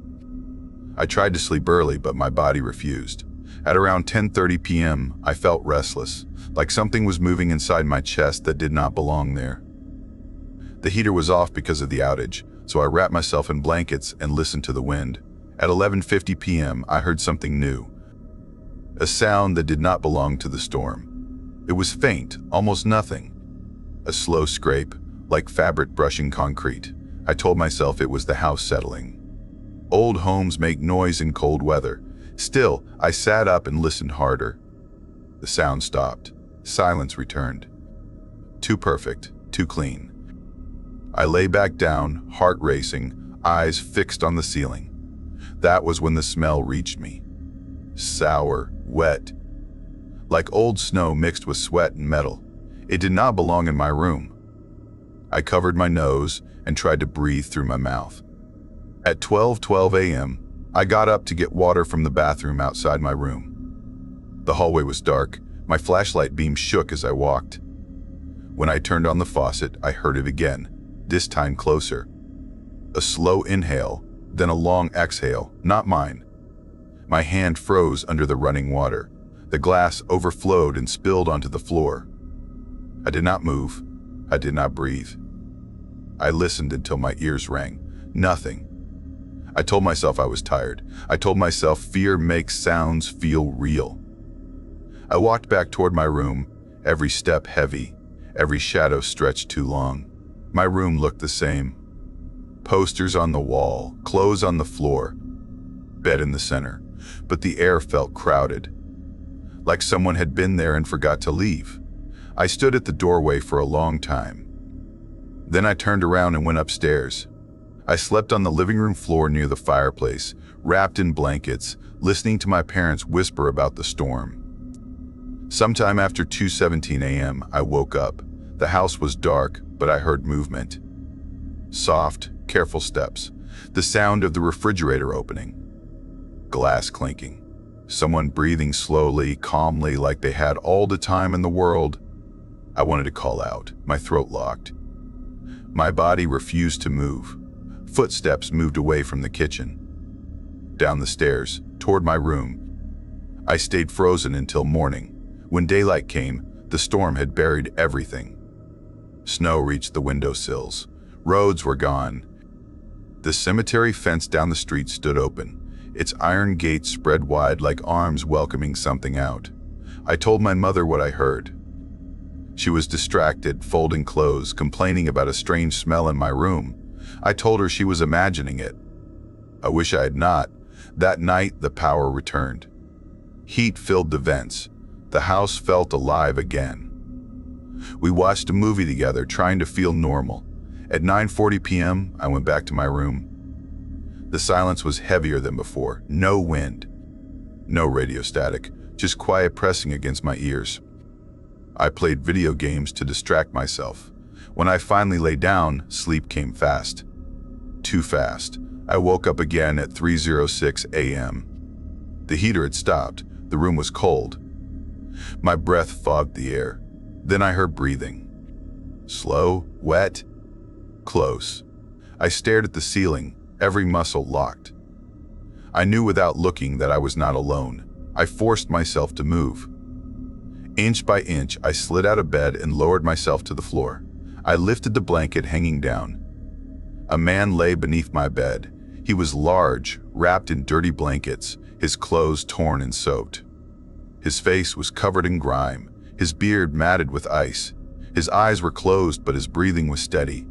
I tried to sleep early, but my body refused. At around 10:30 p.m., I felt restless, like something was moving inside my chest that did not belong there. The heater was off because of the outage, so I wrapped myself in blankets and listened to the wind. At 11:50 p.m., I heard something new. A sound that did not belong to the storm. It was faint, almost nothing. A slow scrape, like fabric brushing concrete. I told myself it was the house settling. Old homes make noise in cold weather. Still, I sat up and listened harder. The sound stopped. Silence returned. Too perfect, too clean. I lay back down, heart racing, eyes fixed on the ceiling. That was when the smell reached me. Sour, wet, like old snow mixed with sweat and metal. It did not belong in my room. I covered my nose and tried to breathe through my mouth. At 12:12 a.m., I got up to get water from the bathroom outside my room. The hallway was dark. My flashlight beam shook as I walked. When I turned on the faucet, I heard it again, this time closer. A slow inhale, then a long exhale, not mine. My hand froze under the running water. The glass overflowed and spilled onto the floor. I did not move. I did not breathe. I listened until my ears rang. Nothing. I told myself I was tired. I told myself fear makes sounds feel real. I walked back toward my room, every step heavy, every shadow stretched too long. My room looked the same. Posters on the wall, clothes on the floor, bed in the center, but the air felt crowded, like someone had been there and forgot to leave. I stood at the doorway for a long time. Then I turned around and went upstairs. I slept on the living room floor near the fireplace, wrapped in blankets, listening to my parents whisper about the storm. Sometime after 2:17 a.m., I woke up. The house was dark, but I heard movement. Soft, careful steps. The sound of the refrigerator opening. Glass clinking. Someone breathing slowly, calmly, like they had all the time in the world. I wanted to call out. My throat locked. My body refused to move. Footsteps moved away from the kitchen. Down the stairs, toward my room. I stayed frozen until morning. When daylight came, the storm had buried everything. Snow reached the windowsills. Roads were gone. The cemetery fence down the street stood open, its iron gates spread wide like arms welcoming something out. I told my mother what I heard. She was distracted, folding clothes, complaining about a strange smell in my room. I told her she was imagining it. I wish I had not. That night, the power returned. Heat filled the vents. The house felt alive again. We watched a movie together, trying to feel normal. At 9:40 p.m., I went back to my room. The silence was heavier than before. No wind. No radio static, just quiet pressing against my ears. I played video games to distract myself. When I finally lay down, sleep came fast. Too fast. I woke up again at 3:06 a.m. The heater had stopped. The room was cold. My breath fogged the air. Then I heard breathing. Slow, wet, close. I stared at the ceiling, every muscle locked. I knew without looking that I was not alone. I forced myself to move. Inch by inch, I slid out of bed and lowered myself to the floor. I lifted the blanket hanging down. A man lay beneath my bed. He was large, wrapped in dirty blankets, his clothes torn and soaked. His face was covered in grime, his beard matted with ice. His eyes were closed, but his breathing was steady.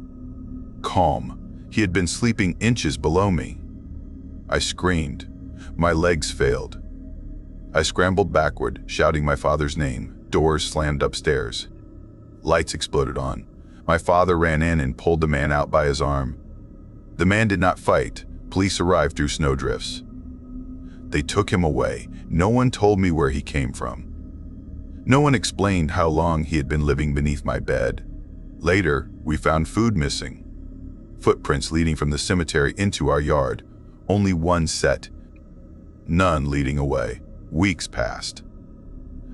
Calm. He had been sleeping inches below me. I screamed. My legs failed. I scrambled backward, shouting my father's name. Doors slammed upstairs. Lights exploded on. My father ran in and pulled the man out by his arm. The man did not fight. Police arrived through snowdrifts. They took him away. No one told me where he came from. No one explained how long he had been living beneath my bed. Later, we found food missing. Footprints leading from the cemetery into our yard. Only one set. None leading away. Weeks passed.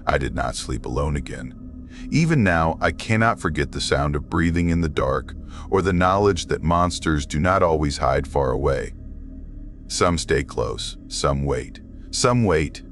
I did not sleep alone again. Even now, I cannot forget the sound of breathing in the dark or the knowledge that monsters do not always hide far away. Some stay close, some wait. Some wait